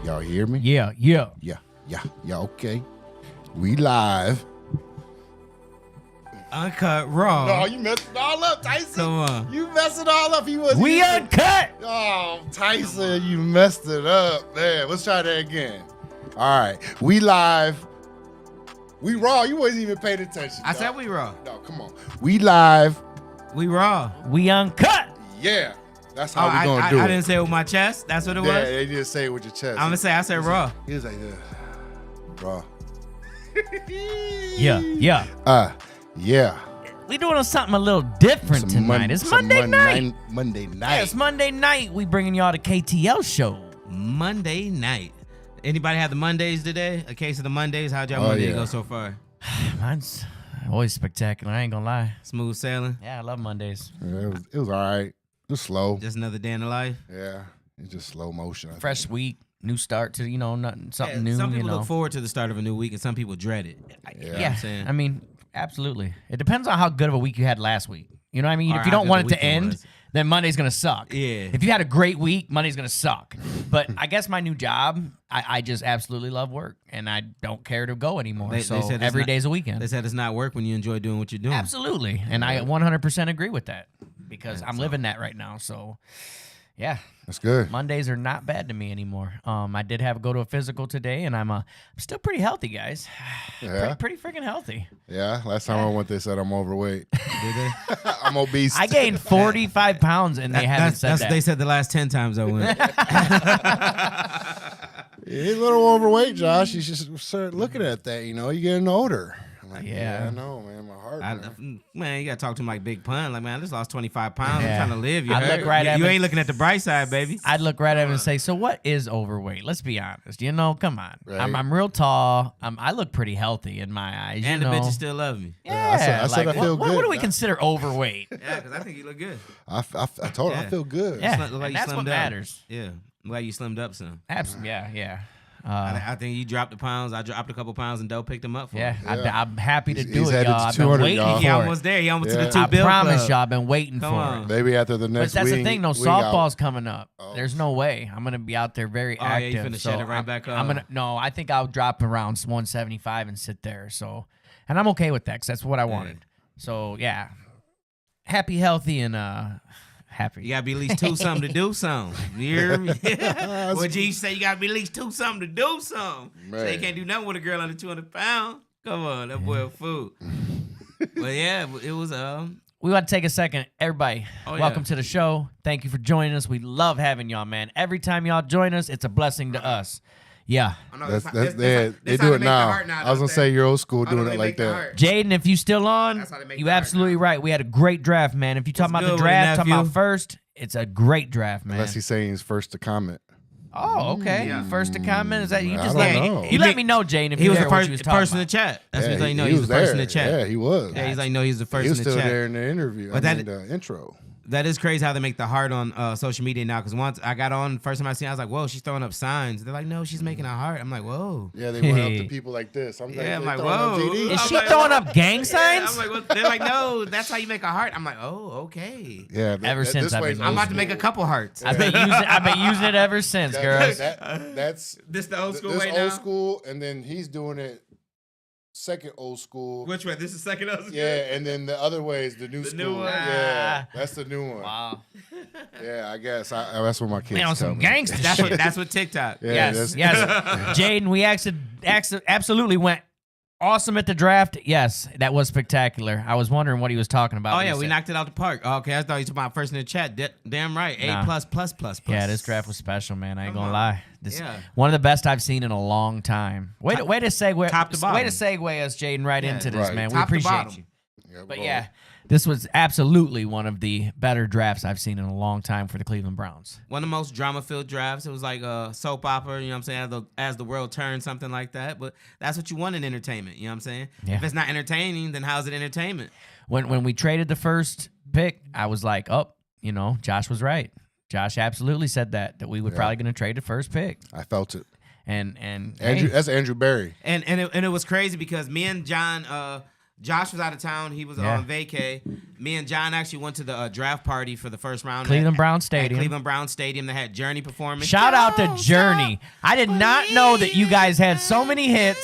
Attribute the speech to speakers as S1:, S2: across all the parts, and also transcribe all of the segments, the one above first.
S1: Y'all hear me?
S2: Yeah.
S1: Okay. We live.
S2: Uncut raw.
S1: No, you messed it all up, Tyson.
S2: Come on.
S1: You messed it all up.
S2: We uncut.
S1: Oh, Tyson, you messed it up, man. Let's try that again. All right, we live. We raw. You wasn't even paying attention.
S2: I said we raw.
S1: No, come on. We live.
S2: We raw. We uncut.
S1: Yeah, that's how we gonna do it.
S2: I didn't say it with my chest. That's what it was.
S1: Yeah, they didn't say it with your chest.
S2: I'm gonna say I said raw.
S1: He was like, raw.
S2: Yeah.
S1: Yeah.
S2: We doing something a little different tonight. It's Monday night.
S1: Monday night.
S2: Yeah, it's Monday night. We bringing y'all the KTL show. Monday night. Anybody have the Mondays today? A case of the Mondays? How'd y'all Monday go so far? Mine's always spectacular. I ain't gonna lie.
S3: Smooth sailing.
S2: Yeah, I love Mondays.
S1: Yeah, it was all right. It was slow.
S3: Just another day in the life.
S1: Yeah, it's just slow motion. I
S2: Fresh
S1: think.
S2: week, new start to something new.
S3: Some people
S2: you know.
S3: look forward to the start of a new week, and some people dread it. You know what I'm saying?
S2: I mean, absolutely. It depends on how good of a week you had last week. You know what I mean?
S3: Or
S2: If you
S3: how
S2: don't
S3: good
S2: want
S3: the
S2: it to
S3: weekend
S2: end,
S3: was.
S2: then Monday's gonna suck.
S3: Yeah.
S2: If you had a great week, Monday's gonna suck. But I guess my new job, I just absolutely love work, and I don't care to go anymore.
S3: They
S2: So
S3: said it's
S2: every
S3: not-
S2: day's a weekend.
S3: They said it's not work when you enjoy doing what you're doing.
S2: Absolutely, and I 100% agree with that because I'm living that right now. So, yeah,
S1: That's good.
S2: Mondays are not bad to me anymore. I did go to a physical today, and I'm still pretty healthy, guys.
S1: Yeah.
S2: Pretty freaking healthy.
S1: Yeah. Last time I went, they said I'm overweight.
S3: Did they?
S1: I'm obese.
S2: I gained 45 pounds, and they haven't said
S3: That's
S2: that.
S3: what they said the last 10 times I went.
S1: He's a little overweight, Josh. You should start looking at that. You know, you're getting older. I'm like,
S2: Yeah.
S1: yeah, I know, man. My heart.
S3: Man, you gotta talk to him like Big Pun. Like, man, I just lost 25 pounds.
S2: Yeah.
S3: I'm trying to live. You
S2: I
S3: heard?
S2: look right at
S3: You
S2: him.
S3: ain't looking at the bright side, baby.
S2: I'd look right at him and say, "So what is overweight? Let's be honest. You know, come on.
S1: Right.
S2: I'm real tall. I look pretty healthy in my eyes.
S3: And
S2: you
S3: the
S2: know?
S3: bitches still love me.
S2: Yeah,
S1: I said I feel
S2: what
S1: good.
S2: do we consider overweight?
S3: Yeah, because I think you look good.
S1: I told her I
S3: Yeah.
S1: feel good.
S2: Yeah,
S3: Look like
S2: and
S3: you
S2: that's what
S3: slimmed up.
S2: matters.
S3: Yeah, look like you slimmed up some.
S2: Absolutely. Yeah.
S3: I think you dropped the pounds. I dropped a couple pounds and Doe picked them up for
S2: Yeah,
S3: me.
S2: I'm happy to
S1: He's
S2: do it,
S1: headed
S2: y'all.
S1: to
S2: I've been
S1: 200,
S2: waiting
S1: y'all.
S2: for
S3: He
S2: it.
S3: almost there. He almost to
S1: Yeah.
S3: the 2
S2: I
S3: bill
S2: promise
S3: club.
S2: y'all, I've been waiting
S3: Come
S2: for
S3: on.
S2: it.
S1: Maybe after the
S2: But
S1: next
S2: that's
S1: week.
S2: the thing, though.
S1: we got-
S2: Softball's coming up. There's no way. I'm gonna be out there very
S3: Oh, yeah, you
S2: active.
S3: finna
S2: so
S3: shed it right
S2: I'm-
S3: back up.
S2: I'm gonna no. I think I'll drop around 175 and sit there. So, and I'm okay with that because that's what I wanted. So yeah, happy, healthy, and happy.
S3: You gotta be at least 2 something to do something. You hear me? What G say? You gotta be at least 2 something to do something. So you
S1: Man.
S3: can't do nothing with a girl under 200 pounds. Come on, that boy a fool. But yeah, it was
S2: We want to take a second. Everybody,
S3: Oh,
S2: welcome
S3: yeah.
S2: to the show. Thank you for joining us. We love having y'all, man. Every time y'all join us, it's a blessing to us. Yeah.
S1: That's they do it now. I was gonna say you're old school doing it like that.
S2: Jaden, if you still on,
S3: That's how they make
S2: you
S3: the heart
S2: absolutely right. We had a great draft, man. If you talking
S3: What's
S2: about the
S3: good with it,
S2: draft, talking about
S3: nephew?
S2: first, it's a great draft, man.
S1: Unless he's saying he's first to comment.
S2: Oh, okay.
S3: Yeah.
S2: First to comment is that you
S1: I
S2: just
S1: don't
S2: let
S1: know.
S2: me, you let me know, Jaden, if
S3: He
S2: you
S3: was
S2: heard
S3: the
S2: what
S3: first
S2: you was talking
S3: person in
S2: about.
S3: the chat. That's
S1: Yeah,
S3: because you know
S1: he
S3: he was the first in
S1: there.
S3: the chat.
S1: Yeah, he was.
S3: Yeah, he's like, no, he's the
S1: He
S3: first
S1: was
S3: in the
S1: still
S3: chat.
S1: there in the interview.
S3: But
S1: the intro.
S3: That is crazy how they make the heart on social media now. Because once I got on, first time I seen it, I was like, whoa, she's throwing up signs. They're like, no, she's making a heart. I'm like, whoa.
S1: Yeah, they went up to people like this. I'm
S3: Yeah, I'm
S1: they
S3: like,
S1: throwing up
S3: whoa.
S1: GD.
S2: Is
S3: I'm
S2: she
S3: like,
S2: throwing up gang signs?
S3: I'm like, what? They're like, no, that's how you make a heart. I'm like, oh, okay.
S1: Yeah,
S2: Ever since
S1: this
S2: I've
S1: way's
S2: been
S3: I'm
S1: old
S3: about to make a
S1: school.
S3: couple hearts.
S2: I've been using it ever since, girls.
S1: That's
S3: This the old school
S1: this
S3: way
S1: old
S3: now?
S1: school, and then he's doing it second old school.
S3: Which way? This is second old school?
S1: Yeah, and then the other way is the new
S3: The
S1: school.
S3: new one?
S1: Yeah, that's the new one.
S2: Wow.
S1: Yeah, I guess that's what my kids
S2: Man, on
S1: tell
S2: some
S1: me.
S2: gangster
S3: That's
S2: shit.
S3: what TikTok.
S1: Yeah,
S2: Yes,
S1: that's-
S2: yes. Jaden, we absolutely went awesome at the draft. Yes, that was spectacular. I was wondering what he was talking about.
S3: Oh,
S2: when
S3: yeah,
S2: he
S3: we
S2: said-
S3: knocked it out the park. Oh, okay, I thought you were talking about first in the chat. Damn right. A++++.
S2: Yeah, this draft was special, man. I ain't
S3: Come
S2: gonna
S3: on.
S2: lie. This
S3: Yeah.
S2: one of the best I've seen in a long time. Way to segue.
S3: Top to bottom.
S2: Way to segue us, Jaden, right
S3: Yeah,
S2: into this,
S1: right.
S2: man. We
S3: Top to
S2: appreciate
S3: bottom.
S2: you.
S1: Yeah,
S2: But
S1: well,
S2: yeah, this was absolutely one of the better drafts I've seen in a long time for the Cleveland Browns.
S3: One of the most drama-filled drafts. It was like a soap opera, you know what I'm saying, as the world turns, something like that. But that's what you want in entertainment, you know what I'm saying?
S2: Yeah.
S3: If it's not entertaining, then how's it entertainment?
S2: When we traded the first pick, I was like, oh, Josh was right. Josh absolutely said that we were probably going to trade the first pick.
S1: I felt it.
S2: And
S1: Andrew,
S2: hey,
S1: that's Andrew Berry.
S3: And it was crazy because me and John, Josh was out of town. He was
S2: Yeah.
S3: on vacay. Me and John actually went to the draft party for the first round.
S2: Cleveland
S3: at-
S2: Brown
S3: at
S2: Stadium.
S3: Cleveland Brown Stadium. They had Journey performing.
S2: shout out to Journey. I did not know that you guys had so many hits.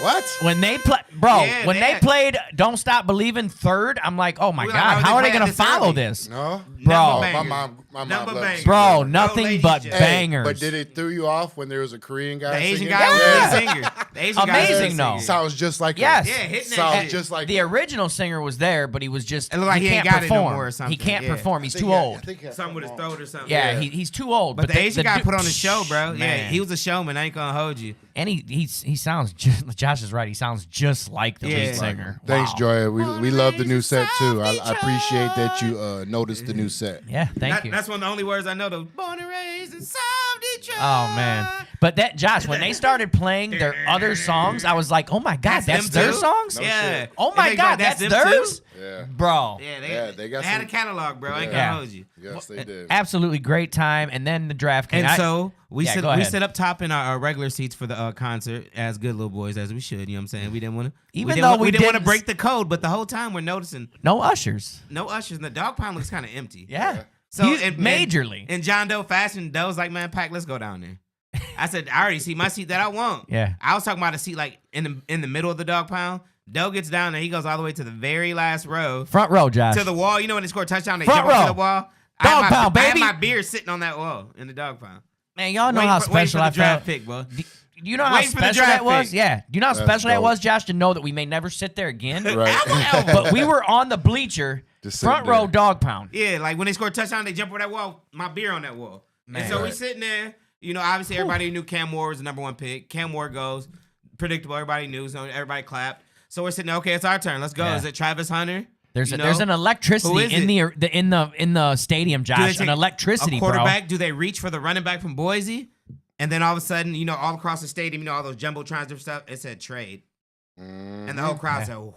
S1: What?
S2: When they play, bro,
S3: Yeah,
S2: when
S3: they
S2: they
S3: had-
S2: played "Don't Stop Believing" third, I'm like, oh my
S3: We were like,
S2: god,
S3: why
S2: how are
S3: would
S2: they
S3: they
S2: gonna
S3: play this
S2: follow
S3: early?
S2: this,
S1: No,
S2: bro?
S1: Oh,
S3: Number
S1: my mom
S3: Number
S1: loves
S3: banger.
S1: you.
S2: Bro,
S3: No
S2: nothing
S3: ladies
S2: but
S3: shit.
S1: Hey,
S2: bangers.
S1: but did it throw you off when there was a Korean guy?
S3: The Asian
S1: singing?
S3: guy was
S2: Yeah.
S3: the singer. The Asian guy was the
S2: Amazing, though.
S3: singer.
S1: Sounds just like
S2: Yes.
S1: him.
S3: Yeah, hitting that
S1: Sounds
S3: shit.
S1: just like
S2: The
S1: him.
S2: original singer was there, but he was just
S3: It looked like he ain't
S2: can't
S3: got it no
S2: perform.
S3: more or
S2: He
S3: something.
S2: can't
S3: Yeah.
S2: perform. He's
S1: I think
S2: too
S1: he had-
S2: old.
S1: I think he had
S3: Something with his
S1: something
S3: throat or something.
S2: Yeah, He's too old.
S3: But the Asian guy
S2: dude-
S3: put on a show, bro. Yeah,
S2: Man.
S3: he was a showman. I ain't gonna hold you.
S2: And he sounds just. Josh is right. He sounds just like the lead
S3: Yeah.
S2: singer.
S1: Thanks,
S2: Wow.
S1: Joya. We love the new set too. I appreciate that you noticed the new set.
S2: Yeah, thank you.
S3: That's one of the only words I know. The born and raised in South Detroit.
S2: Oh man! But that Josh, when they started playing their other songs, I was like, "Oh my god, that's
S3: them
S2: their
S3: too?
S2: songs!"
S1: No
S3: Yeah.
S1: shit.
S2: Oh my
S3: And
S2: god,
S3: that's
S2: that's
S3: them
S2: theirs,
S3: too?
S1: Yeah.
S2: bro.
S3: Yeah,
S1: they got
S3: had
S1: some-
S3: a catalog, bro. I ain't
S2: Yeah.
S3: gonna hold you.
S1: Yes, they did.
S2: Absolutely great time, and then the draft came.
S3: And so we
S2: Yeah,
S3: sit
S2: go ahead.
S3: up top in our regular seats for the concert as good little boys as we should. You know what I'm saying? We didn't want to.
S2: Even though we
S3: didn't want to
S2: didn't-
S3: break the code, but the whole time we're noticing
S2: no ushers.
S3: no ushers. And the dog pound looks kind of empty.
S2: Yeah,
S3: So
S2: He's
S3: and-
S2: majorly.
S3: And John Doe fashion, Doe's like, man, Pac, let's go down there. I said, I already see my seat that I want.
S2: Yeah.
S3: I was talking about a seat like in the middle of the dog pound. Doe gets down there, he goes all the way to the very last row.
S2: Front row, Josh.
S3: To the wall. You know when they score a touchdown, they
S2: Front
S3: jump up
S2: row.
S3: to the wall.
S2: Dog pound,
S3: I had
S2: baby.
S3: my beer sitting on that wall in the dog pound.
S2: Man, y'all know
S3: Waiting
S2: how
S3: for- waiting
S2: special
S3: for
S2: I
S3: the draft
S2: felt.
S3: pick, bro.
S2: Do you know how
S3: Waiting for the
S2: special
S3: draft
S2: that was?
S3: pick.
S2: Yeah. Do you know how
S1: That's
S2: special that
S1: dope.
S2: was, Josh, to know that we may never sit there again?
S1: Right.
S2: But we were on the bleacher,
S1: Just sitting
S2: front row
S1: there.
S2: dog pound.
S3: Yeah, like when they score a touchdown, they jump over that wall. My beer on that wall.
S2: Man.
S3: And so we
S1: Right.
S3: sitting there. You know, obviously everybody knew Cam Moore was the number one pick. Cam Moore goes. Predictable. Everybody knew. So everybody clapped. So we're sitting there. Okay, it's our turn. Let's go.
S2: Yeah.
S3: Is it Travis Hunter?
S2: There's
S3: You
S2: there's
S3: know?
S2: an
S3: Who
S2: electricity
S3: is
S2: in
S3: it?
S2: in the stadium,
S3: Do they
S2: Josh. An
S3: take
S2: electricity,
S3: a
S2: bro.
S3: quarterback? Do they reach for the running back from Boise? And then all of a sudden, you know, all across the stadium, you know, all those jumbotrons and stuff, it said trade. And the whole crowd
S2: Yeah.
S3: said, "Ooh."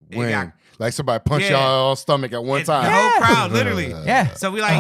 S3: It
S1: When?
S3: got-
S1: Like somebody punch
S3: Yeah.
S1: y'all stomach at one
S3: The
S1: time.
S3: whole crowd, literally.
S2: Yeah.
S3: So we like,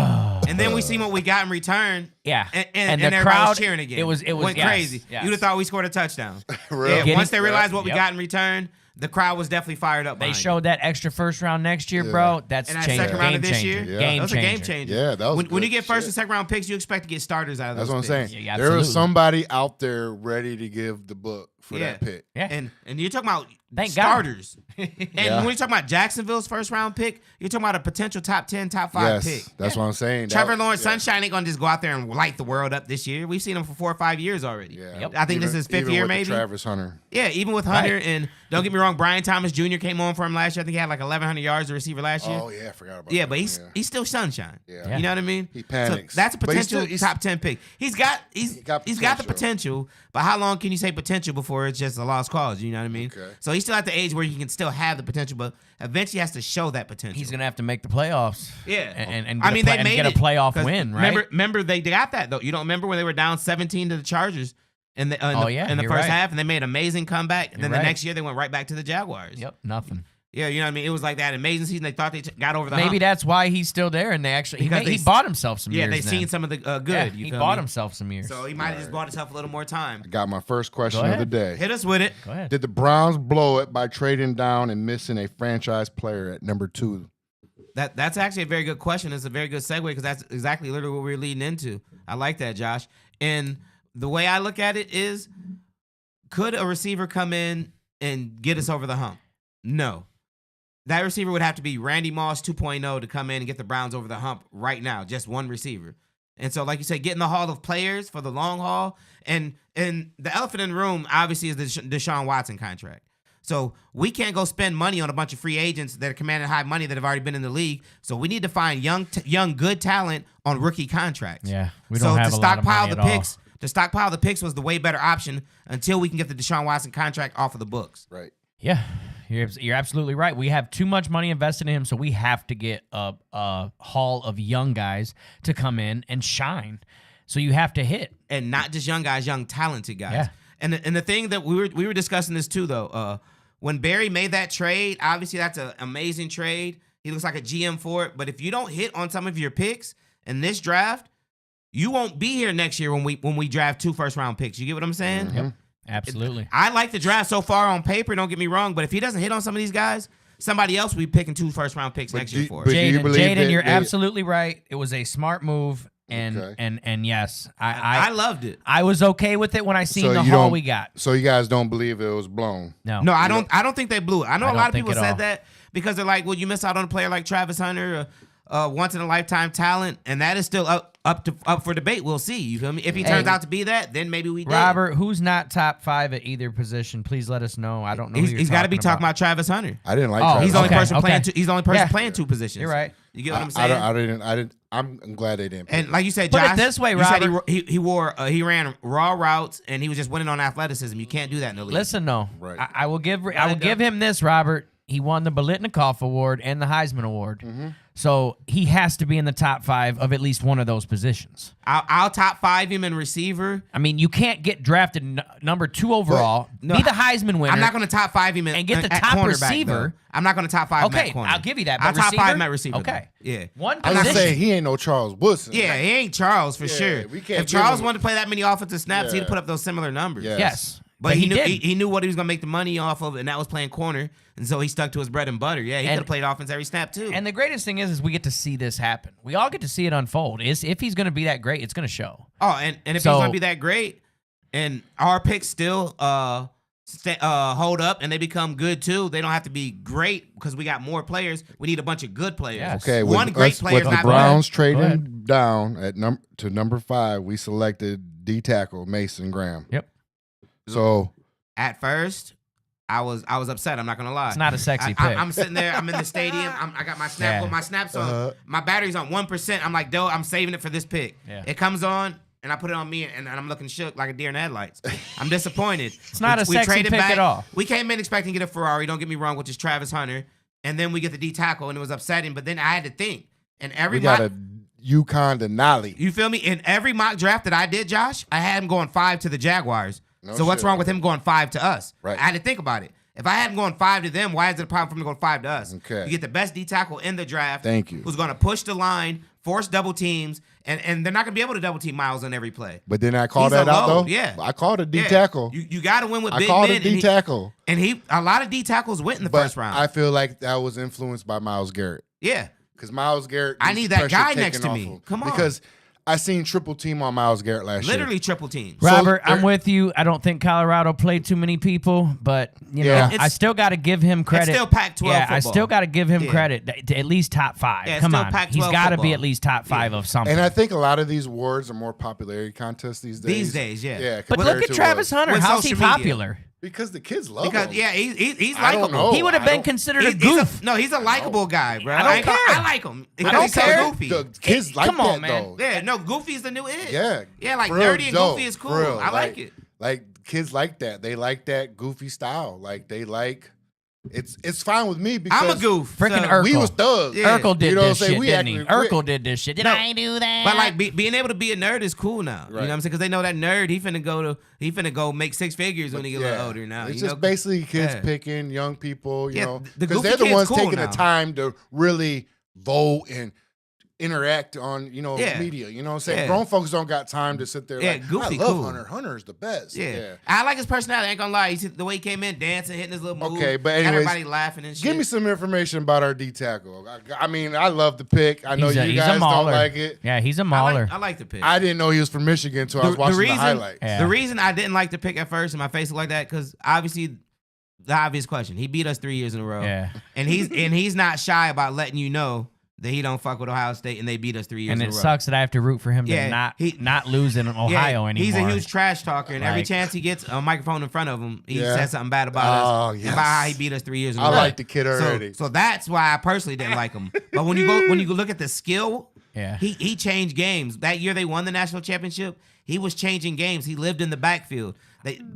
S3: and then we see what we got in return.
S2: Yeah.
S3: And
S2: the
S3: everybody
S2: crowd
S3: was cheering again.
S2: It was
S3: went
S2: yes,
S3: crazy.
S2: yes.
S3: You'd have thought we scored a touchdown.
S1: Really?
S3: Yeah,
S2: Getting-
S3: once they realized what we
S2: Yep.
S3: got in return, the crowd was definitely fired up.
S2: They
S3: behind it.
S2: showed that extra first round next year,
S1: Yeah.
S2: bro. That's
S3: And that
S2: changing.
S3: second round of
S2: Game
S3: this
S2: changer.
S3: year,
S1: Yeah.
S2: Game
S3: that was a game
S2: changer.
S3: changer.
S1: Yeah, that was
S3: when you
S1: good
S3: get first
S1: shit.
S3: and second round picks, you expect to get starters out of
S1: That's
S3: those
S1: what I'm saying.
S3: picks.
S2: Yeah,
S1: There was
S2: absolutely.
S1: somebody out there ready to give the book for
S3: Yeah.
S1: that pick.
S2: Yeah.
S3: And you're talking about
S2: Thank God.
S3: starters. And
S1: Yeah.
S3: when you're talking about Jacksonville's first round pick, you're talking about a potential top 10, top 5
S1: Yes,
S3: pick.
S1: that's what I'm saying.
S3: Trevor
S1: That-
S3: Lawrence
S1: yeah.
S3: Sunshine ain't gonna just go out there and light the world up this year. We've seen him for 4 or 5 years already.
S1: Yeah.
S2: Yep.
S3: I think this is his fifth
S1: even
S3: year,
S1: with the
S3: maybe.
S1: Travis Hunter.
S3: Yeah, even with Hunter, and don't get me wrong, Brian Thomas Jr. came on for him last year. I think he had like 1,100 yards as a receiver last year.
S1: Oh yeah, I forgot about
S3: Yeah,
S1: that.
S3: but he's still Sunshine.
S1: Yeah.
S3: You know what I mean?
S1: He panics.
S3: So that's a
S1: But he's
S3: potential
S1: still-
S3: top 10 pick. He's got the potential, but how long can you say potential before it's just a lost cause? You know what I mean?
S1: Okay.
S3: So he's still at the age where he can still have the potential, but eventually has to show that potential.
S2: He's gonna have to make the playoffs.
S3: Yeah.
S2: and
S3: I mean, they
S2: and
S3: made
S2: get a
S3: it,
S2: playoff
S3: 'cause
S2: win, right?
S3: Remember they got that though. You don't remember when they were down 17 to the Chargers in the
S2: Oh, yeah,
S3: in the
S2: you're
S3: first
S2: right.
S3: half, and they made an amazing comeback. And then
S2: You're
S3: the
S2: right.
S3: next year they went right back to the Jaguars.
S2: Yep, nothing.
S3: Yeah, you know what I mean. It was like that amazing season. They thought they got over the
S2: Maybe
S3: hump.
S2: that's why he's still there, and they actually
S3: Because
S2: he
S3: they-
S2: bought himself some
S3: Yeah,
S2: years.
S3: they seen
S2: then.
S3: some of the good.
S2: Yeah,
S3: you
S2: he
S3: feel
S2: bought
S3: me?
S2: himself some years.
S3: So he might have just bought himself a little more time.
S1: I got my first question
S2: Go
S1: of the
S2: ahead.
S1: day.
S3: Hit us with it.
S2: Go ahead.
S1: Did the Browns blow it by trading down and missing a franchise player at number 2?
S3: That's actually a very good question. It's a very good segue because that's exactly literally what we're leading into. I like that, Josh. And the way I look at it is, could a receiver come in and get us over the hump? No. That receiver would have to be Randy Moss 2.0 to come in and get the Browns over the hump right now. Just one receiver. And so, like you said, get in the hall of players for the long haul. And the elephant in the room, obviously, is the Deshaun Watson contract. So we can't go spend money on a bunch of free agents that are commanding high money that have already been in the league. So we need to find young, good talent on rookie contracts.
S2: Yeah, we
S3: So
S2: don't have
S3: to
S2: a lot of
S3: stockpile
S2: money
S3: the
S2: at all.
S3: picks, to stockpile the picks was the way better option until we can get the Deshaun Watson contract off of the books.
S1: Right.
S2: Yeah, you're absolutely right. We have too much money invested in him, so we have to get a haul of young guys to come in and shine. So you have to hit.
S3: And not just young guys, young talented guys.
S2: Yeah.
S3: And the thing that we were discussing this too though. When Barry made that trade, obviously that's an amazing trade. He looks like a GM for it. But if you don't hit on some of your picks in this draft, you won't be here next year when we draft 2 first-round picks. You get what I'm saying?
S1: Mm-hmm.
S2: Yep, absolutely.
S3: I like the draft so far on paper. Don't get me wrong, but if he doesn't hit on some of these guys, somebody else will be picking 2 first-round picks
S1: But
S3: next
S1: do-
S3: year for
S1: but
S3: us.
S1: do you believe
S2: Jaden,
S1: that
S2: you're
S1: they-
S2: absolutely right. It was a smart move, and
S1: Okay.
S2: and yes,
S3: I
S2: I
S3: loved it.
S2: I was okay with it when I seen
S1: So
S2: the
S1: you
S2: haul
S1: don't-
S2: we got.
S1: So you guys don't believe it was blown?
S2: No,
S3: No, I don't think they blew it. I know
S2: I
S3: a lot
S2: don't
S3: of
S2: think
S3: people
S2: at
S3: said
S2: all.
S3: that because they're like, well, you miss out on a player like Travis Hunter, once in a lifetime talent, and that is still up for debate. We'll see. You feel me? If he turns out to be that, then maybe we did.
S2: Robert, who's not top 5 at either position? Please let us know. I don't know.
S3: He's got to be talking about Travis Hunter.
S1: I didn't like.
S2: Oh,
S1: Travis
S3: He's the only
S2: Okay,
S1: Hunter.
S3: person
S2: okay.
S3: playing. He's the only person
S2: Yeah.
S3: playing 2 positions.
S2: You're right.
S3: You get what I'm saying?
S1: I didn't. I'm glad they didn't.
S3: And like you said,
S2: Put it
S3: Josh,
S2: this way,
S3: you said
S2: Robert.
S3: he ran raw routes and he was just winning on athleticism. You can't do that in the league.
S2: Listen, though,
S1: Right.
S2: I will give him this, Robert. He won the Biletnikoff Award and the Heisman Award.
S1: Mm-hmm.
S2: So he has to be in the top 5 of at least one of those positions.
S3: I'll top 5 him in receiver.
S2: I mean, you can't get drafted number 2 overall,
S3: No,
S2: be the Heisman winner.
S3: I'm not going to top 5 him
S2: and get the
S3: at
S2: top
S3: cornerback,
S2: receiver.
S3: though. I'm not going to top 5 him
S2: Okay,
S3: at corner.
S2: I'll give you that.
S3: I'll
S2: But
S3: top 5
S2: receiver?
S3: him at receiver.
S2: Okay.
S3: Though. Yeah.
S2: One
S1: I was gonna
S2: position.
S1: say he ain't no Charles Woodson.
S3: Yeah, he ain't Charles for
S1: Yeah,
S3: sure.
S1: we can't
S3: If
S1: give
S3: Charles
S1: him-
S3: wanted to play that many offensive snaps,
S1: Yeah.
S3: he'd put up those similar numbers.
S1: Yeah.
S2: Yes.
S3: But he knew
S2: did.
S3: he knew what he was gonna make the money off of, and that was playing corner, and so he stuck to his bread and butter. Yeah, he could have played offense every snap too.
S2: And the greatest thing is we get to see this happen. We all get to see it unfold. If he's going to be that great, it's going to show.
S3: oh, and if
S2: So-
S3: he's gonna be that great, and our picks still hold up, and they become good too, they don't have to be great because we got more players. We need a bunch of good players.
S2: Yes.
S1: Okay,
S3: one great player
S1: with
S3: is
S1: the
S3: not
S1: Browns
S2: Go
S1: trading
S2: ahead.
S1: down at number 5, we selected D tackle Mason Graham.
S2: Yep.
S1: So
S3: At first, I was upset. I'm not gonna lie.
S2: It's not a sexy pick.
S3: I'm sitting there. I'm in the stadium. I got my snap.
S2: Yeah.
S3: With my snaps on. My battery's on 1%. I'm like, I'm saving it for this pick.
S2: Yeah.
S3: It comes on, and I put it on me, and I'm looking shook like a deer in the headlights. I'm disappointed.
S2: It's not a sexy pick at all.
S3: We came in expecting to get a Ferrari. Don't get me wrong, which is Travis Hunter, and then we get the D tackle, and it was upsetting. But then I had to think, and every
S1: we got
S3: mock,
S1: a Yukon Denali.
S3: you feel me? In every mock draft that I did, Josh, I had him going 5 to the Jaguars.
S1: No
S3: So what's
S1: shit.
S3: wrong with him going 5 to us?
S1: Right.
S3: I had to think about it. If I had him going 5 to them, why is it a problem for him to go 5 to us?
S1: Okay.
S3: You get the best D tackle in the draft.
S1: Thank you.
S3: Who's going to push the line, force double teams, and they're not going to be able to double team Miles on every play.
S1: But then I called
S3: He's
S1: that
S3: a
S1: out
S3: load,
S1: though.
S3: yeah.
S1: I called a D
S3: Yeah.
S1: tackle.
S3: You got to win with
S1: I
S3: big
S1: called
S3: men.
S1: a D tackle.
S3: And a lot of D tackles went in the
S1: But
S3: first round.
S1: I feel like that was influenced by Miles Garrett.
S3: yeah.
S1: Because Miles Garrett,
S3: I
S1: needs
S3: need that
S1: pressure
S3: guy
S1: taken
S3: next to
S1: off
S3: me.
S1: him.
S3: Come on.
S1: Because I seen triple team on Miles Garrett last year.
S3: Literally triple teams.
S2: Robert,
S1: So-
S2: I'm with you. I don't think Colorado played too many people, but you know,
S1: Yeah.
S2: I still got to give him credit.
S3: still Pac-12
S2: Yeah, I
S3: football.
S2: still got to give him
S3: Yeah.
S2: credit to at least top 5.
S3: Yeah, it's
S2: Come
S3: still
S2: on,
S3: Pac-12
S2: he's got to be
S3: football.
S2: at least top 5 of something.
S1: And I think a lot of these awards are more popularity contests these days.
S3: These days, yeah.
S1: Yeah.
S2: but
S1: compared
S2: look at
S1: to
S2: Travis
S1: what-
S2: Hunter.
S3: with
S2: How's he
S3: social media.
S2: popular?
S1: Because the kids love
S3: Because
S1: him.
S3: yeah, he's
S1: I don't
S3: likable.
S1: know.
S2: He would have
S1: I
S2: been
S1: don't-
S2: considered a
S3: He's
S2: goof.
S3: he's a likable guy, bro.
S2: I don't
S3: ain't gonna-
S2: care.
S3: I like him because
S2: don't
S3: he's so
S2: care.
S3: goofy.
S1: The kids like
S2: come
S1: that
S2: on, man.
S1: though.
S3: Yeah, no, Goofy's the new it.
S1: Yeah.
S3: Yeah, like
S1: For real,
S3: nerdy and
S1: dope.
S3: goofy is cool.
S1: For real.
S3: I like it.
S1: Like kids like that. They like that goofy style. Like they like it's fine with me because
S3: I'm a goof.
S2: Freaking
S3: so-
S2: Urkel.
S1: we was thugs.
S3: Yeah.
S2: Urkel did
S1: You know what I'm
S2: this
S1: saying?
S2: shit,
S1: We
S2: didn't he?
S1: acting- we-
S2: Urkel did this shit. Did
S3: No,
S2: I do that?
S3: But like being able to be a nerd is cool now. You know
S1: Right.
S3: what I'm saying? Because they know that nerd, he finna go make 6 figures when he get a little older now.
S1: It's
S3: you
S1: just
S3: know?
S1: basically kids
S3: Yeah.
S1: picking young people, you
S3: Yeah,
S1: know,
S3: the
S1: because
S3: goofy
S1: they're the
S3: kid's
S1: ones
S3: cool
S1: taking
S3: now.
S1: the time to really vote and interact on, you know,
S3: Yeah.
S1: media. You know what I'm saying?
S3: Yeah.
S1: Grown folks don't got time to sit there
S3: Yeah,
S1: like,
S3: Goofy
S1: I love
S3: cool.
S1: Hunter. Hunter's the best.
S3: Yeah. I like his personality. I ain't gonna lie. You see the way he came in, dancing, hitting his little moves.
S1: Okay, but
S3: got
S1: anyways,
S3: everybody laughing and shit.
S1: Give me some information about our D tackle. I mean, I love the pick. I know
S2: He's a-
S1: you
S2: he's a
S1: guys don't
S2: mauler.
S1: like it.
S2: Yeah, he's a mauler.
S3: I like the pick.
S1: I didn't know he was from Michigan until I was watching the highlights.
S2: Yeah.
S3: The reason I didn't like the pick at first and my face looked like that, because obviously the obvious question. He beat us 3 years in a row.
S2: Yeah.
S3: And he's not shy about letting you know that he don't fuck with Ohio State and they beat us 3 years
S2: And
S3: in
S2: it
S3: a row.
S2: sucks that I have to root for him
S3: Yeah,
S2: to not lose in Ohio anymore.
S3: He's a huge trash talker, and every
S2: Like-
S3: chance he gets a microphone in front of him, he
S1: Yeah.
S3: says something bad about
S1: Oh,
S3: us,
S1: yes.
S3: and about how he beat us 3 years in a
S1: I
S3: row.
S1: like the kid already.
S3: So that's why I personally didn't like him. But when you look at the skill,
S2: Yeah.
S3: he changed games. That year they won the national championship, he was changing games. He lived in the backfield.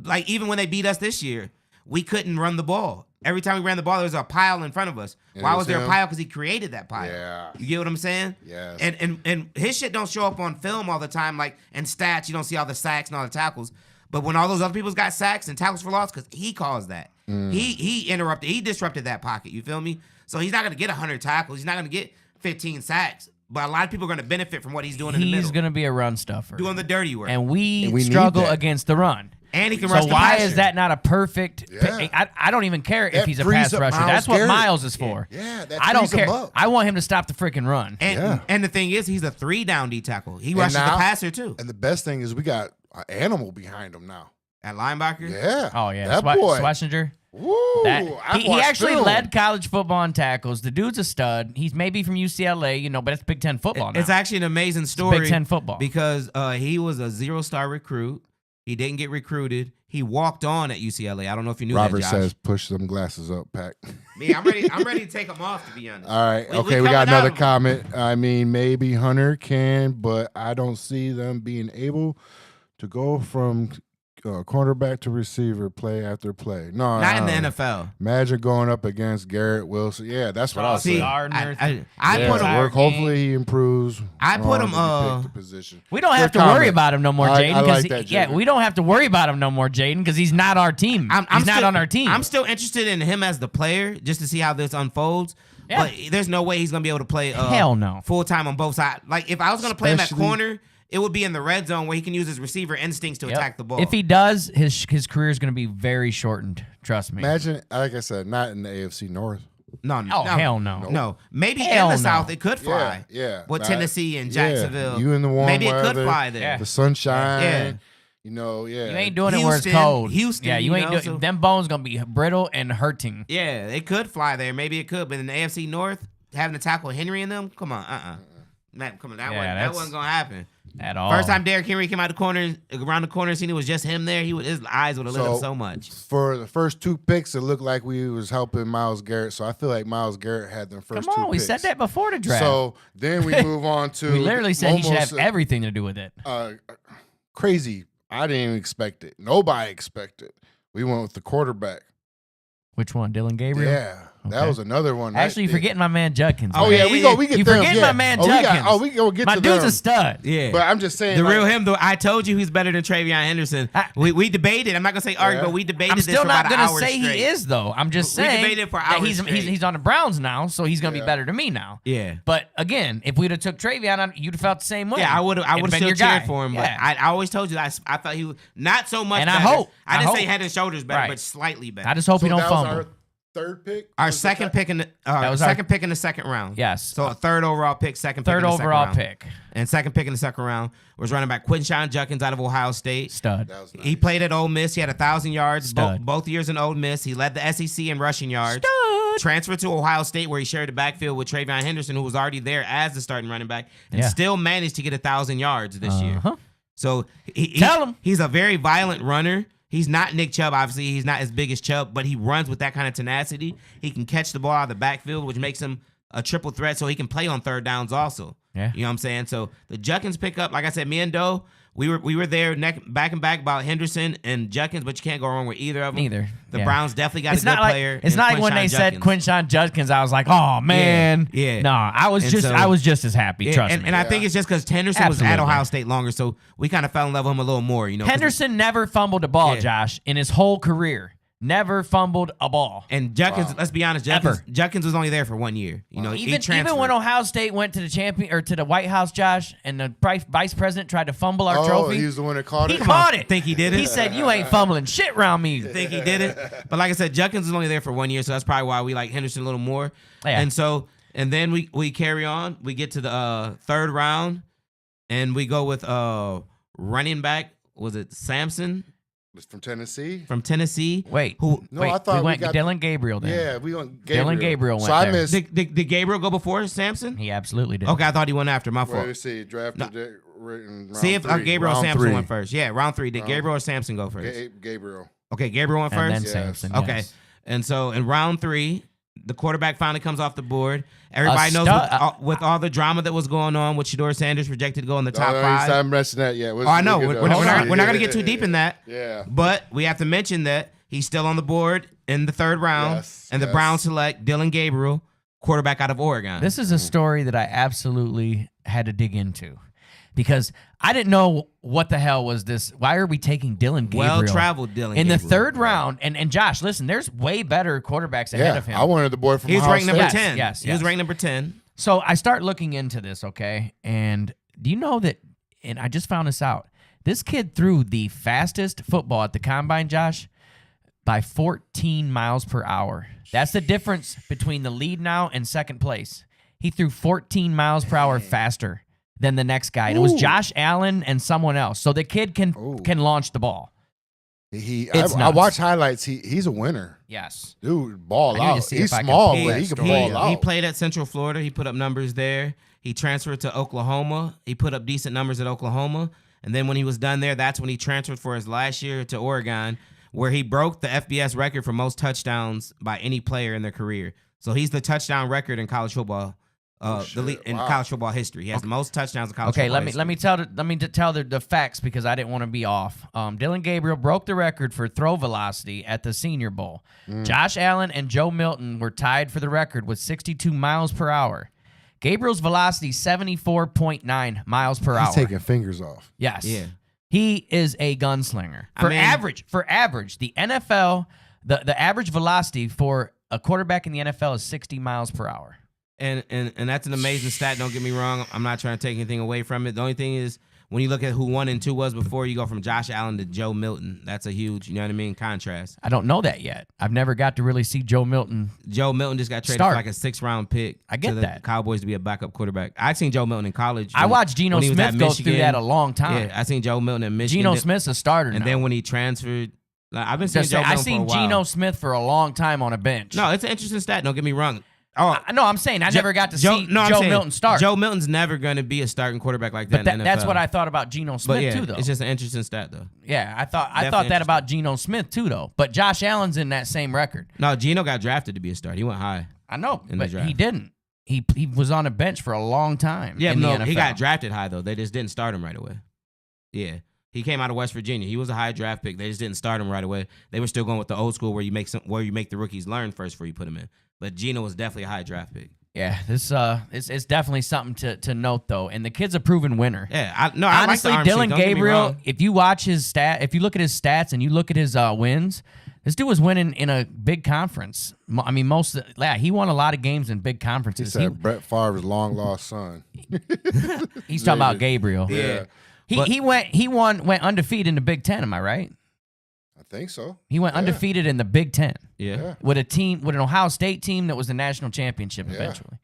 S3: Like even when they beat us this year, we couldn't run the ball. Every time we ran the ball, there was a pile in front of us.
S1: It
S3: Why
S1: was
S3: was there a
S1: him.
S3: pile? Because he created that pile.
S1: Yeah.
S3: You get what I'm saying?
S1: Yes.
S3: And his shit don't show up on film all the time, like and stats. You don't see all the sacks and all the tackles. But when all those other people's got sacks and tackles for loss, because he caused that. He disrupted that pocket. You feel me? So he's not gonna get 100 tackles. He's not gonna get 15 sacks. But a lot of people are gonna benefit from what he's doing in the
S2: He's
S3: middle,
S2: going to be a run stuffer.
S3: doing the dirty work.
S2: and we
S1: need
S2: struggle
S1: that.
S2: against the run.
S3: And he can
S2: So
S3: rush the
S2: why
S3: passer.
S2: is that not a perfect?
S1: Yeah.
S2: I don't even care if
S1: That
S2: he's a
S1: frees
S2: pass
S1: up
S2: rusher.
S1: Myles
S2: That's what
S1: Garrett.
S2: Miles is for.
S1: Yeah, that
S2: I don't
S1: frees him
S2: care.
S1: up.
S2: I want him to stop the freaking run.
S3: And the thing is, he's a 3-down D tackle. He rushes the
S1: now-
S3: passer too.
S1: And the best thing is we got an animal behind him now.
S3: At linebacker.
S1: Yeah.
S2: Oh yeah,
S1: That boy.
S2: Schlesinger.
S1: Woo. I've
S2: He
S1: watched
S2: actually
S1: film.
S2: led college football in tackles. The dude's a stud. He's maybe from UCLA, but it's Big Ten football now.
S3: It's actually an amazing story.
S2: Big Ten football.
S3: Because he was a 0-star recruit. He didn't get recruited. He walked on at UCLA. I don't know if you knew
S1: Robert
S3: that, Josh.
S1: says, push some glasses up, Pack.
S3: Me, I'm ready to take them off, to be honest.
S1: All right.
S3: We
S1: Okay, we got
S3: coming
S1: another
S3: out.
S1: comment. I mean, maybe Hunter can, but I don't see them being able to go from cornerback to receiver, play after play. No,
S3: Not in the NFL.
S1: Imagine going up against Garrett Wilson. Yeah, that's what I was
S2: See,
S1: saying.
S2: Gardner.
S3: I
S1: Yeah,
S3: put him.
S1: work. Hopefully he improves.
S3: I put him,
S1: pick the position.
S2: We don't have to
S1: Good
S2: worry
S1: comment.
S2: about him no more,
S1: I
S2: Jaden.
S1: like that,
S2: Yeah,
S1: Jaden.
S2: we don't have to worry about him no more, Jaden, because he's not our team. He's not on our team.
S3: I'm still interested in him as the player, just to see how this unfolds.
S2: Yeah.
S3: But there's no way he's gonna be able to play.
S2: Hell no.
S3: Full time on both sides. Like if I was gonna play him at
S1: Especially-
S3: corner, it would be in the red zone where he can use his receiver instincts to
S2: Yep.
S3: attack the ball.
S2: If he does, his career is going to be very shortened. Trust me.
S1: Imagine, like I said, not in the AFC North.
S3: no,
S2: Oh, hell no.
S3: No, maybe
S2: Hell
S3: in the
S2: no.
S3: South it could fly.
S1: Yeah.
S3: With
S1: Nah,
S3: Tennessee and
S1: yeah.
S3: Jacksonville.
S1: You in the warm
S3: Maybe it
S1: weather,
S3: could fly there.
S2: Yeah.
S1: the sunshine.
S3: Yeah.
S1: You know, yeah.
S2: You ain't doing it where it's
S3: Houston,
S2: cold.
S3: Houston,
S2: Yeah, you
S3: you
S2: ain't
S3: know,
S2: doing.
S3: so-
S2: Them bones gonna be brittle and hurting.
S3: Yeah, it could fly there. Maybe it could, but in the AFC North, having to tackle Henry and them, come on, Man, come on, that
S2: Yeah,
S3: wasn't gonna happen.
S2: At all.
S3: First time Derrick Henry came out the corner, around the corner, seen it was just him there. His eyes would have lit up so much.
S1: For the first 2 picks, it looked like we was helping Myles Garrett. So I feel like Myles Garrett had them first
S2: Come
S1: 2
S2: on, we
S1: picks.
S2: said that before the draft.
S1: So then we move on to
S2: we literally said he should have
S1: almost,
S2: everything to do with it.
S1: crazy. I didn't even expect it. Nobody expected. We went with the quarterback.
S2: Which one, Dylan Gabriel?
S1: Yeah, that
S2: Okay.
S1: was another one.
S2: Actually, you're forgetting my man Judkins.
S1: Oh
S2: man.
S1: yeah, we get
S2: You
S1: them.
S2: forgetting
S1: yeah.
S2: my man
S1: we
S2: Judkins.
S1: we go get
S2: My
S1: to
S2: dude's
S1: them.
S2: a stud.
S3: Yeah.
S1: But I'm just saying,
S3: The
S1: like,
S3: real him, though, I told you he's better than Travion Henderson. We debated. I'm not gonna say argue,
S1: Yeah.
S3: but we debated
S2: I'm
S3: this
S2: still
S3: for
S2: not
S3: about an
S2: gonna
S3: hour
S2: say
S3: straight.
S2: he is though. I'm just
S3: We
S2: saying
S3: debated for
S2: that
S3: hours
S2: he's
S3: straight.
S2: on the Browns now, so he's gonna
S1: Yeah.
S2: be better than me now.
S3: Yeah.
S2: But again, if we'd have took Travion, you'd have felt the same way.
S3: Yeah, I would
S2: It'd
S3: have
S2: been
S3: still
S2: your
S3: cheered
S2: guy.
S3: for him,
S2: Yeah.
S3: but I always told you that I thought he was not so much
S2: And I
S3: better.
S2: hope-
S3: I didn't
S2: I
S3: say
S2: hope.
S3: head and shoulders better,
S2: Right.
S3: but slightly better.
S2: I just hope
S1: so
S2: he don't
S1: that was
S2: fumble.
S1: our third pick.
S3: Our
S1: Was
S3: second
S1: that-
S3: pick in the
S2: was our-
S3: second pick in the second round.
S2: Yes.
S3: So a third overall pick, second pick
S2: Third
S3: in the second
S2: overall
S3: round.
S2: pick.
S3: And second pick in the second round was running back Quinshawn Judkins out of Ohio State.
S2: Stud.
S1: That was nice.
S3: He played at Ole Miss. He had 1,000 yards
S2: Stud.
S3: both years in Ole Miss. He led the SEC in rushing yards.
S2: Stud.
S3: Transferred to Ohio State where he shared the backfield with Travion Henderson, who was already there as the starting running back, and
S2: Yeah.
S3: still managed to get 1,000 yards this year.
S2: Uh-huh.
S3: So
S2: Tell him.
S3: he's a very violent runner. He's not Nick Chubb, obviously. He's not as big as Chubb, but he runs with that kind of tenacity. He can catch the ball out of the backfield, which makes him a triple threat, so he can play on third downs also.
S2: Yeah.
S3: You know what I'm saying? So the Judkins pickup, like I said, me and Doe, we were there back and back about Henderson and Judkins, but you can't go wrong with either of them.
S2: Neither.
S3: The
S2: Yeah.
S3: Browns definitely got
S2: It's
S3: a good
S2: not like
S3: player.
S2: it's
S3: in
S2: not like when they
S3: Quinshawn
S2: said
S3: Judkins.
S2: Quinshawn Judkins, I was like, oh man.
S3: Yeah.
S2: No, I was
S3: And
S2: just
S3: so-
S2: I was just as happy.
S3: Yeah,
S2: Trust
S3: and,
S2: me.
S3: and I think it's just because Henderson was at
S2: Absolutely.
S3: Ohio State longer, so we kind of fell in love with him a little more. You know, 'cause-
S2: Henderson never fumbled a ball,
S3: Yeah.
S2: Josh, in his whole career. Never fumbled a ball.
S3: And Judkins, let's be honest, Judkins,
S2: Ever.
S3: Judkins was only there for 1 year. You know, he
S2: Even
S3: transferred.
S2: when Ohio State went to the champion or to the White House, Josh, and the vice president tried to fumble our
S1: Oh,
S2: trophy,
S1: he was the one that caught
S2: he
S1: it.
S2: caught it.
S3: Think he did it?
S2: He said, "You ain't fumbling shit around me."
S3: Think he did it. But like I said, Judkins was only there for 1 year, so that's probably why we like Henderson a little more.
S2: Yeah.
S3: And then we carry on. We get to the third round, and we go with running back. Was it Sampson
S1: Was from Tennessee.
S3: from Tennessee?
S2: Wait,
S3: Who?
S1: No,
S2: wait,
S1: I thought
S2: we
S1: we
S2: went
S1: got-
S2: Dylan Gabriel then.
S1: Yeah, we went Gabriel.
S2: Dylan Gabriel went
S1: So I
S2: there.
S1: missed.
S3: Did Gabriel go before Sampson?
S2: He absolutely did.
S3: Okay, I thought he went after. My
S1: Well,
S3: fault.
S1: let's see. Drafted it in round
S3: See if
S1: 3.
S3: Gabriel or
S1: Round
S3: Sampson
S1: 3.
S3: went first. Yeah, round 3. Did
S1: Round-
S3: Gabriel or Sampson go first?
S1: Gabriel.
S3: Okay, Gabriel went
S2: And
S3: first.
S2: then
S1: Yes.
S2: Sampson.
S3: Okay.
S2: yes.
S3: And so in round 3, the quarterback finally comes off the board. Everybody knows
S2: stud-
S3: with all the drama that was going on with Shedeur Sanders projected to go in the top
S1: No,
S3: 5.
S1: I'm mentioning that yet.
S3: Oh, I know. We're not going to get too deep in that.
S1: Yeah.
S3: But we have to mention that he's still on the board in the third round.
S1: Yes,
S3: and the
S1: yes.
S3: Browns select Dylan Gabriel, quarterback out of Oregon.
S2: This is a story that I absolutely had to dig into because I didn't know what the hell was this. Why are we taking Dylan Gabriel?
S3: well-traveled Dylan
S2: in the
S3: Gabriel.
S2: third round. And Josh, listen, there's way better quarterbacks ahead
S1: Yeah,
S2: of him.
S1: I wanted the boy from
S3: He was
S1: Ohio
S3: ranked number
S1: State.
S3: 10.
S2: Yes,
S3: He was
S2: yes.
S3: ranked number 10.
S2: So I start looking into this, okay? And do you know that, and I just found this out, this kid threw the fastest football at the combine, Josh, by 14 miles per hour. That's the difference between the lead now and second place. He threw 14 miles per hour faster than the next guy. And it was
S1: Ooh.
S2: Josh Allen and someone else. So the kid can launch the ball.
S1: I
S2: It's nuts.
S1: watch highlights. He's a winner.
S2: Yes.
S1: Dude, ball
S2: I need to
S1: out.
S2: see
S1: He's
S2: if I can
S1: small,
S2: pull
S1: but
S2: that
S1: he can
S2: story
S1: ball
S2: up.
S1: out.
S3: He played at Central Florida. He put up numbers there. He transferred to Oklahoma. He put up decent numbers at Oklahoma. And then when he was done there, that's when he transferred for his last year to Oregon, where he broke the FBS record for most touchdowns by any player in their career. So he's the touchdown record in college football. the lead in college football history. He has the most touchdowns in college football history.
S2: let me tell the facts because I didn't want to be off. Dylan Gabriel broke the record for throw velocity at the Senior Bowl. Josh Allen and Joe Milton were tied for the record with 62 miles per hour. Gabriel's velocity 74.9 miles per hour.
S1: He's taking fingers off.
S2: Yes.
S3: Yeah.
S2: He is a gunslinger. For average, the NFL, the average velocity for a quarterback in the NFL is 60 miles per hour.
S3: And that's an amazing stat. Don't get me wrong. I'm not trying to take anything away from it. The only thing is, when you look at who 1 and 2 was before, you go from Josh Allen to Joe Milton. That's a huge, contrast.
S2: I don't know that yet. I've never got to really see Joe Milton.
S3: Joe Milton just got traded for like a 6th-round pick.
S2: I get
S3: to the
S2: that.
S3: Cowboys to be a backup quarterback. I'd seen Joe Milton in college.
S2: I watched Geno Smith go through that a long time.
S3: Yeah, I seen Joe Milton in Michigan.
S2: Geno Smith's a starter now.
S3: And then when he transferred, I've been seeing Joe Milton
S2: I've seen Geno Smith for a long time on a bench.
S3: No, it's an interesting stat. Don't get me wrong.
S2: No, I'm saying I never got to see Joe Milton start.
S3: Joe Milton's never going to be a starting quarterback like that in the NFL.
S2: That's what I thought about Geno Smith too, though.
S3: It's just an interesting stat, though.
S2: Yeah, I thought that about Geno Smith too, though. But Josh Allen's in that same record.
S3: No, Geno got drafted to be a starter. He went high.
S2: I know, but he didn't. He was on a bench for a long time.
S3: Yeah,
S2: in the NFL.
S3: He got drafted high though. They just didn't start him right away. Yeah. He came out of West Virginia. He was a high draft pick. They just didn't start him right away. They were still going with the old school where you make the rookies learn first before you put them in. But Geno was definitely a high draft pick.
S2: Yeah, this it's definitely something to note though, and the kid's a proven winner.
S3: Yeah,
S2: honestly,
S3: I like the arm
S2: Dylan Gabriel. If you watch his if you look at his stats and you look at his wins, this dude was winning in a big conference. I mean, he won a lot of games in big conferences.
S1: He said Brett Favre's long lost son.
S2: He's talking about Gabriel.
S1: Yeah,
S2: he went undefeated in the Big Ten. Am I right?
S1: I think so.
S2: He went undefeated in the Big Ten.
S3: Yeah.
S2: With an Ohio State team that was the national championship eventually.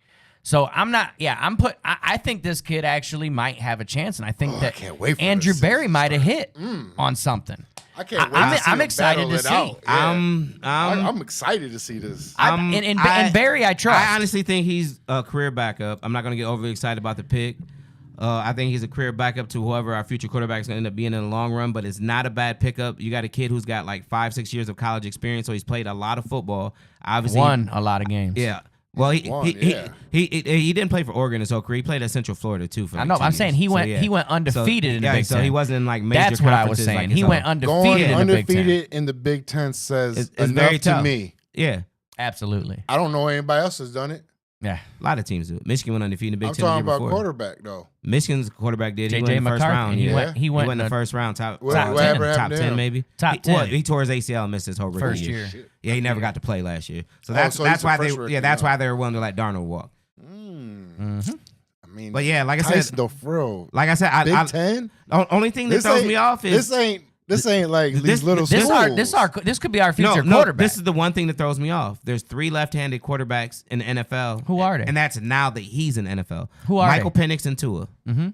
S2: So I think this kid actually might have a chance, and I think that
S1: I can't wait for
S2: Andrew
S1: this
S2: Berry might have hit on something.
S1: I can't wait.
S2: I'm excited to see.
S1: Yeah. I'm excited to see this.
S2: And Berry, I trust.
S3: I honestly think he's a career backup. I'm not going to get overly excited about the pick. I think he's a career backup to whoever our future quarterback is going to end up being in the long run, but it's not a bad pickup. You got a kid who's got like 5-6 years of college experience, so he's played a lot of football. Obviously,
S2: won a lot of games.
S3: Yeah. Well, he didn't play for Oregon his whole career. He played at Central Florida too. For
S2: I know. I'm saying he went undefeated in the Big Ten.
S3: So he wasn't in like major.
S2: That's what I was saying.
S3: Like
S2: he went undefeated in the Big Ten.
S1: Undefeated in the Big Ten says
S3: it's
S1: enough
S3: very tough
S1: to me.
S3: Yeah,
S2: absolutely.
S1: I don't know anybody else has done it.
S2: Yeah,
S3: a lot of teams do. Michigan went undefeated in the Big Ten.
S1: I'm talking about quarterback though.
S3: Michigan's quarterback did.
S2: J.J.
S3: He went in the first round.
S2: He went
S3: in the first round. Top
S1: 10
S3: maybe.
S2: Top 10.
S3: He tore his ACL and missed his whole rookie
S2: first
S3: year.
S2: year.
S3: Yeah, he never got to play last year. So that's why they were willing to let Darnold walk.
S1: I mean,
S3: but yeah, like I said,
S1: like I said,
S3: Big
S1: Ten.
S3: Only thing that throws me off is
S1: this ain't like these little schools.
S2: This could be our future quarterback.
S3: This is the one thing that throws me off. There's 3 left-handed quarterbacks in the NFL.
S2: Who are they?
S3: And that's now that he's in the NFL.
S2: Who are
S3: Michael
S2: they?
S3: Penix and Tua.
S2: Mm-hmm.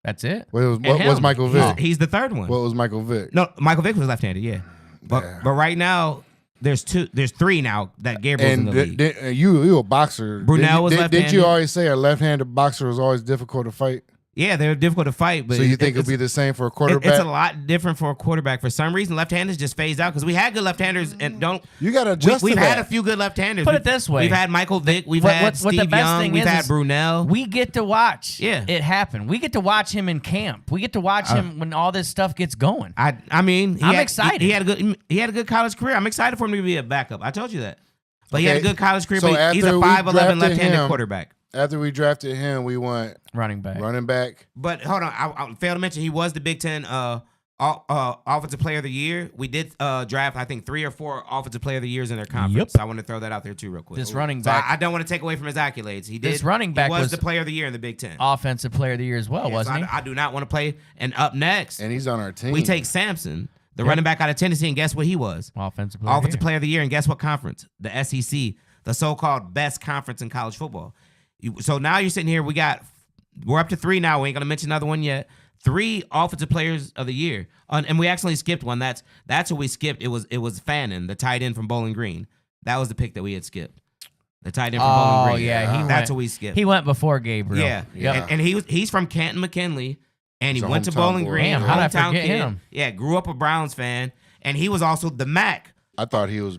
S2: That's it.
S1: What was Michael Vick?
S3: He's the third one.
S1: What was Michael Vick?
S3: No, Michael Vick was left-handed. Yeah, but right now there's 3 now that Gabriel's in the league.
S1: You a boxer?
S3: Brunel was left-handed.
S1: Didn't you always say a left-handed boxer was always difficult to fight?
S3: Yeah, they're difficult to fight. But
S1: so you think it'll be the same for a quarterback?
S3: It's a lot different for a quarterback. For some reason, left-handers just phased out because we had good left-handers and don't.
S1: You got to adjust.
S3: We've had a few good left-handers.
S2: Put it this way:
S3: we've had Michael Vick, we've had Steve Young, we've had Brunel.
S2: We get to watch it happen. We get to watch him in camp. We get to watch him when all this stuff gets going.
S3: I mean,
S2: I'm excited.
S3: He had a good college career. I'm excited for him to be a backup. I told you that. But he had a good college career. But he's a 5'11" left-handed quarterback.
S1: After we drafted him, we went
S2: running back.
S3: But hold on, I failed to mention he was the Big Ten Offensive Player of the Year. We did draft, I think, 3 or 4 Offensive Player of the Years in their conference.
S2: Yep.
S3: So I want to throw that out there too, real quick.
S2: This running back,
S3: I don't want to take away from his accolades. He did.
S2: This running back
S3: was the Player of the Year in the Big Ten,
S2: Offensive Player of the Year as well, wasn't he?
S3: I do not want to play. And up next,
S1: and he's on our team.
S3: We take Sampson, the running back out of Tennessee, and guess what he was?
S2: Offensive
S3: Player of the Year, and guess what conference? The SEC, the so-called best conference in college football. So now you're sitting here. We're up to 3 now. We ain't gonna mention another one yet. 3 offensive players of the year, and we actually skipped one. That's what we skipped. It was Fannin, the tight end from Bowling Green. That was the pick that we had skipped. The tight end from Bowling Green.
S2: Yeah,
S3: that's what we skipped.
S2: He went before Gabriel.
S3: Yeah. And he's from Canton McKinley, and he went to Bowling Green.
S2: Damn, how did I forget him?
S3: Yeah, grew up a Browns fan, and he was also the MAC.
S1: I thought he was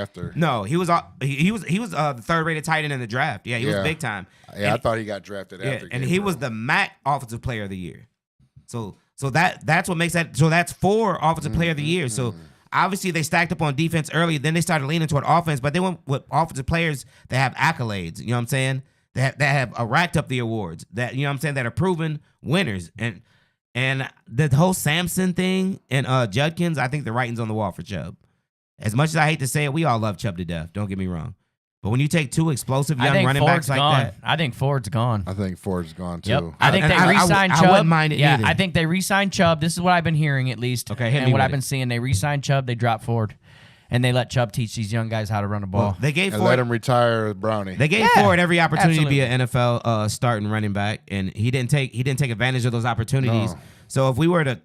S1: after?
S3: No, he was the third rated tight end in the draft. Yeah, he was big time.
S1: Yeah, I thought he got drafted after.
S3: And he was the MAC Offensive Player of the Year. So that's what makes that. So that's 4 Offensive Player of the Year. So obviously they stacked up on defense early. Then they started leaning toward offense, but they went with offensive players that have accolades. You know what I'm saying? That have racked up the awards. That, you know what I'm saying, that are proven winners. And the whole Samson thing and Judkins, I think the writing's on the wall for Chubb. As much as I hate to say it, we all love Chubb to death. Don't get me wrong. But when you take 2 explosive young running backs like that,
S2: I think Ford's gone.
S1: I think Ford's gone too.
S2: Yep. I think they re-signed Chubb.
S3: I wouldn't mind it either.
S2: I think they re-signed Chubb. This is what I've been hearing, at least.
S3: Okay,
S2: and what I've been seeing. They re-signed Chubb. They dropped Ford. And they let Chubb teach these young guys how to run a ball.
S3: Well, they gave
S1: and
S3: Ford,
S1: let him retire Brownie.
S3: They gave Ford every opportunity to be an NFL starting running back, and he didn't take advantage of those opportunities.
S1: No.
S3: So if we were to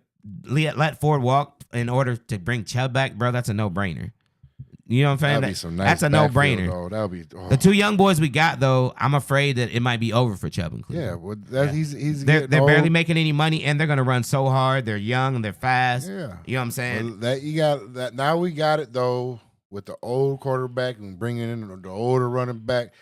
S3: let Ford walk in order to bring Chubb back, bro, that's a no-brainer. You know what I'm saying?
S1: That'd be some nice
S3: that's a no-brainer.
S1: Though. That would be
S3: the 2 young boys we got, though. I'm afraid that it might be over for Chubb and Cleveland.
S1: Yeah, well, he's
S3: they're
S1: old.
S3: barely making any money, and they're gonna run so hard. They're young and they're fast.
S1: Yeah,
S3: you know what I'm saying?
S1: Well, that you got that. Now we got it though with the old quarterback and bringing in the older running back,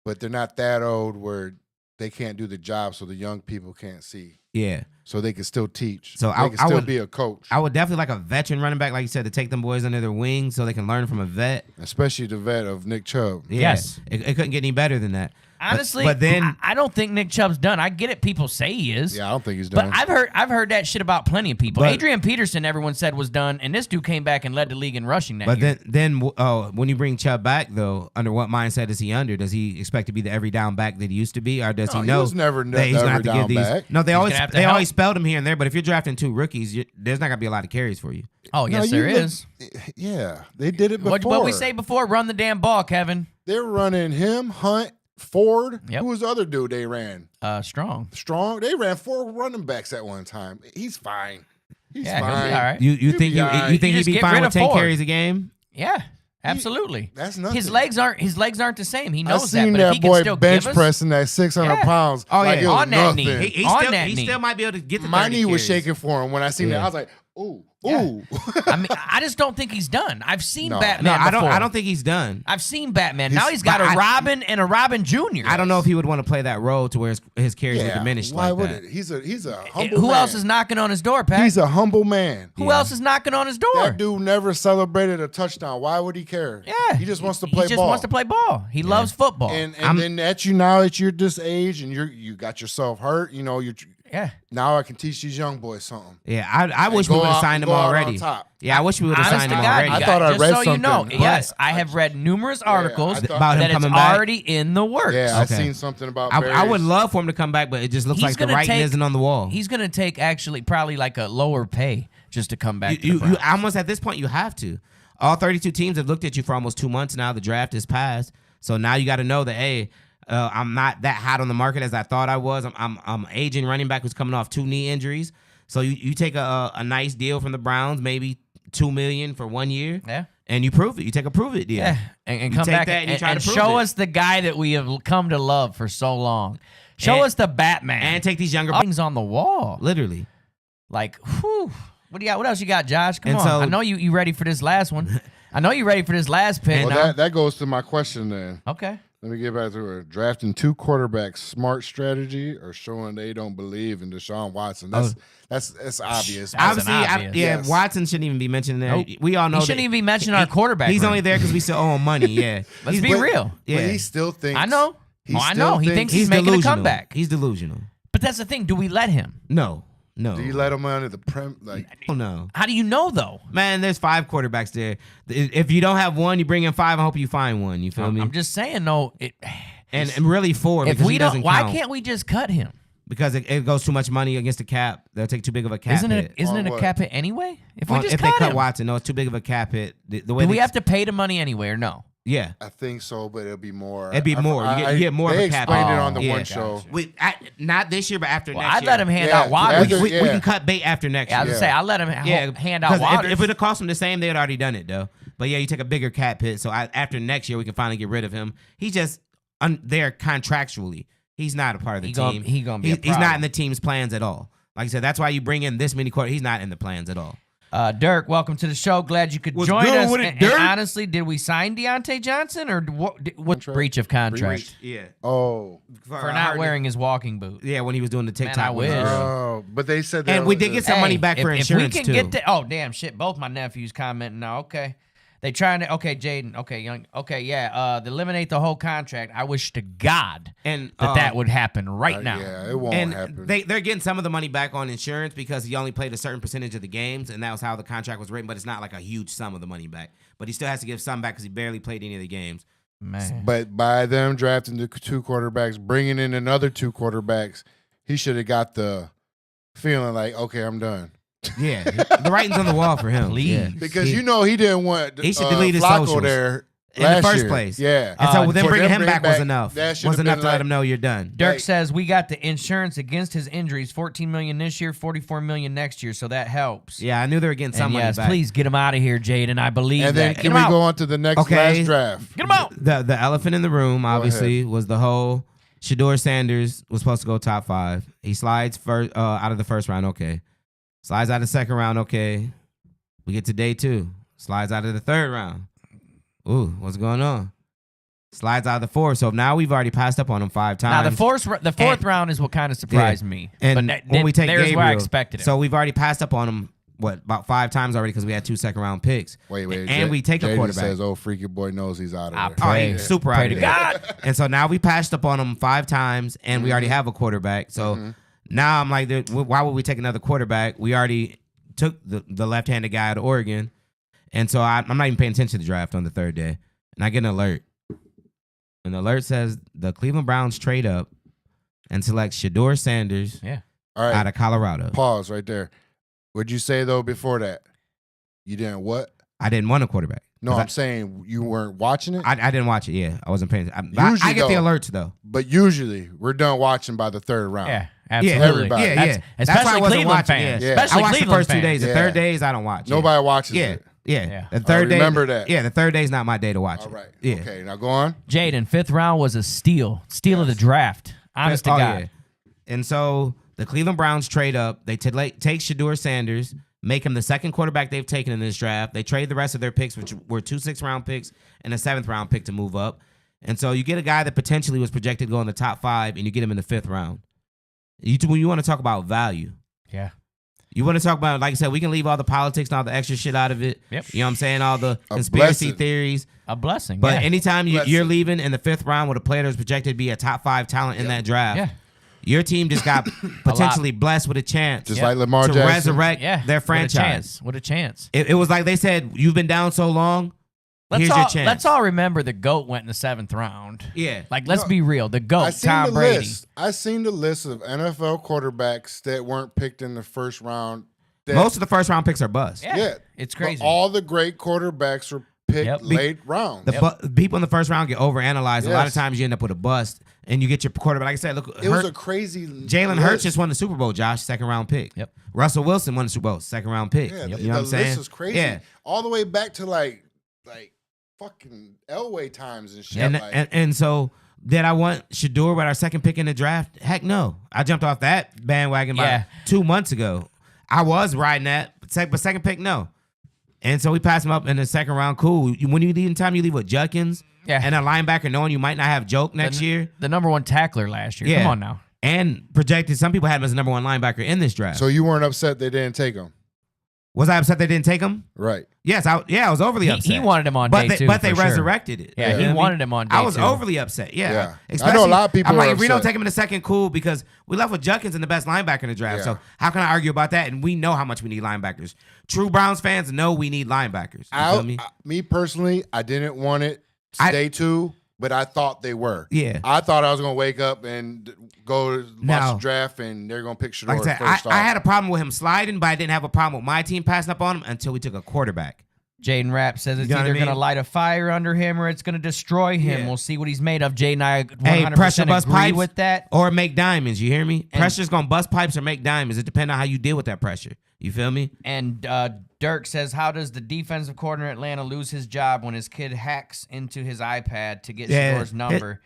S1: but they're not that old where they can't do the job, so the young people can't see.
S3: Yeah.
S1: So they can still teach.
S3: So
S1: they can still be a coach.
S3: I would definitely like a veteran running back, like you said, to take them boys under their wing so they can learn from a vet.
S1: Especially the vet of Nick Chubb.
S3: Yeah,
S2: Yes.
S3: It couldn't get any better than that.
S2: Honestly,
S3: but then
S2: I don't think Nick Chubb's done. I get it. People say he is.
S1: Yeah, I don't think he's done.
S2: But I've heard that shit about plenty of people.
S3: But-
S2: Adrian Peterson, everyone said was done, and this dude came back and led the league in rushing that
S3: But
S2: year.
S3: then when you bring Chubb back, though, under what mindset is he under? Does he expect to be the every down back that he used to be, or does he know
S1: was never
S3: that he's gonna have to
S1: every
S3: give
S1: down
S3: these?
S1: back.
S3: No, they
S2: gonna have to
S3: always
S2: help.
S3: spelled him here and there. But if you're drafting 2 rookies, there's not gonna be a lot of carries for you.
S2: Oh, yes,
S1: No,
S2: there
S1: you
S2: is.
S1: Yeah, they did it before.
S2: What we say before? Run the damn ball, Kevin.
S1: They were running him, Hunt, Ford.
S2: Yep.
S1: Who was the other dude they ran?
S2: Strong.
S1: Strong. They ran 4 running backs at one time. He's fine. He's
S2: Yeah, he'll
S1: fine.
S2: be all right.
S3: You think
S1: be all right.
S3: you think
S2: You
S3: he'd
S2: just
S3: be
S2: get
S3: fine
S2: rid
S3: with
S2: of
S3: 10
S2: Ford.
S3: carries a game?
S2: Yeah, absolutely.
S1: That's nothing.
S2: His legs aren't the same. He
S1: I
S2: knows
S1: seen
S2: that. But if
S1: that
S2: he can
S1: boy
S2: still
S1: bench
S2: give us,
S1: pressing that 600
S2: Yeah.
S1: pounds.
S3: Oh,
S1: like
S3: yeah.
S1: it was
S2: On that knee.
S1: nothing.
S3: He
S2: On
S3: still
S2: that
S3: he
S2: knee.
S3: still might be able to get the
S1: My
S3: 30
S1: knee was
S3: carries.
S1: shaking for him when I seen that.
S3: Yeah.
S1: I was like, ooh,
S2: Yeah.
S1: ooh.
S2: I mean, I just don't think he's done. I've seen
S1: No.
S2: Batman.
S3: No,
S2: before.
S3: I don't think he's done.
S2: I've seen Batman.
S1: He's-
S2: Now he's got
S3: but
S2: a
S3: I-
S2: Robin and a Robin Jr.
S3: I don't know if he would want to play that role to where his carries would diminish
S1: Why
S3: like
S1: would
S3: that.
S1: it? He's a humble
S2: Who
S1: man.
S2: else is knocking on his door, Pat?
S1: He's a humble man.
S2: Who else is knocking on his door?
S1: That dude never celebrated a touchdown. Why would he care?
S2: Yeah,
S1: He just wants to play
S2: He just
S1: ball.
S2: wants to play ball. He loves football.
S1: And then now that you're this age and you got yourself hurt, you know,
S2: yeah.
S1: now I can teach these young boys something.
S3: Yeah, I wish we
S1: go
S3: would have
S1: out-
S3: signed him
S1: go out on
S3: already.
S1: top.
S3: Yeah, I wish we would have
S2: Honest
S3: signed
S2: to
S3: him
S2: God,
S3: already.
S2: you
S1: I
S2: guys,
S1: thought I
S2: just
S1: read
S2: so you know,
S1: something.
S2: yes, I have read numerous articles
S1: thought-
S3: About him
S2: that it's
S3: coming back.
S2: already in the works.
S1: Yeah,
S3: Okay.
S1: I seen something about
S3: I would
S1: Barry's-
S3: love for him to come back, but it just looks
S2: He's
S3: like the
S2: gonna
S3: writing
S2: take-
S3: isn't on the wall.
S2: He's going to take actually probably like a lower pay just to come back. to the
S3: You
S2: Browns.
S3: almost at this point you have to. All 32 teams have looked at you for almost 2 months now. The draft is passed, so now you got to know that hey, I'm not that hot on the market as I thought I was. I'm aging running back who's coming off 2 knee injuries. So you take a nice deal from the Browns, maybe $2 million for 1 year.
S2: Yeah.
S3: And you prove it. You take a prove it deal.
S2: Yeah, and
S3: You
S2: come
S3: take
S2: back
S3: that and you
S2: and,
S3: try to
S2: and
S3: prove
S2: show
S3: it.
S2: us the guy that we have come to love for so long. Show
S3: And-
S2: us the Batman.
S3: And take these younger
S2: things on the wall.
S3: literally.
S2: Like, whew. What do you got? What else you got, Josh? Come
S3: And
S2: on.
S3: so-
S2: I know you ready for this last one. I know you ready for this last pick.
S1: Well, that goes to my question then.
S2: Okay.
S1: Let me get back to it. Drafting 2 quarterbacks, smart strategy, or showing they don't believe in Deshaun Watson. That's obvious.
S2: That's
S3: Obviously,
S2: obvious.
S3: yeah, Watson shouldn't even be mentioned there.
S2: Nope.
S3: We all know
S2: He shouldn't
S3: that-
S2: even be mentioning our quarterback
S3: He's
S2: room.
S3: only there because we still owe him money. Yeah,
S2: Let's
S3: He's-
S2: be real.
S3: Yeah,
S1: But he still thinks.
S2: I know.
S1: He
S2: Oh, I
S1: still
S2: know. He thinks he's
S3: he's
S2: making
S3: delusional.
S2: a comeback.
S3: He's delusional.
S2: But that's the thing. Do we let him?
S3: No.
S1: Do you let him under the
S3: Oh, no.
S2: How do you know, though?
S3: Man, there's 5 quarterbacks there. If you don't have one, you bring in 5. I hope you find one. You feel me?
S2: I'm just saying, though.
S3: and really 4
S2: If
S3: because
S2: we
S3: he
S2: don't,
S3: doesn't
S2: why
S3: count.
S2: can't we just cut him?
S3: Because it goes too much money against the cap. They'll take too big of a cap
S2: Isn't
S3: hit.
S2: it
S1: On
S2: a
S1: what?
S2: cap hit anyway? If we just
S3: If they cut
S2: him,
S3: Watson, no, it's too big of a cap hit. The way
S2: do we
S3: they-
S2: have to pay the money anyway or no?
S3: Yeah.
S1: I think so, but it'll be more.
S3: It'd be more. You get more of
S1: They
S3: a cap.
S1: explained it
S2: Oh,
S1: on the
S3: yeah,
S1: one
S3: gotcha.
S1: show.
S3: Not this year, but after
S2: Well,
S3: next
S2: I'd
S3: year.
S2: let him hand
S1: Yeah,
S2: out Waters.
S1: after-
S3: We
S1: yeah.
S3: can cut bait after next
S2: Yeah, I
S3: year.
S2: was gonna say I let him hand out
S3: 'cause
S2: Waters.
S3: if it would have cost him the same, they had already done it though. But yeah, you take a bigger cap hit. So after next year, we can finally get rid of him. He's just there contractually. He's not a part of the team.
S2: He gonna be a
S3: He's not
S2: problem.
S3: in the team's plans at all. Like I said, that's why you bring in this many quarter. He's not in the plans at all.
S2: Dirk, welcome to the show. Glad you could
S3: What's
S2: join
S3: good
S2: us.
S3: with it,
S2: And
S3: Dirk?
S2: honestly, did we sign Deontay Johnson or what
S1: Contract?
S2: breach of contract
S3: Yeah.
S1: Oh.
S2: for not wearing his walking boot?
S3: Yeah, when he was doing the TikTok.
S2: I
S3: with
S2: wish.
S3: his girl.
S1: Oh, but they said that
S3: And we did get some money back for insurance,
S2: if we can
S3: too.
S2: get that, oh damn shit! Both my nephews commenting now. Okay, they trying to. Okay, Jaden. Okay, young. Okay, yeah. To eliminate the whole contract. I wish to God
S3: And
S2: that would happen right now.
S1: Yeah, it won't
S3: And
S1: happen.
S3: they're getting some of the money back on insurance because he only played a certain percentage of the games, and that was how the contract was written. But it's not like a huge sum of the money back. But he still has to give some back because he barely played any of the games.
S2: Man,
S1: But by them drafting the 2 quarterbacks, bringing in another 2 quarterbacks, he should have got the feeling like, okay, I'm done.
S3: Yeah, the writing's on the wall for him.
S2: Please.
S3: Yeah.
S1: Because you know he didn't want
S3: He should delete his
S1: Flacco
S3: socials
S1: there
S3: in the
S1: last
S3: first
S1: year.
S3: place.
S1: Yeah.
S3: And so then
S1: For
S3: bringing
S1: them
S3: him back was enough.
S1: that should
S3: Was
S1: have
S3: enough
S1: been
S3: to let
S1: like-
S3: him know you're done.
S2: Dirk
S1: Like-
S2: says we got the insurance against his injuries, $14 million this year, $44 million next year, so that helps.
S3: Yeah, I knew they were getting some
S2: And
S3: money
S2: yes,
S3: back.
S2: please get him out of here, Jaden. I believe
S1: And then
S2: that.
S1: can we go on to the next
S3: Okay.
S1: last draft?
S2: Get him out.
S3: The elephant in the room, obviously, was the whole Shedeur Sanders was supposed to go top 5. He slides first out of the first round, okay. Slides out of the second round, okay. We get to day 2. Slides out of the third round. Ooh, what's going on? Slides out of the fourth. So now we've already passed up on him 5 times.
S2: Now the fourth round is what kind of surprised me.
S3: And
S2: but
S3: when we take
S2: there's
S3: Gabriel,
S2: where I expected it.
S3: So we've already passed up on him, about 5 times already because we had 2 second-round picks.
S1: Wait.
S3: And we take a
S1: Jaden
S3: quarterback.
S1: says, oh, freaky boy knows he's out of
S2: I
S1: there.
S2: pray.
S3: He's super
S2: Pray
S3: out
S2: to
S3: of there.
S2: God.
S3: And so now we passed up on him 5 times, and we already have a quarterback. So now I'm like, why would we take another quarterback? We already took the left-handed guy out of Oregon. And so I'm not even paying attention to the draft on the third day. And I get an alert. And the alert says the Cleveland Browns trade up and select Shedeur Sanders
S2: Yeah.
S1: All right.
S3: out of Colorado.
S1: Pause right there. What'd you say, though, before that? You didn't what?
S3: I didn't want a quarterback.
S1: No,
S3: 'Cause
S1: I'm saying you weren't watching it.
S3: I didn't watch it. Yeah, I wasn't paying attention. I
S1: Usually,
S3: get the
S1: though-
S3: alerts, though.
S1: But usually, we're done watching by the third round.
S2: Yeah,
S3: Yeah,
S2: absolutely.
S1: everybody.
S3: Yeah,
S2: That's-
S3: yeah. That's why I
S2: Especially
S3: wasn't
S2: Cleveland
S3: watching,
S2: fans.
S1: yeah.
S2: Especially
S3: I watched
S2: Cleveland
S3: the first 2
S2: fans.
S3: days. The
S1: Yeah.
S3: third days, I don't watch.
S1: Nobody watches
S3: Yeah.
S1: it.
S2: Yeah.
S3: The third day.
S1: remember that.
S3: Yeah, the third day is not my day to watch
S1: All
S3: it.
S1: right.
S3: Yeah.
S1: Okay, now go on.
S2: Jaden, 5th round was a steal of the draft. Honest to
S3: Oh,
S2: God.
S3: yeah. And so the Cleveland Browns trade up. They take Shedeur Sanders, make him the second quarterback they've taken in this draft. They trade the rest of their picks, which were 2 6th-round picks and a 7th-round pick to move up. And so you get a guy that potentially was projected to go in the top 5, and you get him in the 5th round. You want to talk about value.
S2: Yeah.
S3: You want to talk about, like I said, we can leave all the politics and all the extra shit out of it.
S2: Yep.
S3: You know what I'm saying? All the conspiracy
S1: blessing.
S3: theories.
S2: A blessing.
S3: But
S2: yeah.
S3: anytime
S1: Blessing.
S3: you're leaving in the 5th round with a player that's projected to be a top 5 talent in that draft,
S2: Yeah.
S3: your team just got potentially blessed with a chance
S1: Just
S2: Yep.
S1: like Lamar
S3: to
S1: Jackson.
S3: resurrect
S2: Yeah.
S3: their franchise.
S2: What a chance.
S3: It was like they said, you've been down so long, here's your chance.
S2: Let's all remember the GOAT went in the 7th round.
S3: Yeah.
S2: Like, let's
S1: No,
S2: be real. The
S1: I
S2: GOAT,
S1: seen
S2: Tom
S1: the
S2: Brady.
S1: list. I seen the list of NFL quarterbacks that weren't picked in the first round. That,
S3: Most of the first round picks are bust.
S2: Yeah.
S1: yeah,
S2: It's
S1: but
S2: crazy.
S1: all the great quarterbacks were picked
S2: Yep.
S1: late rounds.
S3: The people in the first round get overanalyzed. A lot of
S1: Yes.
S3: times you end up with a bust, and you get your quarterback. Like I said, look,
S1: it was a crazy.
S3: Jalen
S1: list.
S3: Hurts just won the Super Bowl, Josh, 2nd-round pick.
S2: Yep.
S3: Russell Wilson won the Super Bowl, 2nd-round pick.
S1: Yeah,
S3: You
S1: the,
S3: know what I'm
S1: the
S3: saying?
S1: list is crazy.
S3: Yeah.
S1: All the way back to like fucking Elway times and shit.
S3: And,
S1: like,
S3: and so did I want Shedeur with our 2nd pick in the draft? Heck no. I jumped off that bandwagon
S2: Yeah.
S3: about 2 months ago. I was riding that, but 2nd pick, no. And so we passed him up in the 2nd round. Cool. When you leave in time, you leave with Judkins
S2: Yeah.
S3: and a linebacker knowing you might not have Joke next year.
S2: The number 1 tackler last year.
S3: Yeah.
S2: Come on now.
S3: And projected, some people had him as the number 1 linebacker in this draft.
S1: so you weren't upset they didn't take him,
S3: Was I upset they didn't take him?
S1: right?
S3: Yes, I was overly upset.
S2: He wanted him on
S3: but
S2: day
S3: they,
S2: 2.
S3: But they
S2: for sure.
S3: resurrected it.
S2: Yeah,
S3: You know
S2: he
S3: what I mean?
S2: wanted him on day
S3: I was
S2: 2.
S3: overly upset. Yeah.
S1: Yeah. I know a
S3: Especially-
S1: lot of people
S3: I'm like,
S1: are
S3: if we don't
S1: upset.
S3: take him in the second, cool, because we left with Judkins in the best linebacker in the draft.
S1: Yeah.
S3: So how can I argue about that? And we know how much we need linebackers. True Browns fans know we need linebackers. You feel me?
S1: Me personally, I didn't want it
S3: I-
S1: day 2, but I thought they were.
S3: Yeah.
S1: I thought I was gonna wake up and go watch
S3: Now-
S1: the draft, and they're gonna pick Shedeur
S3: Like I said,
S1: first off.
S3: I had a problem with him sliding, but I didn't have a problem with my team passing up on him until we took a quarterback.
S2: Jaden Rapp says it's
S3: You know what
S2: either
S3: I mean?
S2: going to light a fire under him or it's going to destroy him.
S3: Yeah.
S2: We'll see what he's made of. Jaden, I 100%
S3: Hey, pressure bust
S2: agree
S3: pipes
S2: with that.
S3: or make diamonds. You hear me?
S2: And-
S3: Pressure's gonna bust pipes or make diamonds. It depends on how you deal with that pressure. You feel me?
S2: And Dirk says, how does the defensive coordinator in Atlanta lose his job when his kid hacks into his iPad to get
S3: Yeah.
S2: Shedeur's number?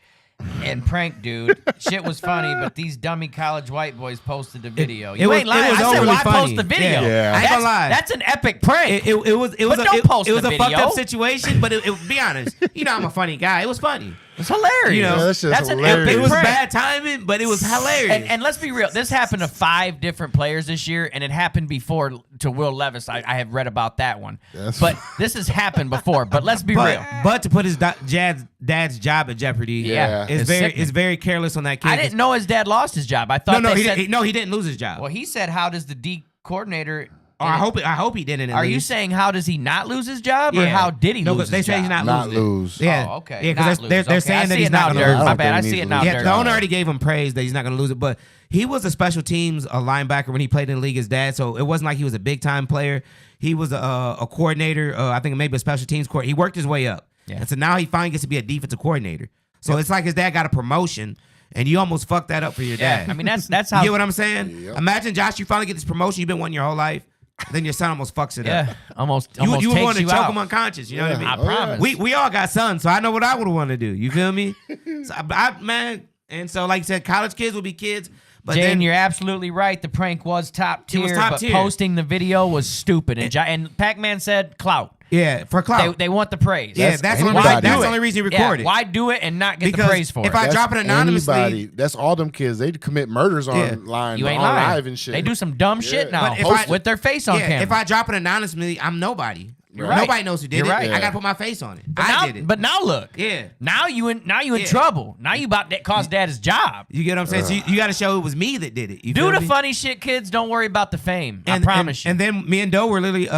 S2: and prank dude. Shit was funny, but these dummy college white boys posted the video.
S3: It
S2: You
S3: was-
S2: ain't lying.
S3: it was
S2: I said,
S3: overly
S2: why
S3: funny.
S2: post the video?
S1: Yeah.
S3: I ain't gonna lie.
S2: That's an epic prank.
S3: It was
S2: But don't post
S3: it was
S2: the
S3: a fucked
S2: video.
S3: up situation, but be honest. You know I'm a funny guy. It was funny.
S2: It's hilarious.
S3: You know,
S1: Yeah, that's just
S2: that's an
S1: hilarious.
S2: epic
S3: It was
S2: prank.
S3: bad timing, but it was hilarious.
S2: And let's be real. This happened to 5 different players this year, and it happened before to Will Levis. I have read about that one.
S1: That's-
S2: But this has happened before. But let's be real.
S3: But to put his dad's job at jeopardy,
S2: Yeah.
S3: is
S2: It's
S3: very
S2: sickening.
S3: is very careless on that kid.
S2: I didn't know his dad lost his job. I thought
S3: No,
S2: they
S3: he
S2: said,
S3: didn't. No, he didn't lose his job.
S2: well, he said, how does the D coordinator...
S3: Or I hope he didn't. At
S2: Are you
S3: least.
S2: saying how does he not lose his job, or
S3: Yeah.
S2: how did he
S3: No,
S2: lose
S3: they
S2: his
S3: say
S2: job?
S3: he's not
S1: Not
S3: losing it.
S1: lose.
S3: Yeah.
S2: Oh, okay.
S3: Yeah,
S2: Not
S3: because
S2: lose.
S3: they're
S2: Okay, I
S3: saying
S2: see
S3: that he's
S2: it
S3: not
S2: now,
S3: going to
S2: Dirk.
S3: lose.
S1: I
S2: My
S1: don't
S2: bad.
S1: think
S2: I
S1: he
S2: see
S1: needs
S2: it
S1: to
S2: now,
S1: lose
S3: Yeah,
S1: his
S2: Dirk.
S3: the owner
S1: job.
S3: already gave him praise that he's not going to lose it, but he was a special teams linebacker when he played in the league as dad, so it wasn't like he was a big time player. He was a coordinator, I think maybe a special teams coordinator. He worked his way up,
S2: Yeah.
S3: and so now he finally gets to be a defensive coordinator. So it's like his dad got a promotion, and you almost fucked that up for your
S2: Yeah,
S3: dad.
S2: I mean that's
S3: You
S2: how.
S3: get what I'm saying?
S1: Yep.
S3: Imagine, Josh, you finally get this promotion you've been wanting your whole life, then your son almost fucks it up.
S2: Yeah, almost
S3: You would
S2: takes
S3: want to
S2: you
S3: choke
S2: out.
S3: him unconscious. You know what I mean?
S2: I
S1: Oh, yeah.
S2: promise.
S3: We all got sons, so I know what I would want to do. You feel me? So man, and so like you said, college kids will be kids. But
S2: Jane,
S3: then
S2: you're absolutely right. The prank was top tier,
S3: was top
S2: but
S3: tier.
S2: posting the video was stupid. And Pac-Man said clout.
S3: yeah, for clout.
S2: They want the praise.
S3: Yeah, that's the
S1: anybody.
S3: only reason he
S2: Yeah,
S3: recorded.
S2: why do it and not get
S3: Because
S2: the praise for
S3: if
S2: it?
S3: I drop it anonymously,
S1: Anybody. That's all them kids. They commit murders online,
S2: You ain't
S1: on
S2: lying.
S1: live and shit.
S2: They do some dumb shit
S1: Yeah.
S2: now
S3: But if I-
S2: with their face on
S3: yeah,
S2: camera.
S3: if I drop it anonymously, I'm nobody.
S2: right.
S3: Nobody knows who did
S2: You're
S3: it.
S2: right.
S3: I gotta put my face on it.
S2: but
S3: I
S2: now,
S3: did it.
S2: But now look.
S3: Yeah.
S2: Now you in
S3: Yeah.
S2: trouble. Now you about to cost dad his job.
S3: You get what I'm saying? So you got to show it was me that did it. You
S2: Do
S3: feel
S2: the
S3: me?
S2: funny shit, kids. Don't worry about the fame. I promise you.
S3: And then me and Doe were literally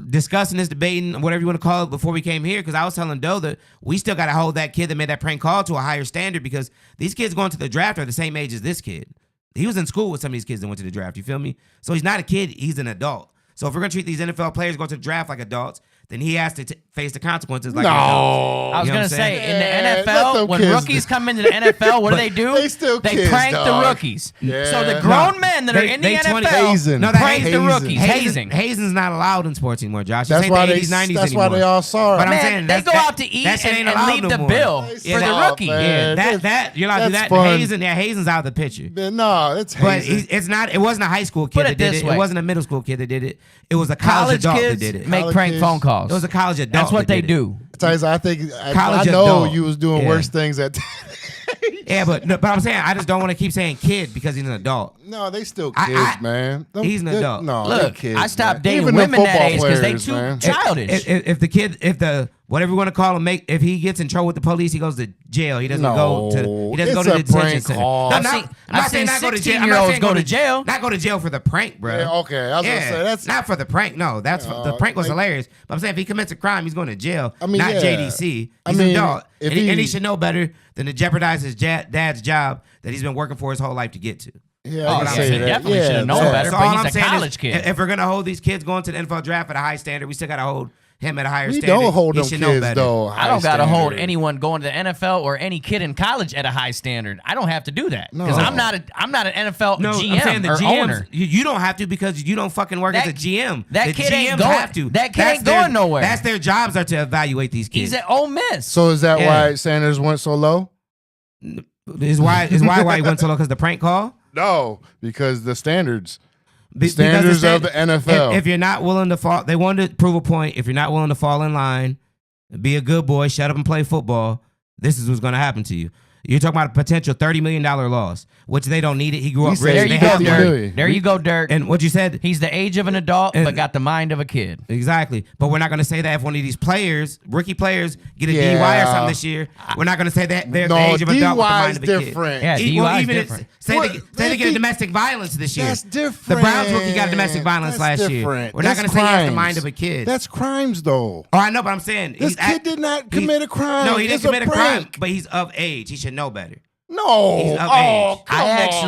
S3: discussing this, debating, whatever you want to call it, before we came here, because I was telling Doe that we still got to hold that kid that made that prank call to a higher standard, because these kids going to the draft are the same age as this kid. He was in school with some of these kids that went to the draft. You feel me? So he's not a kid. He's an adult. So if we're going to treat these NFL players going to the draft like adults, then he has to face the consequences like adults.
S2: I was
S3: You know
S2: gonna
S3: what I'm
S2: say
S3: saying?
S2: in the
S1: Yeah, let
S2: NFL
S1: them
S2: when
S1: kids
S2: rookies
S1: do-
S2: come into the NFL, what do?
S1: They still kids,
S2: prank
S1: dog.
S2: the rookies.
S1: Yeah.
S2: So the
S1: No,
S2: grown men that are
S3: they-
S2: in the
S3: they 20
S2: NFL
S1: Hazing.
S3: No, that
S2: prank the
S1: hazing.
S2: rookies. Hazing.
S3: Hazing's not allowed in sports anymore, Josh. This
S1: That's
S3: ain't
S1: why
S3: the
S1: they.
S3: 80s, 90s
S1: That's why
S3: anymore.
S1: they all saw it.
S3: But I'm
S2: Man,
S3: saying
S2: they
S3: that's-
S2: go
S3: that-
S2: out to eat
S3: that shit
S2: and,
S3: ain't
S2: and
S3: allowed
S2: leave
S3: no
S2: the
S3: more.
S2: bill
S1: They
S2: for
S3: Yeah,
S2: the
S1: stop,
S2: rookie.
S1: man.
S3: Yeah, that you're allowed to do
S1: That's
S3: that.
S1: fun.
S3: Hazing's out of the picture.
S1: No, it's
S3: But
S1: hazing.
S3: it's not. It wasn't a high school kid
S2: Put
S3: that
S2: it
S3: did
S2: this
S3: it.
S2: way.
S3: It wasn't a middle school kid that did it. It was a college
S2: College
S3: adult
S2: kids
S3: that did it.
S2: make
S1: College
S2: prank
S1: kids-
S2: phone calls.
S3: It was a college adult.
S2: That's what
S3: that
S2: they
S3: did it.
S2: do.
S1: Tyson, I think I
S3: College
S1: know
S3: adult.
S1: you was doing
S3: Yeah.
S1: worse things at.
S3: Yeah, but I'm saying I just don't want to keep saying kid because he's an adult.
S1: No, they still
S3: I-
S1: kids, man.
S3: he's an adult.
S1: No,
S2: Look,
S1: they kids,
S2: I stopped
S1: man.
S2: dating
S1: Even them
S2: women that
S1: football
S2: age because they
S1: players,
S2: too
S1: man.
S2: childish.
S3: If the kid, if the whatever you want to call him, if he gets in trouble with the police, he goes to jail. He doesn't go to. He doesn't
S1: it's
S3: go to
S1: a
S3: the detention
S1: prank
S3: center.
S1: call.
S3: No,
S2: I've
S3: not-
S2: seen-
S3: I'm not
S2: I've
S3: saying
S2: seen
S3: not go to jail. I'm not
S2: 16-year-olds
S3: saying
S2: go to jail.
S3: Not go to jail for the prank, bro.
S1: Yeah, okay, I was gonna say that's
S3: not for the prank. No, that's the prank was
S1: like-
S3: hilarious. But I'm saying if he commits a crime, he's going to jail.
S1: I mean,
S3: not
S1: yeah.
S3: JDC.
S1: I
S3: He's
S1: mean,
S3: an adult,
S1: if
S3: and he
S1: he-
S3: should know better than to jeopardize his dad's job that he's been working for his whole life to get to.
S1: yeah,
S2: Oh,
S1: I
S2: yeah,
S1: can
S2: he
S1: say that.
S2: definitely
S1: yeah,
S2: should've known
S1: that-
S2: better.
S3: So
S2: but
S3: all
S2: he's
S3: I'm
S2: a
S3: saying
S2: college
S3: is,
S2: kid.
S3: if we're gonna hold these kids going to the NFL draft at a high standard, we still gotta hold him at a higher
S1: We
S3: standard.
S1: don't hold
S3: He
S1: them
S3: should know
S1: kids
S3: better.
S1: though.
S2: I don't
S1: high
S2: gotta hold
S1: standard.
S2: anyone going to the NFL or any kid in college at a high standard. I don't have to do that because
S1: No.
S2: I'm not an NFL
S3: No,
S2: GM
S3: I'm saying the
S2: or
S3: GMs.
S2: owner.
S3: You don't have to because you don't fucking work
S2: That-
S3: as a GM.
S2: that
S3: The
S2: kid ain't
S3: GMs
S2: going-
S3: have to.
S2: that kid
S3: That's
S2: ain't
S3: their-
S2: going nowhere.
S3: That's their jobs are to evaluate these kids.
S2: He's at Ole Miss.
S1: So is that
S3: Yeah.
S1: why Sanders went so low?
S3: is why he went so low because the prank call.
S1: No, because the standards.
S3: Because
S1: standards
S3: the
S1: of the NFL.
S3: If you're not willing to fall, they wanted to prove a point. If you're not willing to fall in line, be a good boy, shut up and play football. This is what's going to happen to you. You're talking about a potential $30 million loss, which they don't need it. He grew up
S1: He
S3: rich.
S1: said
S2: there
S3: They
S2: you go,
S3: have
S1: $50
S3: to.
S1: million.
S2: Dirk. There you go, Dirk.
S3: And what you said,
S2: He's the age of an adult,
S3: And-
S2: but got the mind of a kid.
S3: exactly. But we're not going to say that if one of these players, rookie players, get a
S1: Yeah.
S3: DUI or something this year, we're not going to say that they're the
S1: No,
S3: age of an adult with the
S1: DUI
S3: mind
S1: is
S3: of a kid.
S1: different.
S2: Yeah, DUI is
S3: even
S2: different.
S3: Say
S1: What?
S3: they get a domestic violence this year.
S1: That's
S3: The
S1: different.
S3: Browns rookie got domestic violence
S1: That's
S3: last year.
S1: different.
S3: We're not
S1: That's
S3: going to say he has the
S1: crimes.
S3: mind of a kid.
S1: That's crimes, though.
S3: Oh, I know, but I'm saying
S1: This kid did not commit a crime.
S3: No, he didn't
S1: It's
S3: commit a crime,
S1: prank.
S3: but he's of age. He should know better.
S1: No.
S3: He's of
S1: Oh,
S3: age.
S1: come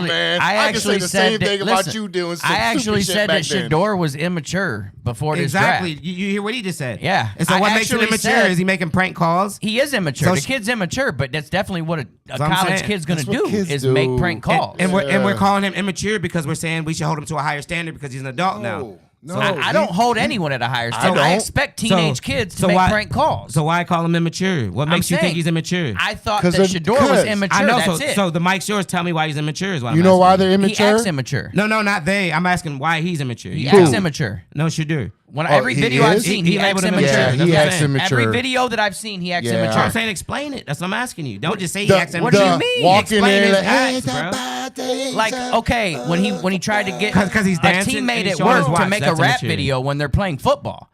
S1: on, man.
S2: I
S1: can
S2: actually
S1: say the
S2: said
S1: same
S2: that,
S1: thing about
S2: listen,
S1: you doing some
S2: I actually
S1: stupid
S2: said that
S1: shit back then.
S2: Shedeur was immature before this
S3: Exactly.
S2: draft.
S3: You hear what he just said?
S2: Yeah.
S3: And so
S2: I
S3: what makes him
S2: actually
S3: immature
S2: said-
S3: is he making prank calls.
S2: He is immature.
S3: So
S2: the
S3: sh-
S2: kid's immature, but that's definitely what a
S3: what I'm
S2: college
S3: saying.
S2: kid's gonna
S1: That's what
S2: do
S1: kids
S2: is
S1: do.
S2: make prank calls.
S3: And we're
S1: Yeah.
S3: calling him immature because we're saying we should hold him to a higher standard because he's an adult now.
S1: No,
S2: I don't hold anyone at a higher standard. I expect teenage kids to make prank calls.
S3: So why call him immature? What makes you think he's immature?
S2: I thought that Shedeur was immature. I know. That's it.
S3: So the Mike Shores tell me why he's immature is what
S1: you know why they're immature?
S2: He acts immature.
S3: No, not they. I'm asking why he's immature.
S2: He acts immature.
S3: No, Shedeur.
S2: Every video I've seen, he acts immature.
S1: Yeah, he acts immature.
S2: Every video that I've seen, he acts immature.
S3: I'm saying explain it. That's what I'm asking you. Don't just say he acts immature.
S2: What do you mean?
S1: Walking in
S3: his acts, bro.
S2: Like, okay, when he tried to get
S3: because he's dancing,
S2: a teammate at work to make a rap video when they're playing football.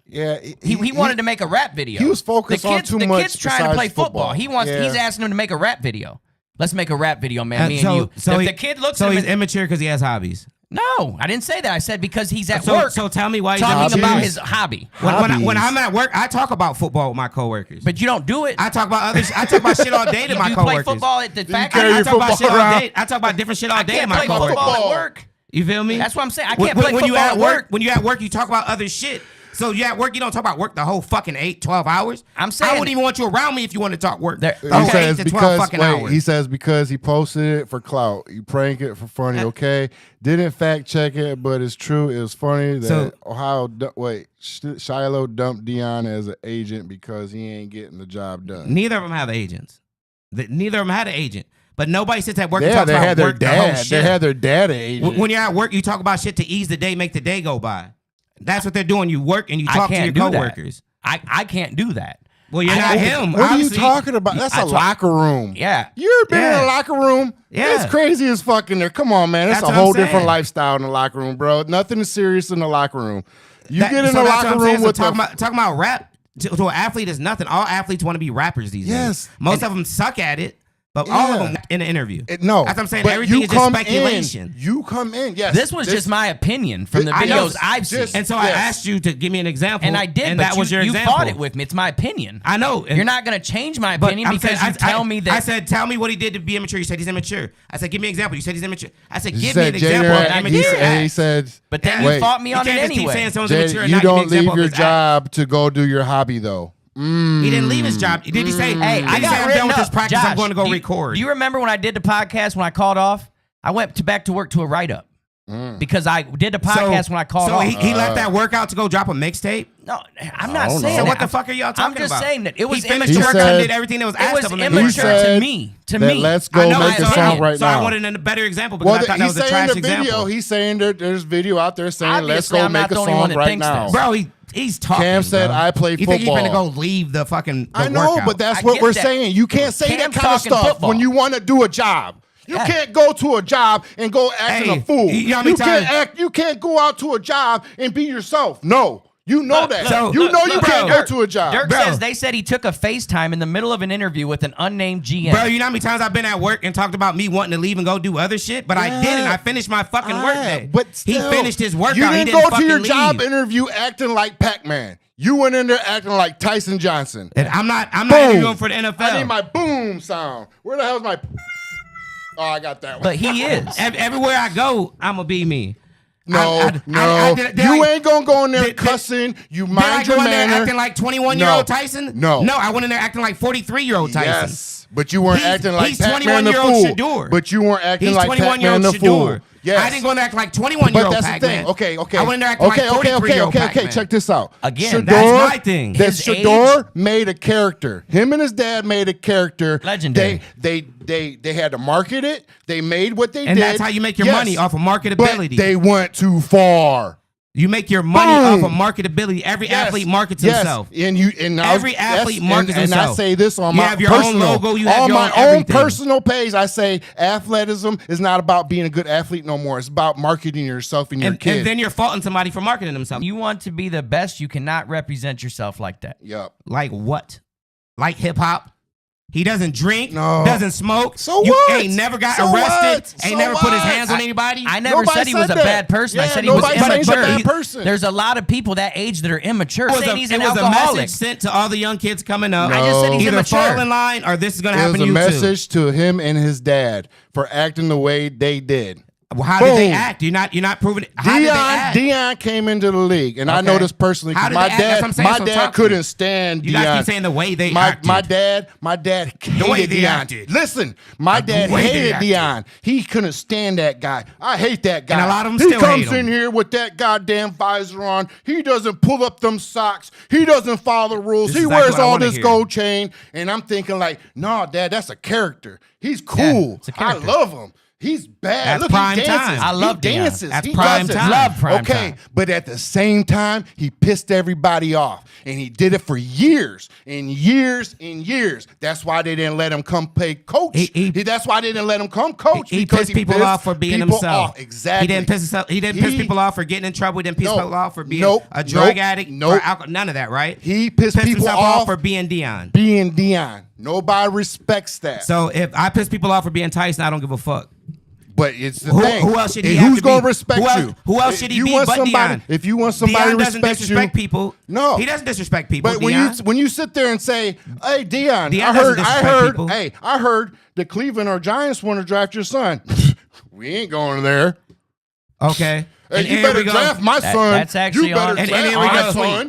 S1: Yeah,
S2: he wanted to make a rap video.
S1: He was focused on too much.
S2: The kid's trying to play football.
S1: Football.
S2: He's asking him to make a rap video. Let's make a rap video, man. Me and you.
S3: So
S2: the kid looks.
S3: So he's immature because he has hobbies.
S2: No, I didn't say that. I said because he's at work.
S3: So tell me why he's
S2: talking about his hobby.
S3: When I'm at work, I talk about football with my coworkers.
S2: But you don't do it.
S3: I talk about others. I talk about shit all day to my coworkers.
S2: You play football at the factory.
S3: I talk about shit all day. I talk about different shit all day to my coworkers.
S2: Football at work.
S3: You feel me?
S2: That's what I'm saying. I can't play football at work.
S3: When you're at work, you talk about other shit. So you at work, you don't talk about work the whole fucking 8-12 hours.
S2: I'm saying
S3: I wouldn't even want you around me if you want to talk work.
S1: He says he says because he posted it for clout. You prank it for funny, okay? Didn't fact check it, but it's true. It was funny that Shiloh dumped Dion as an agent because he ain't getting the job done.
S3: Neither of them have agents. Neither of them had an agent. But nobody sits at work and talks about work the whole shit.
S1: They had their dad an agent.
S3: When you're at work, you talk about shit to ease the day, make the day go by. That's what they're doing. You work and you talk to your coworkers.
S2: I can't do that.
S3: Well, you're not him.
S1: What are you talking about? That's a locker room.
S2: Yeah.
S1: You've been in a locker room. Yeah. It's crazy as fucking there. Come on, man. It's a whole different lifestyle in the locker room, bro. Nothing is serious in the locker room. You get in the locker room with
S3: talking about rap to an athlete is nothing. All athletes want to be rappers these days. Most of them suck at it. But all of them in an interview.
S1: No.
S3: That's what I'm saying. Everything is just speculation.
S1: You come in, yes.
S2: This was just my opinion from the videos I've seen.
S3: And so I asked you to give me an example.
S2: And I did, and that was your example. You fought it with me. It's my opinion.
S3: I know.
S2: You're not going to change my opinion because you tell me that.
S3: I said, tell me what he did to be immature. You said he's immature. I said, give me an example. You said he's immature. I said, give me an example of immature.
S1: He said,
S2: but then you fought me on it anyway.
S1: You don't leave your job to go do your hobby, though.
S3: He didn't leave his job. Did he say, hey, I'm done with this practice, Josh, I'm going to go record?
S2: Do you remember when I did the podcast when I called off? I went back to work to a write-up. Because I did the podcast when I called off.
S3: So he left that workout to go drop a mixtape?
S2: No, I'm not saying that.
S3: So what the fuck are y'all talking about?
S2: I'm just saying that it was
S3: immature. He did everything that was asked of him.
S2: It was immature to me.
S1: Let's go make a song right now.
S3: So I wanted a better example because I thought that was a trash example.
S1: He's saying there's video out there saying let's go make a song right now.
S3: Bro, he's talking.
S1: Cam said I play football.
S3: You think he's gonna go leave the fucking
S1: I know, but that's what we're saying. You can't say that kind of stuff when you want to do a job. You can't go to a job and go acting a fool. You can't go out to a job and be yourself. No. You know that. You can't go to a job.
S2: Dirk says they said he took a FaceTime in the middle of an interview with an unnamed GM.
S3: Bro, you know how many times I've been at work and talked about me wanting to leave and go do other shit? But I didn't. I finished my fucking work day.
S1: But still,
S3: he finished his workout.
S1: You didn't go to your
S3: job
S1: interview acting like Pac-Man. You went in there acting like Tyson Johnson.
S3: And I'm not interviewing for the NFL.
S1: I need my boom sound. Where the hell's my... Oh, I got that one.
S2: But he is.
S3: Everywhere I go, I'm going to be me.
S1: No. You ain't going to go in there cussing. You mind your manner.
S3: Did I go in there acting like 21-year-old Tyson?
S1: No.
S3: No, I went in there acting like 43-year-old Tyson.
S1: Yes. But you weren't acting like Pac-Man the
S3: 21-year-old
S1: fool.
S3: Shedeur.
S1: But you weren't acting like Pac-Man the fool. Yes.
S3: I didn't go in there acting like 21-year-old
S1: But that's the thing. Okay. I
S3: went in there acting like 43-year-old Pac-Man.
S1: Check this out.
S2: Again,
S3: that's my thing.
S1: Shedeur made a character. Him and his dad made a character.
S2: Legendary.
S1: They had to market it. They made what they did.
S3: And that's how you make your money off of marketability.
S1: But they went too far.
S3: You make your money off of marketability. Every athlete markets himself. Every athlete markets himself.
S1: And I say this on my
S3: own logo. You have your own
S1: own personal page. I say athleticism is not about being a good athlete no more. It's about marketing yourself and your kid.
S3: And then you're faulting somebody for marketing themselves.
S2: You want to be the best. You cannot represent yourself like that.
S1: Yep.
S3: Like what? Like hip hop? He doesn't drink,
S1: no.
S3: Doesn't smoke.
S1: So
S3: you
S1: what?
S3: Ain't never got
S1: so
S3: arrested.
S1: What?
S3: Ain't
S1: so
S3: never
S1: what?
S3: put his hands on anybody.
S2: I never said he was a bad person. I said he was immature. There's a lot of people that age that are immature. It was
S3: a message sent to all the young kids coming up.
S1: No.
S2: I just said he's
S3: either
S2: immature.
S3: fall in line or this is going to happen to you too.
S1: It was a message to him and his dad for acting the way they did.
S3: Well, how did they act? You're not proving it. How did they act?
S1: Deion came into the league, and I know this personally because my dad couldn't stand Deion.
S3: You guys keep saying the way they acted.
S1: My dad hated Deion. Listen, my dad hated Deion. He couldn't stand that guy. I hate that guy.
S3: And a lot of them still hate him.
S1: He comes in here with that goddamn visor on. He doesn't pull up them socks. He doesn't follow the rules. He wears all this gold chain, and I'm thinking like, no, Dad, that's a character. He's cool. I love him. He's bad.
S3: That's
S1: Look,
S3: prime
S1: he dances.
S3: time.
S2: I love
S1: he dances.
S3: That's
S1: he
S3: prime
S1: does
S3: time.
S2: Love prime time.
S1: But at the same time, he pissed everybody off, and he did it for years and years and years. That's why they didn't let him come play coach. That's why they didn't let him come coach.
S3: He pissed people off for being himself.
S1: Exactly.
S3: He didn't piss people off for getting in trouble. He didn't piss people off for being a drug addict. For alcohol. None of that, right?
S1: He pissed people off
S3: for being Deion.
S1: Being Deion. Nobody respects that.
S3: So if I piss people off for being Tyson, I don't give a fuck.
S1: But it's the thing.
S3: Who else should he have
S1: who's
S3: to be?
S1: gonna respect you?
S3: Who else should he be but Deion?
S1: If you want somebody
S3: Deion
S1: to
S3: doesn't
S1: respect
S3: disrespect
S1: you,
S3: people.
S1: No,
S3: he doesn't disrespect people.
S1: But
S3: Deion.
S1: when you sit there and say, "Hey, Deion, I heard the Cleveland or Giants want to draft your son," we ain't going there.
S3: Okay.
S1: And you better draft my son.
S2: That's actually
S1: you better
S2: on.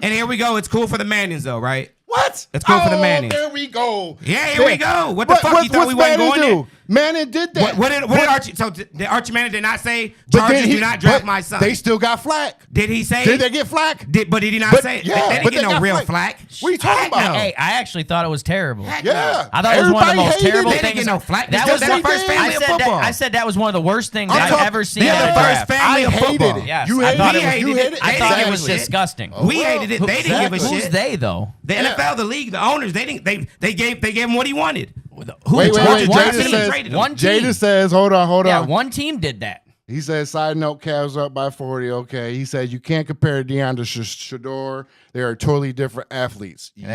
S3: And here we go. It's cool for the Mannings, though, right?
S1: What?
S3: It's cool for the Mannings.
S1: There we go.
S3: Yeah, here we go. What the fuck? You thought we weren't going there?
S1: Manning did that.
S3: What did Archie? So did Archie Manning did not say Chargers do not draft my son?
S1: They still got flack.
S3: Did he say?
S1: Did they get flack?
S3: But did he not say?
S1: Yeah,
S3: they didn't get no real flack.
S1: What are you talking about?
S2: Hey, I actually thought it was terrible.
S1: Yeah,
S2: I thought it was one of the most terrible
S3: They
S2: things.
S3: didn't get no flack.
S2: That was
S3: the first family of football.
S2: I said that was one of the worst things I've ever seen.
S3: They're the first family of football.
S2: Yes,
S1: you
S2: I thought
S1: hated
S2: it. I thought it was disgusting.
S3: We hated it. They didn't give a shit.
S2: Who's they though?
S3: The NFL, the league, the owners. They didn't. They gave him what he wanted.
S1: Wait. Jada says, hold on.
S2: Yeah, one team did that.
S1: He says, side note, Cavs up by 40. Okay. He says, you can't compare Deion to Shedeur. They are totally different athletes.
S2: They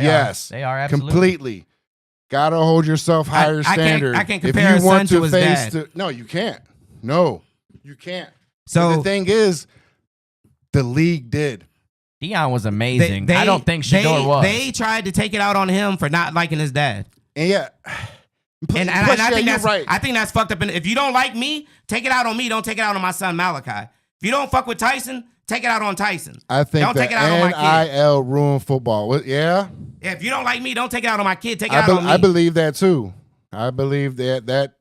S2: are absolutely.
S1: Completely. Gotta hold yourself higher standard.
S3: I can't compare his son to his dad.
S1: No, you can't. No, you can't.
S3: So
S1: but the thing is, the league did.
S2: Deion was amazing. I don't think Shedeur was.
S3: They tried to take it out on him for not liking his dad.
S1: And yeah.
S3: And I think that's right. I think that's fucked up. And if you don't like me, take it out on me. Don't take it out on my son Malachi. If you don't fuck with Tyson, take it out on Tyson.
S1: I think don't take it out on my kid. NIL ruined football. Yeah.
S3: If you don't like me, don't take it out on my kid. Take it out on me.
S1: I believe that too. I believe that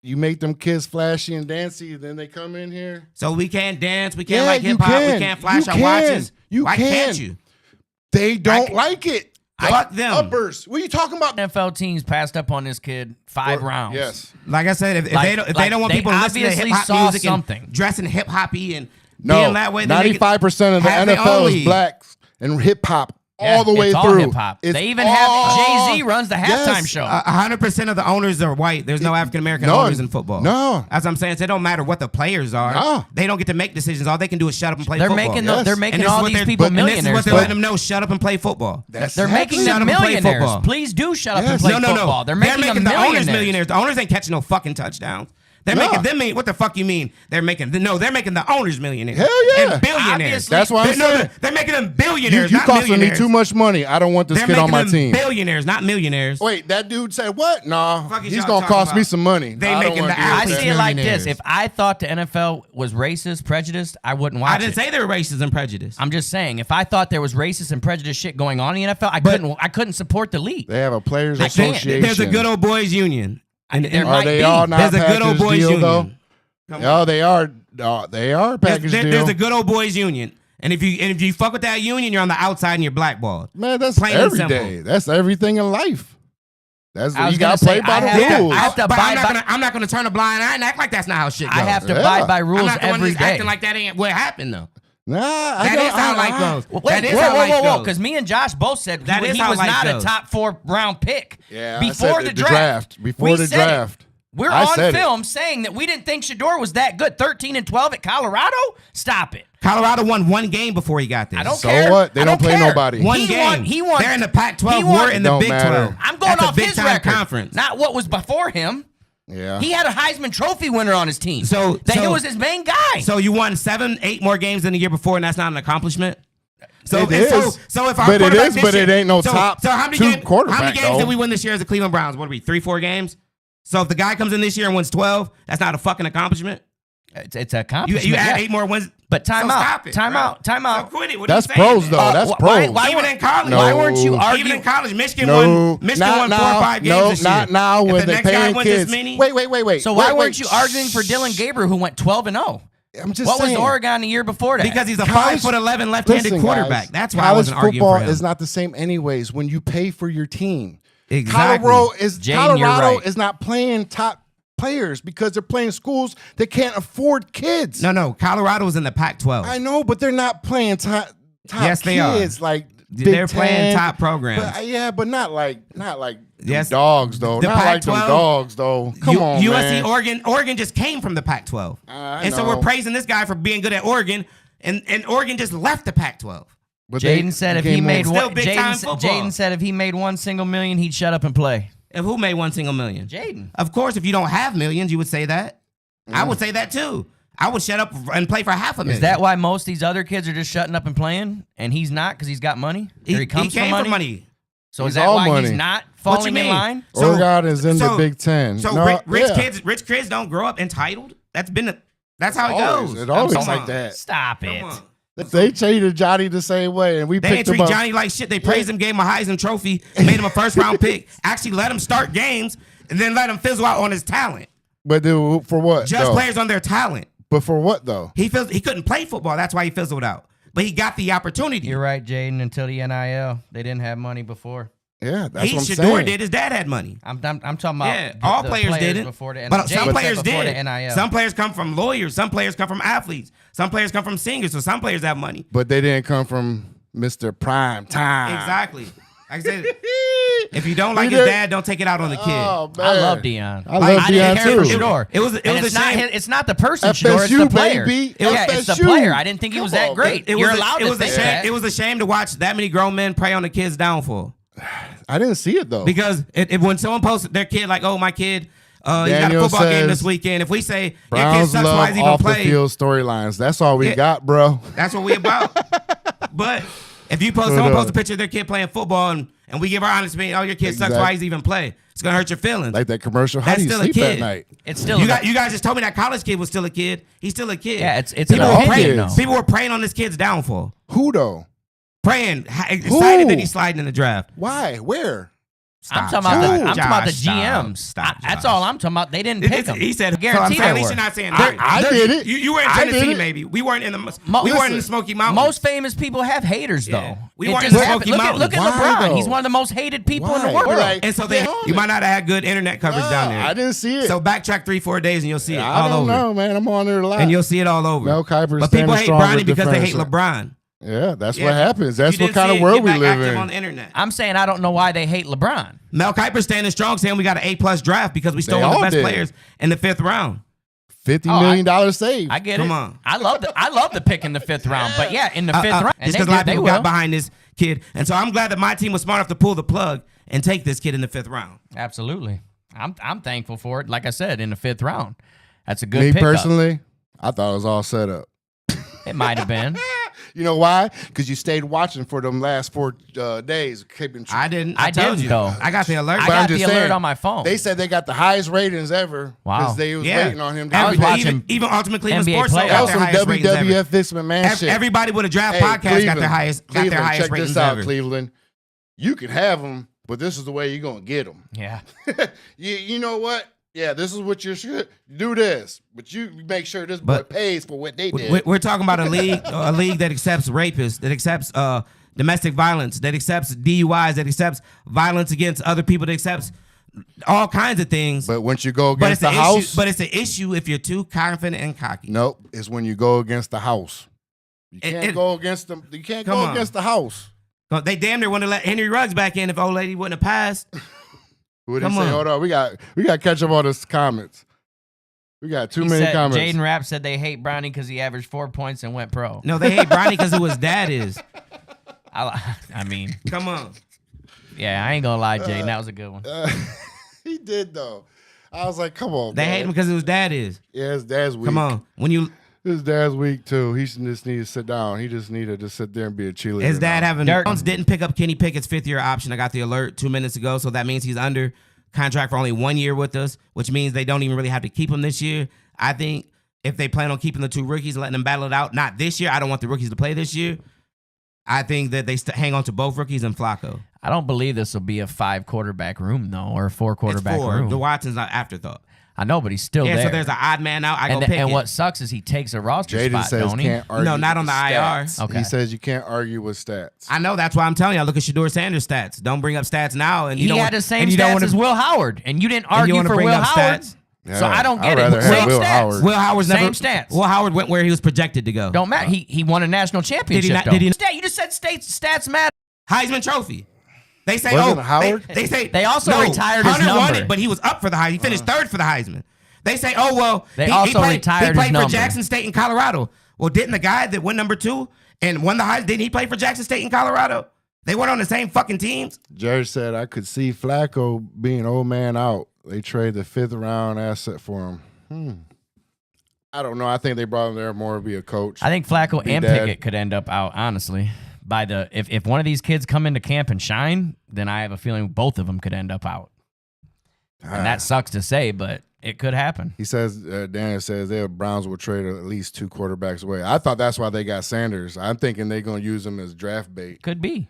S1: you make them kids flashy and dancy, then they come in here.
S3: So we can't dance. We can't like hip hop. We can't flash our watches. Why can't you?
S1: They don't like it.
S3: Fuck them.
S1: Uppers. What are you talking about?
S2: NFL teams passed up on this kid 5 rounds.
S1: Yes.
S3: Like I said, if they don't want people to listen to hip hop music and dressing hip hoppy and being that way,
S1: 95% of the NFL is blacks and hip hop. All the way through.
S2: Hip-hop. They even have Jay-Z runs the halftime show.
S3: 100% of the owners are white. There's no African-American owners in football.
S1: No.
S3: As I'm saying, so it don't matter what the players are.
S1: No.
S3: They don't get to make decisions. All they can do is shut up and play football.
S2: They're making all these people millionaires.
S3: And this is what they're letting them know, shut up and play football.
S2: They're making them millionaires. Please do shut up and play football. They're making
S3: the owners millionaires. The owners ain't catching no fucking touchdowns. They're making them what the fuck you mean? They're making the owners millionaires.
S1: Hell yeah.
S3: And billionaires.
S2: Obviously.
S1: That's what I'm saying.
S3: They're making them billionaires.
S1: You costing me too much money. I don't want this kid on my team.
S3: Billionaires, not millionaires.
S1: Wait, that dude said what? Nah, he's gonna cost me some money.
S2: I see it like this. If I thought the NFL was racist, prejudiced, I wouldn't watch it.
S3: I didn't say they were racist and prejudiced.
S2: I'm just saying, if I thought there was racist and prejudiced shit going on in the NFL, I couldn't support the league.
S1: They have a players association.
S3: There's a good old boys union.
S1: Are they all not
S3: There's a good old boys union.
S1: Though? Oh, they are. They are package deal.
S3: There's a good old boys union, and if you fuck with that union, you're on the outside and you're blackballed.
S1: Man, that's plain every day. That's everything in life. That's you got to play by the rules.
S3: I'm not going to turn a blind eye and act like that's not how shit goes.
S2: I have to abide by rules every day.
S3: Acting like that ain't what happened though.
S1: Nah,
S3: that is how life goes.
S2: Whoa, because me and Josh both said he was not a top 4 round pick.
S1: Yeah,
S2: before the draft.
S1: Before the draft.
S2: We're on film saying that we didn't think Shedeur was that good. 13-12 at Colorado? Stop it.
S3: Colorado won 1 game before he got there.
S2: I don't care.
S1: So what? They don't play nobody.
S3: One game.
S2: He won.
S3: They're in the Pac-12. We're in the Big 12.
S2: I'm going off his record,
S3: conference.
S2: Not what was before him.
S1: Yeah.
S2: He had a Heisman Trophy winner on his team. So he was his main guy.
S3: So you won 7, 8 more games than the year before, and that's not an accomplishment?
S1: It is.
S3: So if our quarterback
S1: but it ain't no top
S3: how many
S1: 2 quarterback.
S3: How many games did we win this year as the Cleveland Browns? What are we, 3, 4 games? So if the guy comes in this year and wins 12, that's not a fucking accomplishment?
S2: It's an accomplishment.
S3: You add 8 more wins.
S2: But time out.
S3: Stop it,
S2: Time
S3: bro.
S2: out. Time out.
S3: So quit it. What
S1: That's
S3: are you saying,
S1: pros, though.
S3: man?
S1: That's pros.
S3: Even in college.
S2: Why weren't you arguing?
S3: Even in college, Michigan
S1: No,
S3: won 4 or 5 games this year.
S1: not now
S3: If
S1: when
S3: the
S1: they
S3: next guy
S1: paying
S3: wins
S1: kids.
S3: this many,
S1: Wait.
S2: So why weren't you arguing for Dylan Gabriel, who went 12-0?
S1: I'm just
S2: What
S1: saying.
S2: was Oregon the year before that?
S3: because he's a
S1: College-
S3: 5'11" left-handed
S1: Listen,
S3: quarterback.
S1: guys,
S3: That's why I
S1: college
S3: wasn't arguing
S1: football
S3: for him.
S1: is not the same anyways when you pay for your team.
S3: Exactly.
S2: Jaden, you're
S1: Colorado
S2: right.
S1: is not playing top players because they're playing schools that can't afford kids.
S3: No. Colorado was in the Pac-12.
S1: I know, but they're not playing top
S3: Yes, they are.
S1: kids like
S3: They're
S1: Big
S3: playing
S1: Ten.
S3: top programs.
S1: But not like
S3: Yes.
S1: them dogs though.
S3: The
S1: Not like them
S3: Pac-12,
S1: dogs though. Come on,
S3: USC,
S1: man.
S3: Oregon just came from the Pac-12, and so
S1: know.
S3: we're praising this guy for being good at Oregon, and Oregon just left the Pac-12.
S1: But
S2: Jaden said if he made
S3: Still
S2: one,
S3: big time
S2: Jaden
S3: football.
S2: said if he made $1 single million, he'd shut up and play.
S3: And who made $1 single million?
S2: Jaden.
S3: Of course, if you don't have millions, you would say that. I would say that too. I would shut up and play for $500,000.
S2: Is that why most of these other kids are just shutting up and playing, and he's not because he's got money? Or he comes
S3: came
S2: from
S3: from money.
S2: So
S1: He's
S2: is that
S1: all
S2: why
S1: money.
S2: he's not
S3: What you
S2: falling in
S3: mean?
S2: line?
S3: So-
S1: Oregon is in the
S3: so-
S1: Big Ten.
S3: So
S1: No,
S3: rich
S1: yeah.
S3: kids don't grow up entitled. That's how it
S1: Always.
S3: goes.
S1: It always
S3: Come
S1: like
S3: on.
S1: that.
S2: Stop it.
S3: Come on.
S1: They treated Johnny the same way, and we
S3: They
S1: picked
S3: ain't
S1: him
S3: treat
S1: up.
S3: Johnny like shit. They praised him, gave him a Heisman Trophy, made him a first-round pick. Actually, let him start games, and then let him fizzle out on his talent.
S1: But dude, for what?
S3: Judge
S1: though?
S3: players on their talent.
S1: But for what though?
S3: He couldn't play football. That's why he fizzled out. But he got the opportunity.
S2: You're right, Jaden. Until the NIL, they didn't have money before.
S1: Yeah, that's what I'm
S3: Shedeur
S1: saying.
S3: did. His dad had money.
S2: I'm talking about
S3: Yeah, all
S2: the
S3: players didn't.
S2: before the NIL.
S3: But some
S2: Jaden
S3: players
S2: said before
S3: did.
S2: the NIL.
S3: Some players come from lawyers. Some players come from athletes. Some players come from singers. So some players have money.
S1: But they didn't come from Mr. Prime Time.
S3: Exactly. Like I said, if you don't like his dad, don't take it out on the kid.
S1: Oh, man.
S2: I love Deion.
S1: I love
S3: I didn't
S1: Deion
S3: care for
S1: too.
S2: Shedeur.
S3: It was a shame.
S2: It's not the person, Shedeur. It's
S1: FSU,
S2: the player.
S1: baby.
S2: It's the
S1: FSU.
S2: player. I didn't think he was
S1: Come
S2: that
S1: on,
S2: great.
S3: It
S2: You're
S3: was
S2: allowed to
S3: a
S2: think
S3: shame.
S2: that.
S3: It was a shame to watch that many grown men prey on the kid's downfall.
S1: I didn't see it though.
S3: Because when someone posts their kid like, "Oh, my kid, he's got a
S1: Daniel
S3: football game
S1: says,
S3: this weekend," if we say your kid
S1: Browns
S3: sucks, why is
S1: love
S3: he gonna
S1: off the
S3: play?
S1: field storylines. That's all we
S3: Yeah.
S1: got, bro.
S3: That's what we about. But if you someone posts a picture of their kid playing football and we give our honest opinion, "Oh, your kid sucks, why does he even play?" It's gonna hurt your feelings.
S1: Like that commercial. How
S3: That's
S1: do you
S3: still a
S1: sleep at
S3: kid.
S1: night?
S2: It's still
S3: You guys just told me that college kid was still a kid. He's still a kid.
S2: Yeah, it's
S3: people
S2: an
S3: were
S2: opinion,
S3: praying.
S2: though.
S3: People were praying on this kid's downfall.
S1: Who though?
S3: Praying, excited that
S1: Who?
S3: he's sliding in the draft.
S1: Why? Where?
S2: I'm
S3: Stop,
S2: talking
S3: Josh.
S2: about the
S3: Josh,
S2: GMs.
S3: Stop.
S2: That's
S3: Josh.
S2: all I'm talking about. They didn't pick him.
S3: He said,
S2: guaranteed
S3: so I'm
S2: they
S3: saying,
S2: were.
S3: you're not saying
S1: I did it.
S3: You were in
S1: I did
S3: Tennessee,
S1: it.
S3: maybe. We weren't in the
S1: Listen,
S3: Smoky Mountains.
S2: Most famous people have haters, though.
S3: Yeah. We
S2: It
S3: weren't
S2: just
S3: in the
S2: happened.
S3: Smoky
S2: Look
S3: Mountains.
S2: at
S1: Why,
S2: LeBron.
S1: though?
S2: He's one of the most hated people in the
S1: Why?
S2: world.
S1: Like,
S3: and so you might not have had good internet coverage down there.
S1: I didn't see it.
S3: So backtrack 3-4 days and you'll see it
S1: I
S3: all
S1: don't
S3: over.
S1: know, man. I'm on there a lot.
S3: And you'll see it all over.
S1: Mel Kiper's
S3: but people
S1: standing
S3: hate
S1: strong
S3: Bronny
S1: with
S3: because they hate
S1: defense.
S3: LeBron.
S1: Yeah, that's
S3: Yeah.
S1: what happens. That's
S3: You
S1: what
S3: didn't
S1: kind
S3: see
S1: of
S3: it.
S1: world
S3: Get
S1: we
S3: back
S1: live
S3: active
S1: in.
S3: on the internet.
S2: I'm saying I don't know why they hate LeBron.
S3: Mel Kiper standing strong, saying we got an A+ draft because we stole
S1: They
S3: one of the
S1: all
S3: best
S1: did.
S3: players in the 5th round.
S1: $50 million save.
S2: I get
S3: Come
S2: it.
S3: on.
S2: I love the pick in the 5th round. But yeah, in the 5th round. And
S3: Just
S2: they
S3: because a lot of
S2: did, they
S3: people
S2: will.
S3: got behind this kid. And so I'm glad that my team was smart enough to pull the plug and take this kid in the 5th round.
S2: Absolutely. I'm thankful for it. Like I said, in the 5th round. That's a good
S1: Me
S2: pickup.
S1: personally, I thought it was all set up.
S2: It might have been.
S1: You know why? Because you stayed watching for them last 4 days. Keeping
S3: I didn't.
S2: I
S3: told
S2: didn't,
S3: you.
S2: though.
S3: I got the alert.
S2: I
S1: But I'm
S2: got the
S1: just
S2: alert
S1: saying,
S2: on my phone.
S1: They said they got the highest ratings ever.
S2: Wow.
S1: Because they was
S3: Yeah.
S1: waiting on him to
S2: I was
S1: do that.
S2: watching
S3: Even Ultimate Cleveland
S2: NBA
S3: Sports
S2: playoffs.
S3: got
S1: That was
S3: their
S1: some
S3: highest ratings ever.
S1: WWF Vince McMahon shit.
S3: Everybody with a draft
S1: Hey,
S3: podcast got
S1: Cleveland,
S3: their highest
S1: check
S3: ratings
S1: this out,
S3: ever.
S1: Cleveland. You can have them, but this is the way you're going to get them.
S2: yeah.
S1: You know what? Yeah, this is what you should do this. But you make sure this boy pays for what they did.
S3: We're talking about a league that accepts rapists, that accepts domestic violence, that accepts DUIs, that accepts violence against other people, that accepts all kinds of things.
S1: But once you go
S3: But
S1: against
S3: it's
S1: the
S3: an
S1: house,
S3: issue. But it's an issue if you're too confident and cocky.
S1: nope, it's when you go against the house. You can't go against them. You can't
S3: Come
S1: go
S3: on.
S1: against the house.
S3: They damn near want to let Henry Ruggs back in if old lady wouldn't have passed.
S1: What did he
S3: Come
S1: say?
S3: on.
S1: Hold on, we got to catch up on the comments. We got too
S2: He
S1: many
S2: said,
S1: comments.
S2: Jaden Rapp said they hate Bronny because he averaged 4 points and went pro.
S3: No, they hate Bronny because of who his dad is.
S2: I mean,
S3: Come on.
S2: yeah, I ain't gonna lie, Jaden. That was a good one.
S1: He did though. I was like, come on.
S3: They
S1: man.
S3: hate him because of who his dad is.
S1: Yeah, his dad's weak.
S3: Come on.
S1: His dad's weak too. He just need to sit down. He just needed to sit there and be a cheerleader.
S3: His dad
S1: now.
S3: having
S2: Dirk.
S3: Browns didn't pick up Kenny Pickett's 5th-year option. I got the alert 2 minutes ago, so that means he's under contract for only 1 year with us, which means they don't even really have to keep him this year. I think if they plan on keeping the 2 rookies and letting them battle it out, not this year. I don't want the rookies to play this year. I think that they hang on to both rookies and Flacco.
S2: I don't believe this will be a 5 quarterback room though, or a 4 quarterback room.
S3: The Watson's not afterthought.
S2: I know, but he's still there.
S3: Yeah, so there's an odd man out. And
S2: what sucks is he takes a roster
S1: Jaden
S2: spot,
S1: says
S2: don't he?
S1: can't argue
S3: No, not on the
S1: stats.
S3: IR.
S2: Okay.
S1: He says you can't argue with stats.
S3: I know. That's why I'm telling you. I look at Shedeur Sanders' stats. Don't bring up stats now. And
S2: he had the same stats as Will Howard, and you didn't argue for Will Howard.
S1: Yeah,
S2: so I don't get
S1: I'd rather
S2: it.
S1: have
S2: Same
S1: Will
S2: stats.
S1: Howard.
S3: Will Howard's
S2: same
S3: never.
S2: stats.
S3: Will Howard went where he was projected to go.
S2: Don't matter. He won a national championship.
S3: Did he not?
S2: You just said stats matter.
S3: Heisman Trophy. They say,
S1: Wasn't Howard?
S3: They say
S2: they also retired his
S3: Hunter
S2: number.
S3: won it, but he was up for the Heisman. He finished 3rd for the Heisman. They say, oh well,
S2: they
S3: he
S2: also
S3: played,
S2: retired
S3: he played
S2: his
S3: for
S2: number.
S3: Jackson State in Colorado. Well, didn't the guy that went number 2 and won the Heisman, didn't he play for Jackson State in Colorado? They weren't on the same fucking teams.
S1: Jared said I could see Flacco being old man out. They trade the 5th round asset for him. I don't know. I think they brought him there more to be a coach.
S2: I think Flacco and
S1: dad.
S2: Pickett could end up out, honestly. If one of these kids come into camp and shine, then I have a feeling both of them could end up out. And that sucks to say, but it could happen.
S1: He says, Daniel says, the Browns will trade at least 2 quarterbacks away. I thought that's why they got Sanders. I'm thinking they're going to use him as draft bait.
S2: Could be.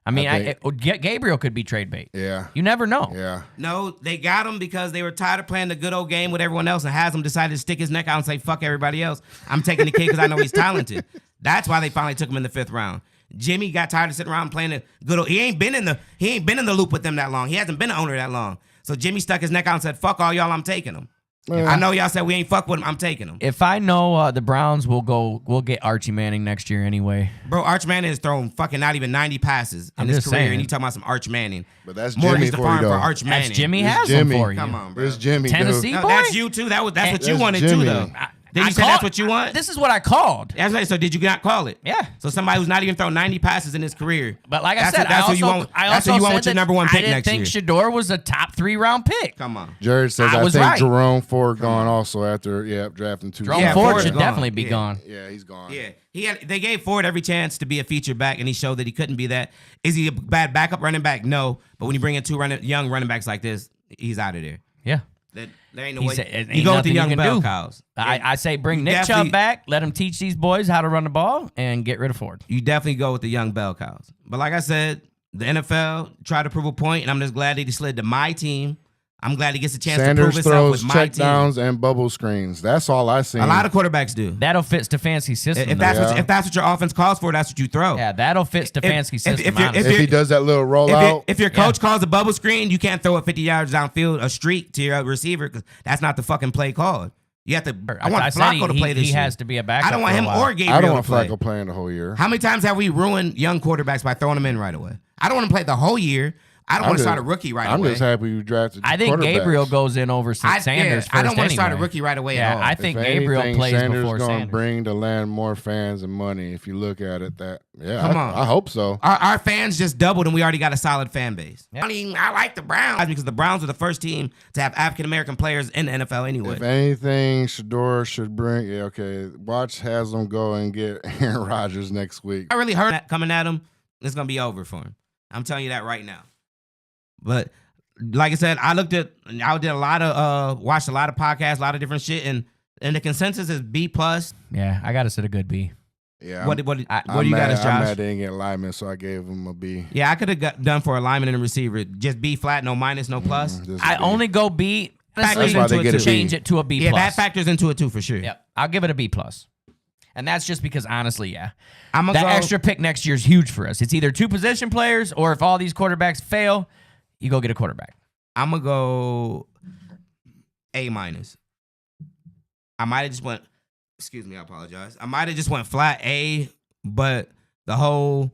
S2: I mean, Gabriel could be trade bait.
S1: Yeah.
S2: You never know.
S1: Yeah.
S3: No, they got him because they were tired of playing the good old game with everyone else, and Haslam decided to stick his neck out and say, fuck everybody else. I'm taking the kid because I know he's talented. That's why they finally took him in the 5th round. Jimmy got tired of sitting around playing the good old. He ain't been in the loop with them that long. He hasn't been an owner that long. So Jimmy stuck his neck out and said, fuck all y'all, I'm taking him. I know y'all said we ain't fuck with him. I'm taking him.
S2: If I know the Browns we'll get Archie Manning next year anyway.
S3: Bro, Arch Manning has thrown fucking not even 90 passes in his career, and you talking about some Arch Manning.
S1: But that's
S3: Morgan's
S1: Jimmy
S3: the farm
S1: for you,
S3: for
S1: though.
S3: Arch Manning.
S2: That's Jimmy
S1: It's
S2: has
S1: Jimmy.
S2: one for you.
S3: Come on, bro.
S1: It's Jimmy,
S2: Tennessee
S1: dude.
S3: No,
S2: boy?
S3: that's you too. That's what you
S1: That's
S3: wanted
S1: Jimmy.
S3: too, though. Did you say that's what you want?
S2: This is what I called.
S3: That's right. So did you not call it?
S2: Yeah.
S3: So somebody who's not even thrown 90 passes in his career.
S2: But like I
S3: That's
S2: said,
S3: that's what you want. That's what you want with your number 1 pick next year.
S2: I didn't think Shedeur was a top 3 round pick.
S3: Come on.
S1: Jared says,
S2: I
S1: I
S2: was
S1: think
S2: right.
S1: Jerome Ford gone also after drafting 2.
S2: Jerome
S3: Yeah,
S2: Ford
S3: Ford's
S2: should
S3: gone.
S2: definitely be
S3: Yeah.
S2: gone.
S1: Yeah, he's gone.
S3: Yeah. They gave Ford every chance to be a feature back, and he showed that he couldn't be that. Is he a bad backup running back? No. But when you bring in 2 young running backs like this, he's out of there.
S2: Yeah.
S3: There ain't no
S2: He
S3: way.
S2: said, "Ain't
S3: You go with the
S2: nothing you
S3: young
S2: can
S3: bell
S2: do."
S3: cows.
S2: I say bring Nick
S3: definitely-
S2: Chubb back, let him teach these boys how to run the ball, and get rid of Ford.
S3: You definitely go with the young bell cows. But like I said, the NFL tried to prove a point, and I'm just glad that he slid to my team. I'm glad he gets a chance to
S1: Sanders
S3: prove himself
S1: throws
S3: with my
S1: check
S3: team.
S1: downs and bubble screens. That's all I see.
S3: A lot of quarterbacks do.
S2: That'll fit Stefanski's system.
S3: If
S2: though.
S3: that's what your offense calls for, that's what you throw.
S2: Yeah, that'll fit Stefanski's system. honestly.
S1: if he does that little rollout.
S3: If your coach calls a bubble screen, you can't throw it 50 yards downfield, a streak to your receiver, because that's not the fucking play called. You have to. I want
S2: said
S3: Flacco to play this
S2: He
S3: year.
S2: has to be a backup.
S3: I don't want
S2: for a
S3: him
S2: while.
S3: or Gabriel
S1: I don't want
S3: to play.
S1: Flacco playing the whole year.
S3: How many times have we ruined young quarterbacks by throwing them in right away? I don't want to play the whole year. I don't want to start a rookie right away.
S1: I'm just happy you drafted
S2: I think
S1: quarterbacks.
S2: Gabriel goes in over Sanders first
S3: I don't want to start a
S2: anyway.
S3: rookie right away
S2: Yeah,
S3: at all.
S2: I think
S1: If
S2: Gabriel
S1: anything,
S2: plays
S1: Sanders
S2: before
S1: gonna
S2: Sanders.
S1: bring the land more fans and money. If you look at it,
S3: Come on.
S1: I hope so.
S3: Our fans just doubled, and we already got a solid fan base.
S2: Yep.
S3: I like the Browns because the Browns were the first team to have African American players in the NFL anyway.
S1: If anything, Shedeur should bring. Yeah, okay. Watch Haslam go and get Aaron Rodgers next week.
S3: I really heard that coming at him. It's gonna be over for him. I'm telling you that right now. But like I said, I did a lot of watched a lot of podcasts, a lot of different shit, and the consensus is B plus.
S2: Yeah, I got to set a good B.
S1: Yeah.
S3: What do you got
S1: mad,
S3: as Josh?
S1: I'm mad they didn't get linemen, so I gave him a B.
S3: Yeah, I could have done for a lineman and a receiver. Just B flat, no minus, no plus.
S1: Just a
S2: I
S1: B.
S2: only go B.
S3: Factors
S2: Honestly,
S1: why they
S3: into
S1: get
S3: it
S1: a
S3: too.
S1: B.
S2: change it to a B
S3: Yeah,
S2: plus.
S3: that factors into it too for sure.
S2: Yep, I'll give it a B plus. And that's just because, honestly, yeah.
S3: I'm gonna
S2: That
S3: go,
S2: extra pick next year is huge for us. It's either 2 position players, or if all these quarterbacks fail, you go get a quarterback.
S3: I'm gonna go A minus. I might have just went. Excuse me, I apologize. I might have just went flat A, but the whole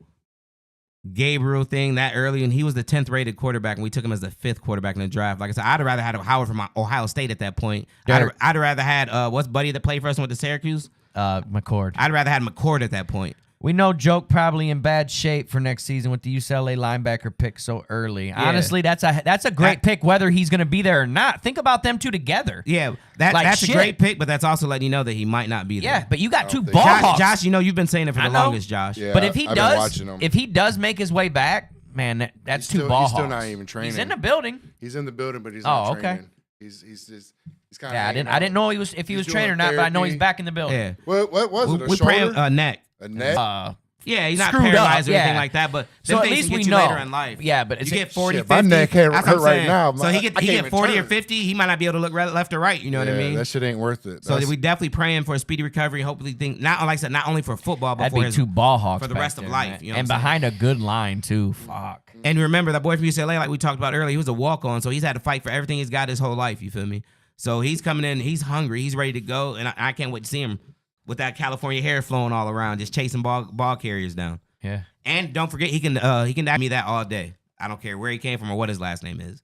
S3: Gabriel thing that early, and he was the 10th rated quarterback, and we took him as the 5th quarterback in the draft. Like I said, I'd have rather had Howard from Ohio State at that point. I'd have rather had what's Buddy that played for us and went to Syracuse?
S2: McCord.
S3: I'd rather had McCord at that point.
S2: We know Joke probably in bad shape for next season with the UCLA linebacker pick so early.
S3: Yeah.
S2: Honestly, that's a great pick, whether he's going to be there or not. Think about them two together.
S3: Yeah,
S2: Like
S3: that's
S2: shit.
S3: a great pick, but that's also letting you know that he might not be there.
S2: Yeah, but you got two
S1: think-
S2: ball
S3: Josh,
S2: hawks.
S3: Josh, you know you've been saying it for
S2: I
S3: the
S2: know.
S3: longest, Josh.
S1: Yeah,
S2: But if he
S1: I've been
S2: does,
S1: watching him.
S2: if he does make his way back, man, that's
S1: He's
S2: two ball
S1: still
S2: hawks.
S1: not even training.
S2: He's in the building.
S1: He's in the building, but he's
S2: Oh,
S1: not
S2: okay.
S1: training. He's just
S2: Yeah, I didn't know if he was trained or not, but I know he's back in the building.
S3: Yeah.
S1: What was it?
S3: We praying neck.
S1: A neck?
S3: Yeah, he's not
S2: Screwed
S3: paralyzed
S2: up,
S3: or anything
S2: yeah.
S3: like that, but
S2: So at least we know
S3: later in life.
S2: Yeah, but
S3: you get 40, 50.
S1: My neck hurt
S3: that's what I'm
S1: right
S3: saying.
S1: now.
S3: So he get 40 or
S1: turn.
S3: 50, he might not be able to look left or right. You know what I mean?
S1: That shit ain't worth it.
S3: So we definitely praying for a speedy recovery. Hopefully, not like I said, not only for football, but
S2: that'd be two ball hawks
S3: for the rest of life. You know
S2: and behind a good line too. Fuck.
S3: And remember that boy from UCLA, like we talked about earlier, he was a walk on, so he's had to fight for everything he's got his whole life. You feel me? So he's coming in, he's hungry, he's ready to go, and I can't wait to see him with that California hair flowing all around, just chasing ball carriers down.
S2: Yeah.
S3: And don't forget, he can ask me that all day. I don't care where he came from or what his last name is.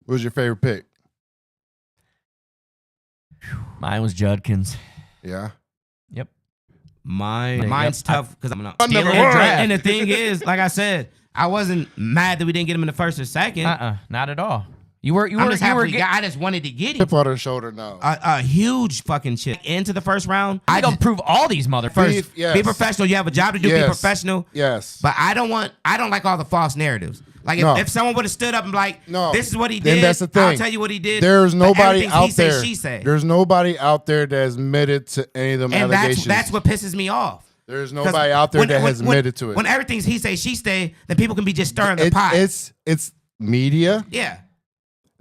S1: What was your favorite pick?
S2: Mine was Judkins.
S1: Yeah.
S2: Yep.
S3: Mine's tough because I'm not.
S1: Never won.
S3: And the thing is, like I said, I wasn't mad that we didn't get him in the first or second.
S2: Not at all. You were
S3: I just wanted to get him.
S1: Chip on her shoulder now.
S3: A huge fucking chip into the first round.
S2: I don't prove all these motherfuckers.
S3: Be professional. You have a job to do.
S1: Yes.
S3: Be professional.
S1: Yes.
S3: But I don't like all the false narratives. Like if someone would have stood up and be like, this is what he did.
S1: Then that's the thing.
S3: I'll tell you what he did.
S1: There's nobody out there.
S3: She say.
S1: There's nobody out there that's admitted to any of them
S3: and
S1: allegations.
S3: that's what pisses me off.
S1: There's nobody out there that has admitted to it.
S3: When everything's he say, she say, then people can be just stirring the pot.
S1: It's media.
S3: Yeah.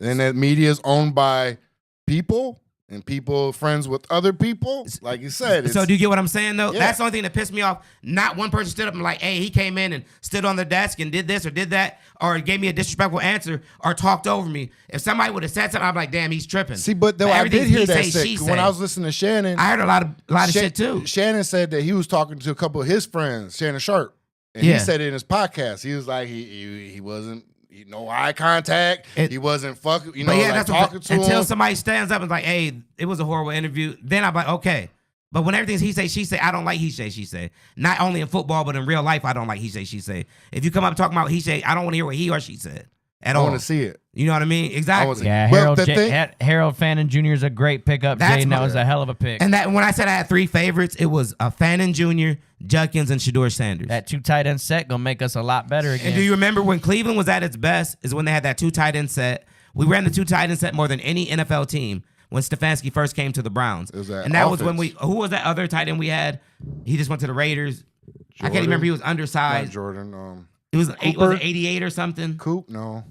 S1: And that media is owned by people and people friends with other people. Like you said.
S3: So do you get what I'm saying, though?
S1: Yeah.
S3: That's the only thing that pissed me off. Not one person stood up and like, hey, he came in and stood on the desk and did this or did that or gave me a disrespectful answer or talked over me. If somebody would have said something, I'm like, damn, he's tripping.
S1: See, but though I did hear that shit. When I was listening to Shannon.
S3: I heard a lot of shit, too.
S1: Shannon said that he was talking to a couple of his friends, Shannon Sharp. And he said it in his podcast. He was like, he wasn't. No eye contact. He wasn't fucking, like talking to him.
S3: Until somebody stands up and is like, hey, it was a horrible interview. Then I'm like, okay. But when everything's he say, she say, I don't like he say, she say. Not only in football, but in real life, I don't like he say, she say. If you come up talking about he say, I don't want to hear what he or she said at all.
S1: I want to see it.
S3: You know what I mean? Exactly.
S2: Yeah, Harold Fannin Jr. is a great pickup, Jaden. That was a hell of a pick.
S3: And that when I said I had three favorites, it was Fannin Jr., Judkins, and Shedeur Sanders.
S2: That 2 tight end set gonna make us a lot better again.
S3: And do you remember when Cleveland was at its best is when they had that 2 tight end set? We ran the 2 tight end set more than any NFL team when Stefanski first came to the Browns. Was when who was that other tight end we had? He just went to the Raiders. Jordan. I can't remember. He was undersized.
S1: Not Jordan.
S3: It was 88 or something.
S1: Coop, no.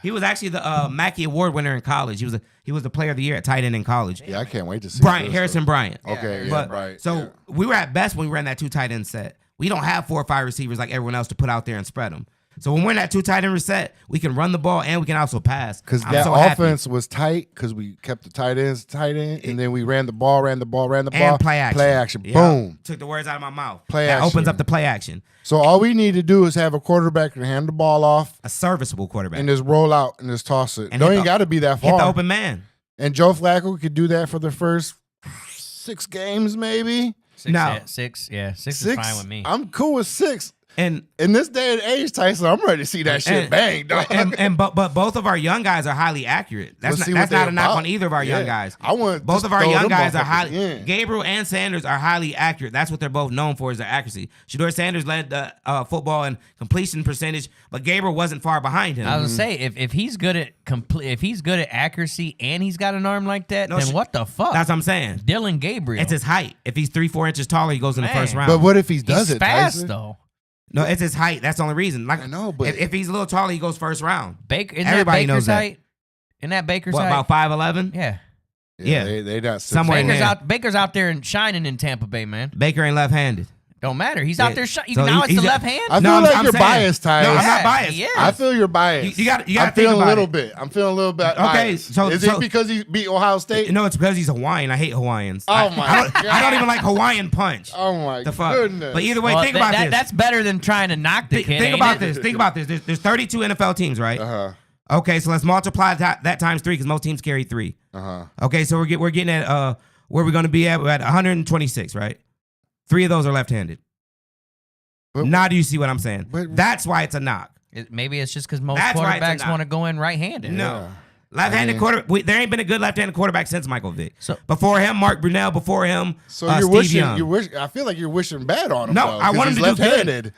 S3: He was actually the Mackey Award winner in college. He was the player of the year at tight end in college.
S1: Yeah, I can't wait to see
S3: Harrison Bryant.
S1: Okay, right.
S3: So we were at best when we ran that 2 tight end set. We don't have 4 or 5 receivers like everyone else to put out there and spread them. So when we're in that 2 tight end set, we can run the ball and we can also pass.
S1: Because that offense was tight because we kept the tight ends tight end, and then we ran the ball.
S3: And play action.
S1: Play action.
S3: Yep.
S1: Boom.
S3: Took the words out of my mouth.
S1: That
S3: opens up the play action.
S1: So all we need to do is have a quarterback and hand the ball off.
S3: A serviceable quarterback.
S1: And just roll out and just toss it.
S3: And
S1: don't even got to be that far.
S3: Hit the open man.
S1: And Joe Flacco could do that for the first 6 games maybe.
S2: 6 is fine with me.
S1: I'm cool with 6.
S3: And
S1: in this day and age, Tyson, I'm ready to see that shit bang, dog.
S3: But both of our young guys are highly accurate. That's not a knock on either of our young guys. Both of our young guys are highly. Gabriel and Sanders are highly accurate. That's what they're both known for is their accuracy. Shedeur Sanders led the football in completion percentage, but Gabriel wasn't far behind him.
S2: I was gonna say if he's good at if he's good at accuracy and he's got an arm like that, then what the fuck?
S3: That's what I'm saying.
S2: Dylan Gabriel.
S3: It's his height. If he's 3-4 inches taller, he goes in the first round.
S1: But what if he does
S2: he's
S1: it?
S2: Fast
S1: Tyson?
S2: though.
S3: No, it's his height. That's the only reason. Like
S1: I know, but
S3: if he's a little taller, he goes first round.
S2: Everybody knows that. Isn't that Baker's height?
S3: About 5'11"?
S2: Yeah.
S1: They got
S3: somewhere in there.
S2: Baker's out there and shining in Tampa Bay, man.
S3: Baker ain't left-handed.
S2: Don't matter. He's out there. Now it's the left hand.
S1: I feel like you're biased, Ty.
S3: No, I'm not biased.
S2: Yeah.
S1: I feel you're biased.
S3: You got to think
S1: I'm feeling
S3: about
S1: a little bit. I'm feeling a little bit.
S3: Okay,
S1: biased. Is it because he beat Ohio State?
S3: No, it's because he's Hawaiian. I hate Hawaiians.
S1: Oh my god!
S3: I don't even like Hawaiian punch.
S1: Oh my goodness!
S3: But either way, think about this.
S2: That's better than trying to knock the kid.
S3: Think about this. Think about this. There's 32 NFL teams, right? Okay, so let's multiply that times 3 because most teams carry 3. Okay, so we're getting at where we're going to be at. We're at 126, right? 3 of those are left-handed. Now do you see what I'm saying? That's why it's a knock.
S2: Maybe it's just because most quarterbacks want to go in right-handed.
S3: No. Left-handed quarterback. There ain't been a good left-handed quarterback since Michael Vick. So before him, Mark Brunell. Before him,
S1: you're
S3: Steve Young.
S1: I feel like you're wishing bad on him.
S3: No,
S1: though,
S3: I want him to
S1: left-handed.
S3: do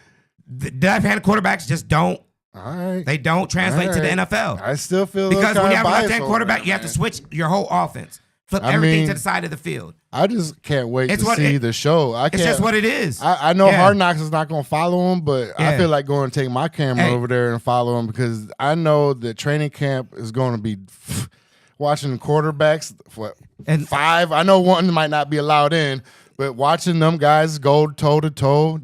S3: good. The left-handed quarterbacks just don't.
S1: All right.
S3: They don't translate to the NFL.
S1: I still feel
S3: because when you have a
S1: biased
S3: left-handed quarterback, you have to switch your whole offense. Flip everything to the side of the field.
S1: I just can't wait to see the show.
S3: It's just what it is.
S1: I know Hard Knocks is not going to follow him, but I feel like going to take my camera over there and follow him because I know that training camp is going to be watching quarterbacks and 5. I know one might not be allowed in, but watching them guys go toe to toe,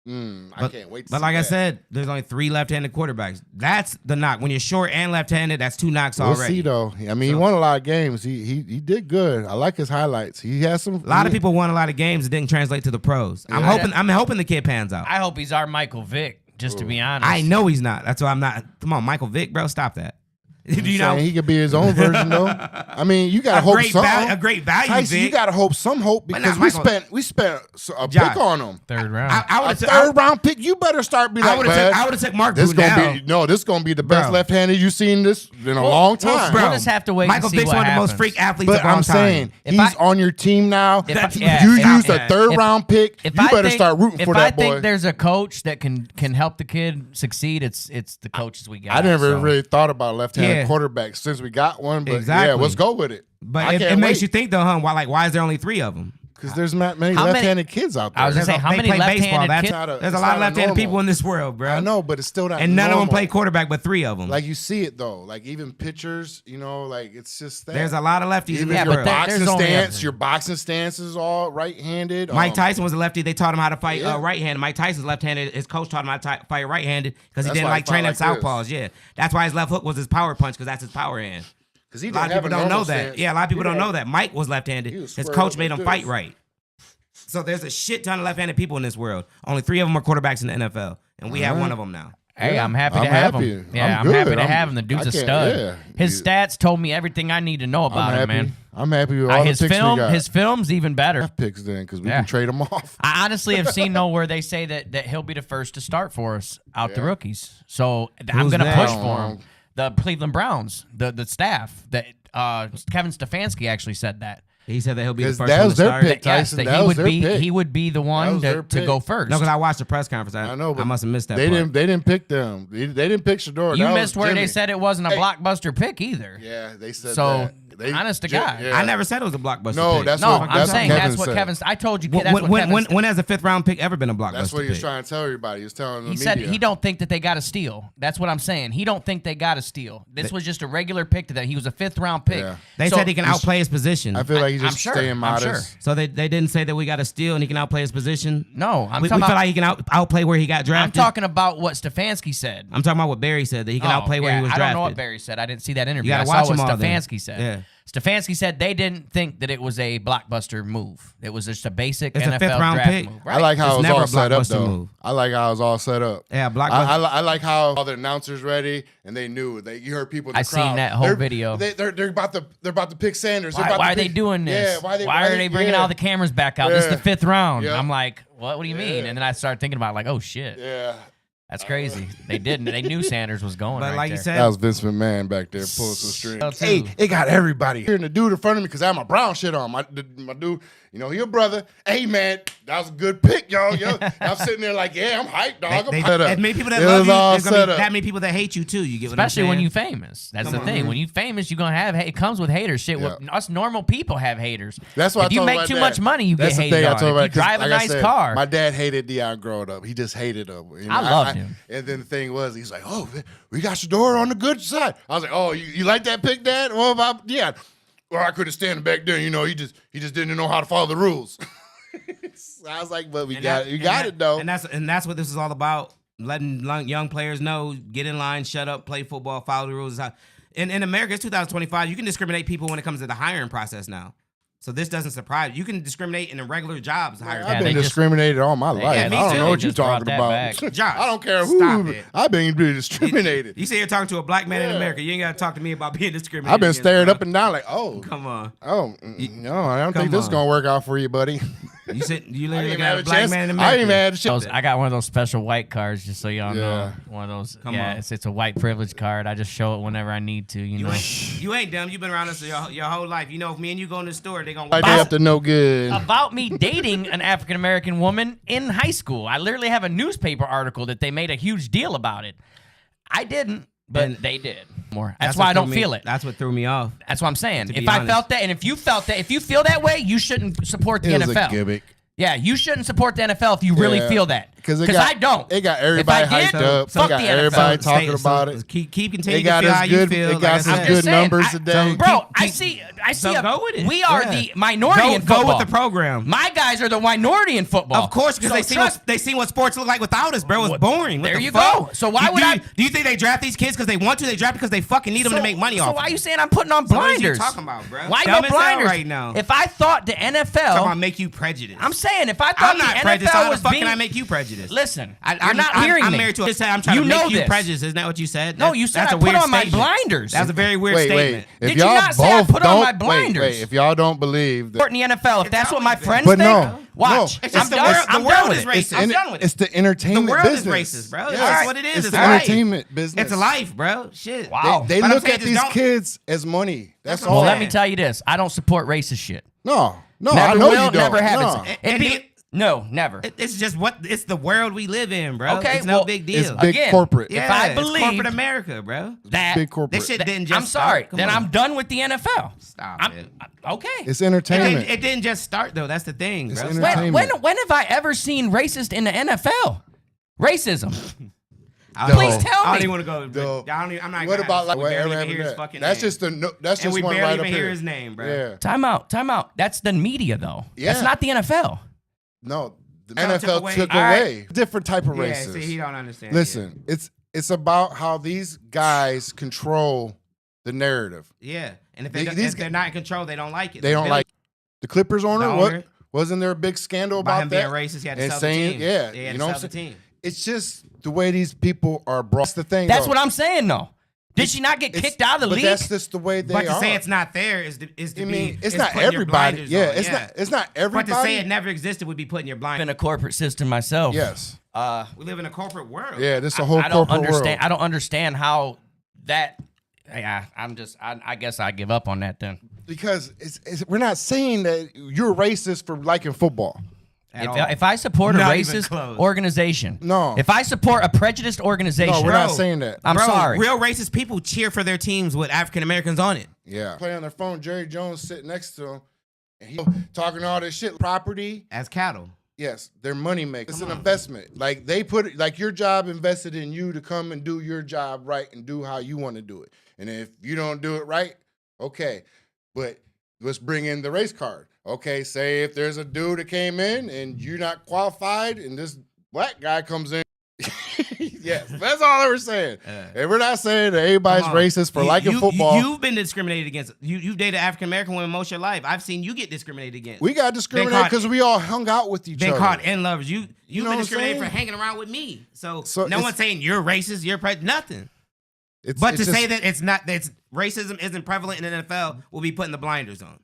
S1: I can't wait to see
S3: But like
S1: that.
S3: I said, there's only 3 left-handed quarterbacks. That's the knock. When you're short and left-handed, that's 2 knocks already.
S1: We'll see, though. I mean, he won a lot of games. He did good. I like his highlights. He has some.
S3: A lot of people won a lot of games that didn't translate to the pros. Yeah. I'm hoping the kid pans out.
S2: I hope he's our Michael Vick, just to be honest.
S3: I know he's not. That's why I'm not. Come on, Michael Vick, bro, stop that.
S1: You know he could be his own version though. I mean, you gotta hope
S3: a great value.
S1: Tyson, you gotta hope some hope because we spent a pick on him.
S2: 3rd round.
S1: A third round pick. You better start being like,
S3: I would have took Mark Brunell.
S1: This is gonna be the best left-handed you've seen this in a long time.
S2: We'll just have to wait.
S3: Michael
S2: and see
S3: Vick's
S2: what
S3: one of the
S2: happens.
S3: most freak athletes
S1: but
S3: of all
S1: I'm
S3: time.
S1: saying he's on your team now. You used a 3rd round pick. You better start rooting for that boy.
S2: If I think there's a coach that can help the kid succeed, it's the coaches we got.
S1: I never really thought about left-handed quarterbacks since we got one, but let's go with it.
S3: But it makes you think though, why is there only 3 of them?
S1: Because there's not many left-handed kids out there.
S2: I was gonna say, how many left-handed kids?
S3: There's a lot of left-handed people in this world, bro.
S1: I know, but it's still not.
S3: And none of them play quarterback, but 3 of them.
S1: Like you see it though, like even pitchers, like it's just that.
S3: There's a lot of lefties in this
S1: your
S3: world.
S1: Your boxing stance is all right-handed.
S3: Mike Tyson was a lefty. They taught him how to fight right-handed. Mike Tyson's left-handed. His coach taught him how to fight right-handed because he didn't like training southpaws. Yeah, that's why his left hook was his power punch because that's his power hand.
S1: A
S3: lot of people don't know that. Yeah, a lot of people don't know that. Mike was left-handed. His coach made him fight right. So there's a shit ton of left-handed people in this world. Only 3 of them are quarterbacks in the NFL, and we have one of them now.
S2: Hey, I'm happy to have him. Yeah, I'm happy to have him. The dude's a stud. Yeah. His stats told me everything I need to know about him, man.
S1: I'm happy with all the picks we got.
S2: His film's even better.
S1: Picks then because we can trade them off.
S2: I honestly have seen where they say that he'll be the first to start for us out the rookies. So I'm going to push for him. The Cleveland Browns, the staff that Kevin Stefanski actually said that.
S3: He said that he'll be the first
S1: that
S3: one
S1: was
S3: to
S1: their
S3: start.
S1: pick, Tyson.
S2: Yes,
S1: that was their pick.
S2: He would be the one to go first.
S3: No, because I watched the press conference.
S1: I know, but
S3: I must have missed that.
S1: They didn't pick them. They didn't pick Shedeur.
S2: You missed where they said it wasn't a blockbuster pick either.
S1: Yeah, they said
S2: that. Honest to God.
S3: Yeah. I never said it was a blockbuster
S1: pick.
S2: I'm saying that's what Kevin said. I told you.
S3: When has a 5th round pick ever been a blockbuster pick?
S1: That's what he was trying to tell everybody. He was telling the media.
S2: He said he don't think that they got a steal. That's what I'm saying. He don't think they got a steal. This was just a regular pick that he was a 5th round pick.
S3: Yeah. They said he can outplay his position.
S1: I feel like he's just staying modest.
S2: I'm sure.
S3: So they didn't say that we got a steal and he can outplay his position?
S2: No.
S3: We feel like he can outplay where he got drafted?
S2: I'm talking about what Stefanski said.
S3: I'm talking about what Barry said, that he can outplay where he was drafted.
S2: I don't know what Barry said. I didn't see that interview.
S3: You gotta watch
S2: what
S3: him all
S2: Stefanski said.
S3: Yeah.
S2: Stefanski said they didn't think that it was a blockbuster move. It was just a basic
S3: it's
S2: NFL
S3: a 5th round
S2: draft
S3: pick.
S2: move. Right?
S1: I like how it was all set up, though.
S3: Move.
S1: I like how it was all set up.
S3: Yeah, blockbuster.
S1: I like how all the announcers ready and they knew. You heard people in the crowd.
S2: I seen that whole video.
S1: They're about to pick Sanders.
S2: Why are they doing this?
S1: Yeah,
S2: why are they bringing all the cameras back out? This is the 5th round.
S1: Yeah.
S2: I'm like, what do you mean? And then I started thinking about oh shit.
S1: Yeah.
S2: That's crazy. They didn't. They knew Sanders was going.
S3: But like you said,
S1: that was Vince McMahon back there pulling some strings. Hey, it got everybody hearing the dude in front of me because I had my brown shit on. My dude, he a brother. Hey man, that was a good pick, y'all. I'm sitting there like, I'm hyped, dog.
S3: As many people that love you, there's gonna be that many people that hate you too. You get what I'm saying?
S2: Especially when you famous. That's the thing. When you famous, you're gonna have it comes with haters. Shit, us normal people have haters.
S1: That's why
S2: if you make too much money, you get hated on. If you drive a nice car.
S1: My dad hated Deion growing up. He just hated him.
S2: I loved him.
S1: And then the thing was, he's like, "Oh, we got Shedeur on the good side." I was like, "Oh, you like that pick, Dad? What about Deion?" Well, I couldn't stand him back then. He just didn't know how to follow the rules. I was like, "But you got it though."
S3: And that's what this is all about. Letting young players know, get in line, shut up, play football, follow the rules. In America, it's 2025. You can discriminate people when it comes to the hiring process now. So this doesn't surprise you. You can discriminate in the regular jobs.
S1: I've been discriminated all my life. I don't know what you're talking about.
S3: Josh,
S1: I don't care who. I've been discriminated.
S3: You say you're talking to a black man in America. You ain't got to talk to me about being discriminated.
S1: I've been stared up and down like,
S3: come on.
S1: Oh, no, I don't think this is going to work out for you, buddy.
S3: You literally looking at a black man in America.
S1: I didn't even have a chance.
S2: I got one of those special white cards, just so y'all know. One of those. It's a white privilege card. I just show it whenever I need to. You know.
S3: You ain't dumb. You've been around us your whole life. If me and you go in the store, they gonna.
S1: They up to no good.
S2: About me dating an African American woman in high school. I literally have a newspaper article that they made a huge deal about it. I didn't. But they did more. That's why I don't feel it.
S3: That's what threw me off.
S2: That's what I'm saying. If I felt that, and if you felt that, if you feel that way, you shouldn't support the NFL.
S1: It was a gimmick.
S2: Yeah, you shouldn't support the NFL if you really feel that. Because I don't.
S1: It got everybody hyped up.
S2: Fuck
S1: got
S2: the
S1: everybody
S2: NFL.
S1: talking about it.
S3: Keep continuing to feel how you feel.
S1: It got some good numbers today.
S2: Bro, I see.
S3: Go with it.
S2: We are the minority in football.
S3: Go with the program.
S2: My guys are the minority in football.
S3: Of course, because they see what sports look like without us, bro. It's boring.
S2: There you go. So why would I?
S3: Do you think they draft these kids because they want to? They draft because they fucking need them to make money off.
S2: So why are you saying I'm putting on blinders?
S3: What are you talking about, bro?
S2: Why you blinders
S3: right now?
S2: If I thought the NFL,
S3: talking about make you prejudiced.
S2: I'm saying if I thought the NFL
S3: how
S2: was
S3: the fuck
S2: being,
S3: can I make you prejudiced?
S2: Listen, you're not hearing me.
S3: I'm married to. I'm trying to make you prejudiced. Isn't that what you said?
S2: No, you said I put on my blinders.
S3: That's a very weird statement.
S2: Did you not say I put on my blinders?
S1: Wait, if y'all don't believe
S2: that in the NFL, if that's what my friends think, watch.
S3: I'm done with it. I'm done with it.
S1: It's the entertainment business.
S3: The world is racist, bro.
S1: Yeah.
S3: That's what it is.
S1: It's the entertainment business.
S3: It's a life, bro. Shit.
S2: Wow.
S1: They look at these kids as money. That's all.
S2: Well, let me tell you this. I don't support racist shit.
S1: No,
S2: never
S1: I know
S2: will,
S1: you don't.
S2: Never have. No, never.
S3: It's just it's the world we live in, bro.
S2: Okay,
S3: it's no big deal.
S1: It's big corporate.
S3: Yeah,
S2: if I believe
S3: corporate America, bro.
S2: That
S1: big corporate.
S3: This shit didn't just
S2: I'm sorry.
S3: Start.
S2: Then I'm done with the NFL.
S3: Stop it.
S2: Okay.
S1: It's entertainment.
S3: It didn't just start though. That's the thing, bro.
S2: When have I ever seen racist in the NFL? Racism. Please tell me.
S3: I don't even want to go. I'm not.
S1: What about like
S3: whatever his fucking name.
S1: That's just one right up here.
S3: And we barely even hear his name, bro.
S1: Yeah.
S2: Time out. That's the media though.
S1: Yeah.
S2: That's not the NFL.
S1: No. The NFL took away. Different type of races.
S3: Yeah, see, he don't understand.
S1: Listen, it's about how these guys control the narrative.
S3: Yeah, and if they're not in control, they don't like it.
S1: They don't like it. The Clippers owner. Wasn't there a big scandal about
S3: him
S1: that?
S3: Being racist, he had to sell the team.
S1: Yeah,
S3: you know what I'm saying?
S1: It's just the way these people are brought. That's the thing.
S2: That's what I'm saying, though. Did she not get kicked out of the league?
S1: That's just the way they are.
S3: But to say it's not there is to
S1: mean, it's not everybody. Yeah, it's not everybody.
S3: But to say it never existed would be putting your blind.
S2: In a corporate system myself.
S1: Yes.
S3: We live in a corporate world.
S1: Yeah, this is a whole corporate world.
S2: I don't understand how that. Yeah, I guess I give up on that then.
S1: Because we're not saying that you're racist for liking football.
S2: If I support a racist organization,
S1: no.
S2: If I support a prejudiced organization,
S1: no, we're not saying that.
S2: I'm sorry.
S3: Real racist people cheer for their teams with African Americans on it.
S1: Yeah. Play on their phone, Jerry Jones sitting next to him, and he talking all this shit. Property
S3: as cattle.
S1: Yes, they're money makers. It's an investment. Like they put it, like your job invested in you to come and do your job right and do how you want to do it. And if you don't do it right, okay. But let's bring in the race card. Okay, say if there's a dude that came in and you're not qualified and this black guy comes in. Yes, that's all we're saying. And we're not saying that everybody's racist for liking football.
S3: You've been discriminated against. You've dated African American women most of your life. I've seen you get discriminated against.
S1: We got discriminated because we all hung out with each other.
S3: Been caught in lovers. You've been discriminated for hanging around with me. So no one's saying you're racist. You're nothing. But to say that racism isn't prevalent in the NFL, we'll be putting the blinders on.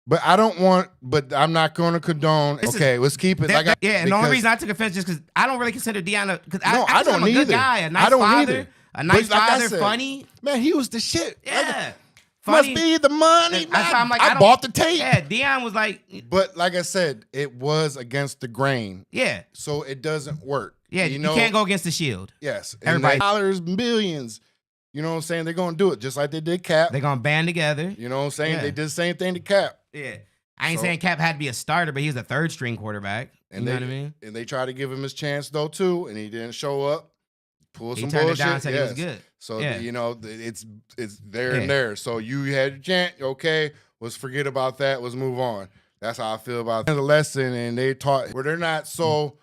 S1: But I'm not going to condone. Let's keep it.
S3: And the only reason I took offense is because I don't really consider Deion because
S1: I don't
S3: I'm a good guy, a nice father, funny.
S1: Man, he was the shit.
S3: Yeah.
S1: Funny. Must be the money. I bought the tape.
S3: Yeah, Deion was like.
S1: But like I said, it was against the grain.
S3: Yeah.
S1: So it doesn't work.
S3: Yeah, you can't go against the shield.
S1: Yes.
S3: Everybody.
S1: Dollars, millions. You know what I'm saying? They're going to do it just like they did Cap.
S3: They're going to band together.
S1: You know what I'm saying? Yeah. They did the same thing to Cap.
S3: Yeah. I ain't saying Cap had to be a starter, but he was a third string quarterback. You know what I mean?
S1: And they tried to give him his chance, though, too, and he didn't show up. Pull some
S3: turned
S1: bullshit.
S3: It down and said he was good.
S1: So, it's there and there. So you had your chance. Okay, let's forget about that. Let's move on. That's how I feel about the lesson. And they taught where they're not so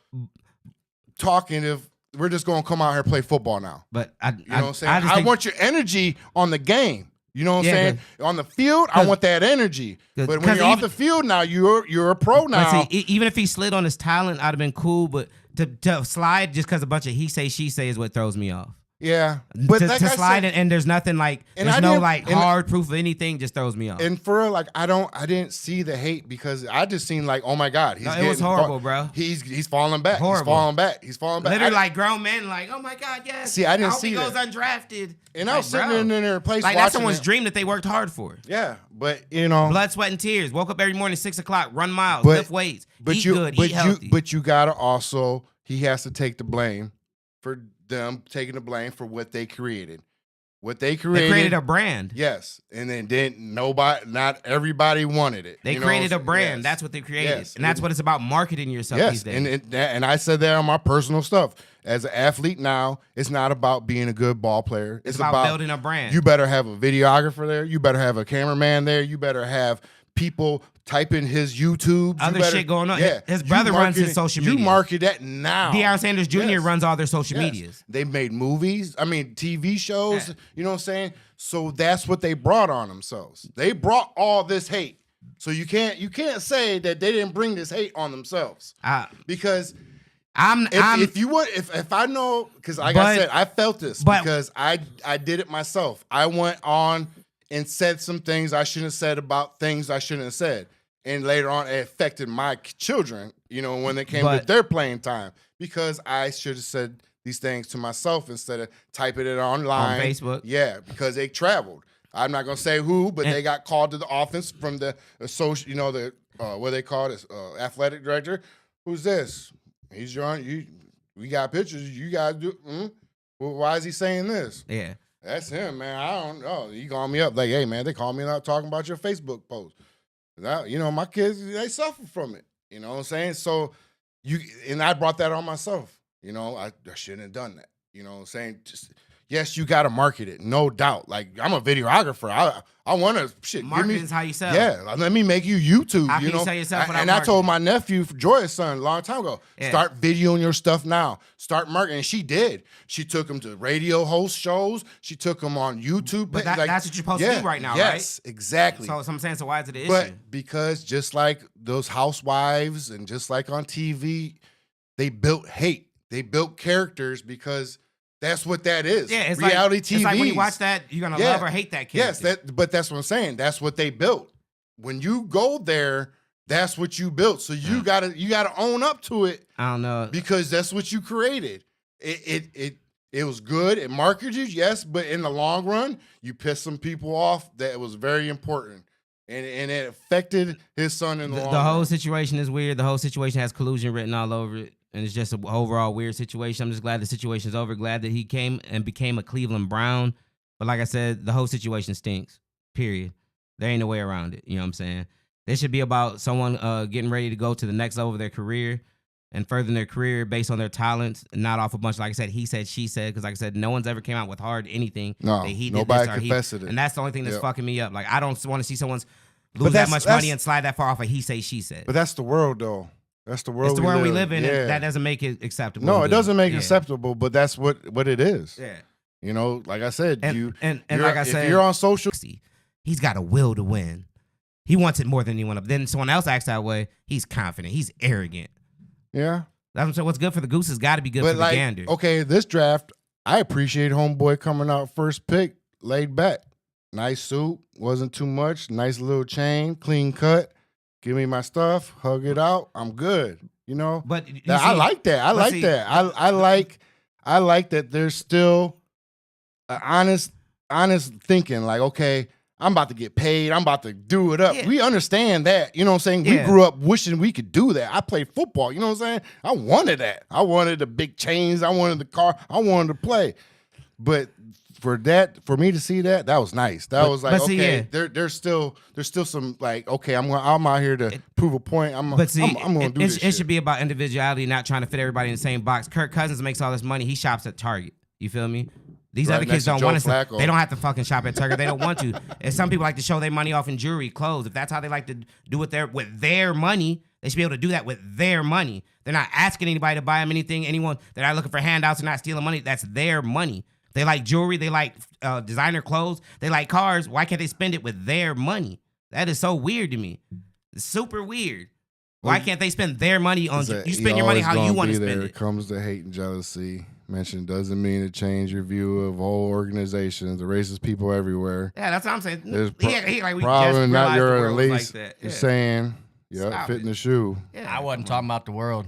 S1: talkative. We're just going to come out here and play football now.
S3: But
S1: you know what I'm saying? I want your energy on the game. You know what I'm saying? On the field, I want that energy. But when you're off the field now, you're a pro now.
S3: See, even if he slid on his talent, I'd have been cool. But to slide just because a bunch of he say, she say is what throws me off.
S1: Yeah. But
S3: to slide and there's nothing like, there's no like hard proof of anything, just throws me off.
S1: And for real, like I didn't see the hate because I just seen like, oh my God.
S3: It was horrible, bro.
S1: He's falling back.
S3: Horrible.
S1: He's falling back.
S3: Literally like grown men like, oh my God, yes.
S1: See, I didn't see
S3: that.
S1: He
S3: goes undrafted.
S1: And I was sitting in their place
S3: like
S1: watching
S3: that's someone's dream that they worked hard for.
S1: Yeah, but you know.
S3: Blood, sweat, and tears. Woke up every morning 6 o'clock, run miles, lift weights, eat good, eat healthy.
S1: But you gotta also, he has to take the blame for them taking the blame for what they created. what they
S3: They created a brand.
S1: Yes, and then not everybody wanted it.
S3: They created a brand. Yes. That's what they created, and that's what it's about, marketing yourself these days.
S1: And I said that on my personal stuff. As an athlete now, it's not about being a good ball player.
S3: It's about building a brand.
S1: You better have a videographer there. You better have a cameraman there. You better have people type in his YouTube.
S3: Shit going on. Yeah. His brother runs his social media.
S1: You market that now.
S3: Shedeur Sanders Jr. runs all their social medias.
S1: They made movies. I mean, TV shows. Yeah. You know what I'm saying? So that's what they brought on themselves. They brought all this hate. So you can't say that they didn't bring this hate on themselves. Because if I know, because like I said, I felt this because I did it myself. I went on and said some things I shouldn't have said about things I shouldn't have said. And later on, it affected my children, when they came to their playing time, because I should have said these things to myself instead of typing it online.
S3: On Facebook?
S1: Yeah, because they traveled. I'm not going to say who, but they got called to the office from the social, what they call this, athletic director. Who's this? He's we got pictures. You got to do, well, why is he saying this?
S3: Yeah.
S1: That's him, man. I don't know. He called me up like, hey, man, they called me up talking about your Facebook post. My kids, they suffer from it. You know what I'm saying? So and I brought that on myself. I shouldn't have done that. You know what I'm saying? Yes, you got to market it, no doubt. Like, I'm a videographer. I want to
S3: marketing is how you sell.
S1: Yeah, let me make you YouTube.
S3: How can you sell yourself without
S1: and I told my nephew, Joy's son, a long time ago, start videoing your stuff now. Start marketing. And she did. She took him to radio host shows. She took him on YouTube.
S3: But that's what you're supposed to do right now, right?
S1: Yes, exactly.
S3: So I'm saying, so why is it an issue?
S1: But because just like those housewives and just like on TV, they built hate. They built characters because that's what that is.
S3: Yeah, it's
S1: reality TV.
S3: It's like when you watch that, you're gonna love or hate that character.
S1: Yes, but that's what I'm saying. That's what they built. When you go there, that's what you built. So you gotta own up to it.
S3: I don't know,
S1: because that's what you created. It was good. It marketed you, yes, but in the long run, you pissed some people off. That was very important. And it affected his son in the long run.
S3: The whole situation is weird. The whole situation has collusion written all over it. And it's just an overall weird situation. I'm just glad the situation's over. Glad that he came and became a Cleveland Brown. But like I said, the whole situation stinks, period. There ain't no way around it. You know what I'm saying? This should be about someone getting ready to go to the next level of their career and furthering their career based on their talents, and not off a bunch, like I said, he said, she said. Because like I said, no one's ever came out with hard anything.
S1: No,
S3: that he did
S1: nobody
S3: this or
S1: confessed it.
S3: And that's the only thing that's fucking me up. Like, I don't want to see someone lose that much money and slide that far off a he say, she said.
S1: But that's the world, though. That's the world.
S3: It's the world we live in, and that doesn't make it acceptable.
S1: No, it doesn't make it acceptable, but that's what it is.
S3: Yeah.
S1: Like I said,
S3: and like I said,
S1: if you're on social,
S3: he's got a will to win. He wants it more than anyone else. Then someone else acts that way, he's confident. He's arrogant.
S1: Yeah.
S3: That's what I'm saying. What's good for the goose has got to be good for the gander.
S1: Okay, this draft, I appreciate homeboy coming out first pick, laid back. Nice suit, wasn't too much. Nice little chain, clean cut. Give me my stuff, hug it out. I'm good.
S3: But
S1: I like that. I like that there's still an honest thinking. Like, okay, I'm about to get paid. I'm about to do it up. Yeah. We understand that. You know what I'm saying? Yeah. We grew up wishing we could do that. I played football. You know what I'm saying? I wanted that. I wanted the big chains. I wanted the car. I wanted to play. But for me to see that was nice. That was like, okay, there's still some like, okay, I'm out here to prove a point. I'm gonna do this.
S3: It should be about individuality, not trying to fit everybody in the same box. Kirk Cousins makes all this money. He shops at Target. You feel me? These other kids don't want to. They don't have to fucking shop at Target. They don't want to. And some people like to show their money off in jewelry, clothes. If that's how they like to do it with their money, they should be able to do that with their money. They're not asking anybody to buy them anything. Anyone, they're not looking for handouts. They're not stealing money. That's their money. They like jewelry. They like designer clothes. They like cars. Why can't they spend it with their money? That is so weird to me. It's super weird. Why can't they spend their money on you? Spend your money how you want to spend it.
S1: It comes to hate and jealousy. Mentioned doesn't mean to change your view of whole organizations. The racist people everywhere.
S3: Yeah, that's what I'm saying.
S1: There's probably not your least. Like you're saying, fit in the shoe.
S2: Yeah. I wasn't talking about the world.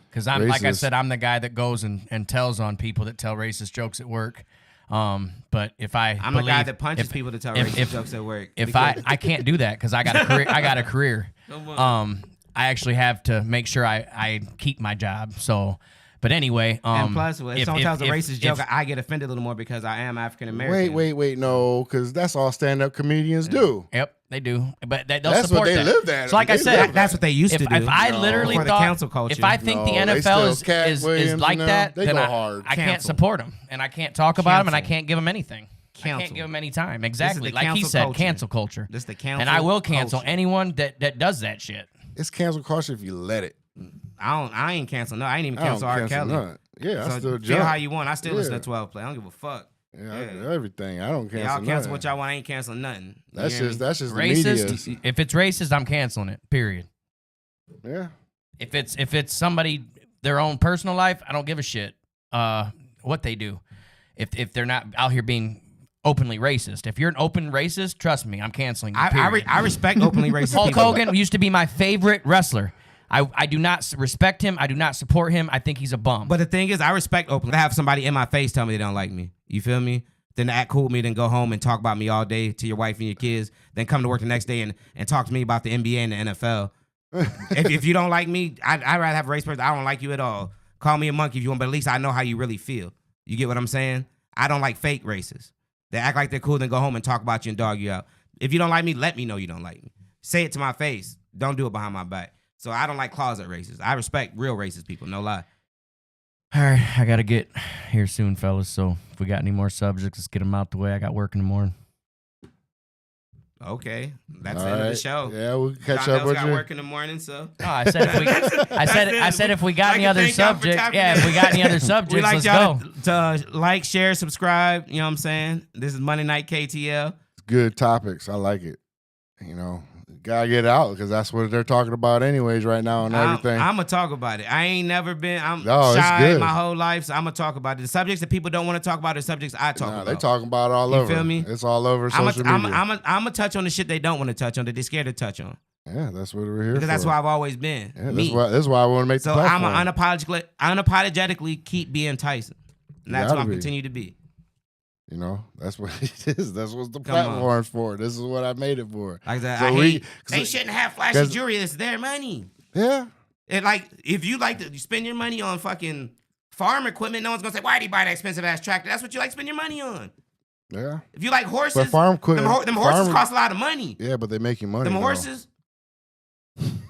S2: Because I'm, like I said, I'm the guy that goes and tells on people that tell racist jokes at work. But if I'm
S3: the guy that punches people to tell racist jokes at work.
S2: If I can't do that because I got a career. I got a career. I actually have to make sure I keep my job. So But anyway,
S3: and plus, if someone tells a racist joke, I get offended a little more because I am African American.
S1: Wait, no, because that's all stand-up comedians do.
S2: Yep, they do. But they'll
S1: that's
S2: support
S1: what they
S2: that.
S1: live at.
S2: So like I said,
S3: that's what they used to do.
S2: If I literally
S3: for the
S2: thought,
S3: cancel culture.
S2: if I think the NFL is like that,
S1: they
S2: then
S1: go hard.
S2: I can't support them, and I can't talk about them, and I can't give them anything. I can't give them any time. Exactly, like he said, cancel culture.
S3: This the cancel,
S2: and I will cancel anyone that does that shit.
S1: It's cancel culture if you let it.
S3: I ain't cancel. No, I ain't even cancel R. Kelly.
S1: None. Yeah,
S3: so
S1: I still
S3: feel how you want. I still listen to 12 play. I don't give a fuck.
S1: Yeah, everything. I don't cancel.
S3: Y'all cancel what y'all want. I ain't canceling nothing.
S1: That's just
S2: racist.
S1: The media.
S2: If it's racist, I'm canceling it. Period.
S1: Yeah.
S2: If it's somebody their own personal life, I don't give a shit what they do. If they're not out here being openly racist. If you're an open racist, trust me, I'm canceling you.
S3: I respect openly racist
S2: Hulk
S3: people.
S2: Hogan used to be my favorite wrestler. I do not respect him. I do not support him. I think he's a bum.
S3: But the thing is, I respect openly. I have somebody in my face tell me they don't like me. You feel me? Then act cool with me, then go home and talk about me all day to your wife and your kids. Then come to work the next day and talk to me about the NBA and the NFL. if you don't like me, I'd rather have a race person. I don't like you at all. Call me a monkey if you want, but at least I know how you really feel. You get what I'm saying? I don't like fake racists. They act like they're cool, then go home and talk about you and dog you out. If you don't like me, let me know you don't like me. Say it to my face. Don't do it behind my back. So I don't like closet racists. I respect real racist people, no lie.
S2: All right, I got to get here soon, fellas. So if we got any more subjects, let's get them out the way. I got work in the morning.
S3: Okay, that's the end of the show.
S1: Yeah, we'll catch up with you.
S3: Got work in the morning, so.
S2: Oh, I said if we got any other subjects, if we got any other subjects,
S3: we like
S2: let's
S3: y'all
S2: go.
S3: To like, share, subscribe. You know what I'm saying? This is Monday Night KTL.
S1: Good topics. I like it. You know, gotta get it out because that's what they're talking about anyways right now and everything.
S3: I'm gonna talk about it. I ain't never been. I'm
S1: it's
S3: shy
S1: good.
S3: my whole life, so I'm gonna talk about it. The subjects that people don't want to talk about are subjects I talk about.
S1: They talking about it all over.
S3: You feel me?
S1: It's all over social media.
S3: I'm gonna touch on the shit they don't want to touch on that they're scared to touch on.
S1: Yeah, that's what we're here
S3: because
S1: for.
S3: That's why I've always been.
S1: Yeah, that's why I want to make the platform.
S3: I'm unapologetically keep being Tyson. And that's what I'm continue to be.
S1: You know, that's what it is. That's what the platform's for. This is what I made it for.
S3: Like that. So they shouldn't have flashy jewelry. It's their money.
S1: Yeah.
S3: And like, if you like to spend your money on fucking farm equipment, no one's gonna say, "Why do you buy that expensive ass tractor?" That's what you like to spend your money on.
S1: Yeah.
S3: If you like horses,
S1: but farm equipment,
S3: them horses cost a lot of money.
S1: Yeah, but they make you money.
S3: Them horses.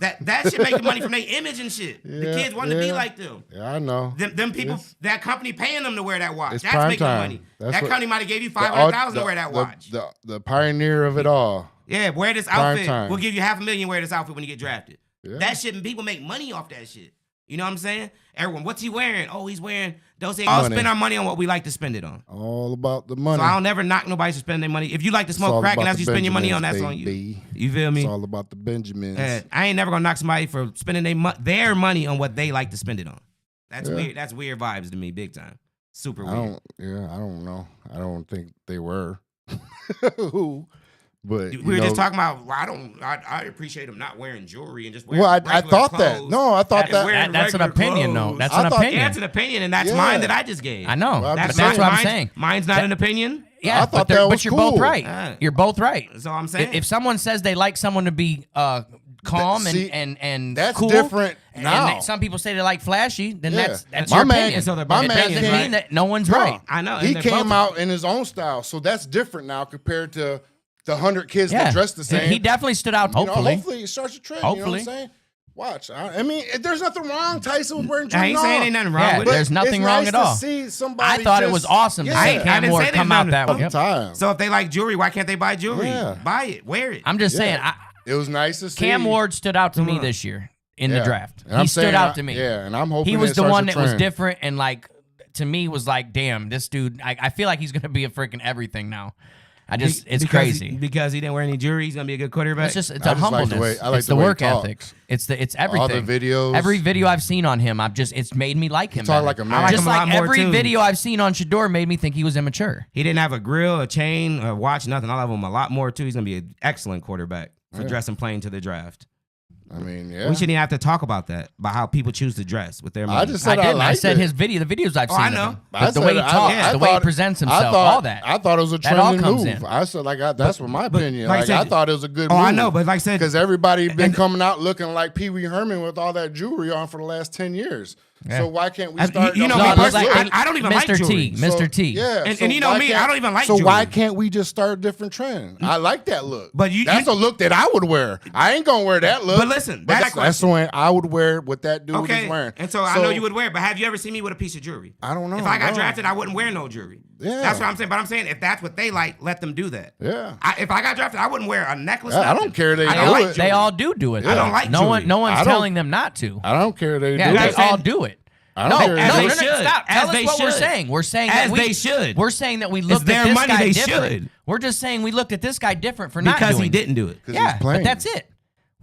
S3: That shit making money from their image and shit. The kids want to be like them.
S1: Yeah, I know.
S3: Them people, that company paying them to wear that watch. That's making money.
S1: That
S3: company might have gave you $500,000 to wear that watch.
S1: The pioneer of it all.
S3: Yeah, wear this outfit. We'll give you $500,000 wear this outfit when you get drafted. Yeah. That shit, and people make money off that shit. You know what I'm saying? Everyone, what's he wearing? Oh, he's wearing those things. All spend our money on what we like to spend it on.
S1: All about the money.
S3: So I'll never knock nobody to spend their money. If you like to smoke crack and that's what you spend your money on, that's on you. You feel me?
S1: It's all about the Benjamins.
S3: I ain't never gonna knock somebody for spending their money on what they like to spend it on. That's weird. That's weird vibes to me, big time. Super weird.
S1: I don't know. I don't think they were. But
S3: we were just talking about. Well, I appreciate them not wearing jewelry and just wearing.
S1: Well, I thought
S3: clothes.
S1: that. No, I thought
S2: that's an opinion.
S3: Clothes.
S2: No, that's an opinion.
S3: Yeah, that's an opinion, and that's mine that I just gave.
S2: I know.
S1: Well,
S2: that's what I'm saying.
S3: Mine's not an opinion.
S2: Yeah,
S1: I thought that was
S2: but you're both right. You're both right.
S3: So I'm saying,
S2: if someone says they like someone to be calm and
S1: that's
S2: cool,
S1: different now.
S2: And some people say they like flashy, then that's
S1: my
S2: your
S1: man.
S2: opinion.
S3: So
S2: it doesn't mean that no one's right.
S3: I know.
S1: He came out in his own style, so that's different now compared to the 100 kids that dress the same.
S2: He definitely stood out. Hopefully,
S1: hopefully it starts a trend. Hopefully. You know what I'm saying? Watch. I mean, there's nothing wrong. Tyson was wearing jewelry.
S3: I ain't saying ain't nothing wrong with it.
S2: There's nothing wrong at all.
S1: See somebody
S2: I thought it was awesome to see Cam Ward come out that way.
S3: So if they like jewelry, why can't they buy jewelry?
S1: Yeah.
S3: Buy it. Wear it.
S2: I'm just saying.
S1: It was nice to see.
S2: Cam Ward stood out to me this year in the draft. He stood out to me.
S1: Yeah, and I'm hoping
S2: he was the one that was different and like to me was like, damn, this dude. I feel like he's gonna be a freaking everything now. It's crazy
S3: because he didn't wear any jewelry. He's gonna be a good quarterback.
S2: It's a humbleness. It's the work ethics. It's everything.
S1: All the videos.
S2: Every video I've seen on him, it's made me like him.
S1: Talk like a man.
S2: Just like every video I've seen on Shedeur made me think he was immature.
S3: He didn't have a grill, a chain, a watch, nothing. I love him a lot more too. He's gonna be an excellent quarterback for dressing plain to the draft.
S1: I mean,
S3: we shouldn't even have to talk about that, about how people choose to dress with their money.
S1: I just said I
S2: said his video, the videos I've seen.
S3: I know.
S2: The way he talks, the way he presents himself, all that.
S1: I thought it was a trending move. I said, that's what my opinion. Like I thought it was a good move.
S3: I know, but like I said,
S1: because everybody been coming out looking like Pee Wee Herman with all that jewelry on for the last 10 years.
S2: Yeah.
S1: So why can't we start?
S3: You know,
S2: No,
S3: me
S2: it's like
S3: personally, I don't even like
S2: Mr.
S3: jewelry.
S2: T. Mr. T.
S1: Yeah,
S3: And you know me, I don't even like
S1: So
S3: jewelry.
S1: why can't we just start a different trend? I like that look.
S3: But
S1: that's a look that I would wear. I ain't gonna wear that look.
S3: But listen, that's
S1: the one I would wear what that dude is wearing.
S3: And so I know you would wear it, but have you ever seen me with a piece of jewelry?
S1: I don't know.
S3: If I got drafted, I wouldn't wear no jewelry.
S1: Yeah.
S3: That's what I'm saying. But I'm saying if that's what they like, let them do that.
S1: Yeah.
S3: If I got drafted, I wouldn't wear a necklace.
S1: I don't care they
S3: I
S1: do
S3: like
S1: it.
S2: They all do it.
S3: I don't like
S2: no
S3: jewelry.
S2: No one's telling them not to.
S1: I don't care they do
S2: Yeah,
S1: it.
S2: they all do it.
S1: No,
S2: Stop. Tell us what we're saying. We're saying that
S3: they should.
S2: We're saying that we looked at this guy different. We're just saying we looked at this guy different for not doing it.
S3: Because he didn't do it.
S2: Yeah, but that's it.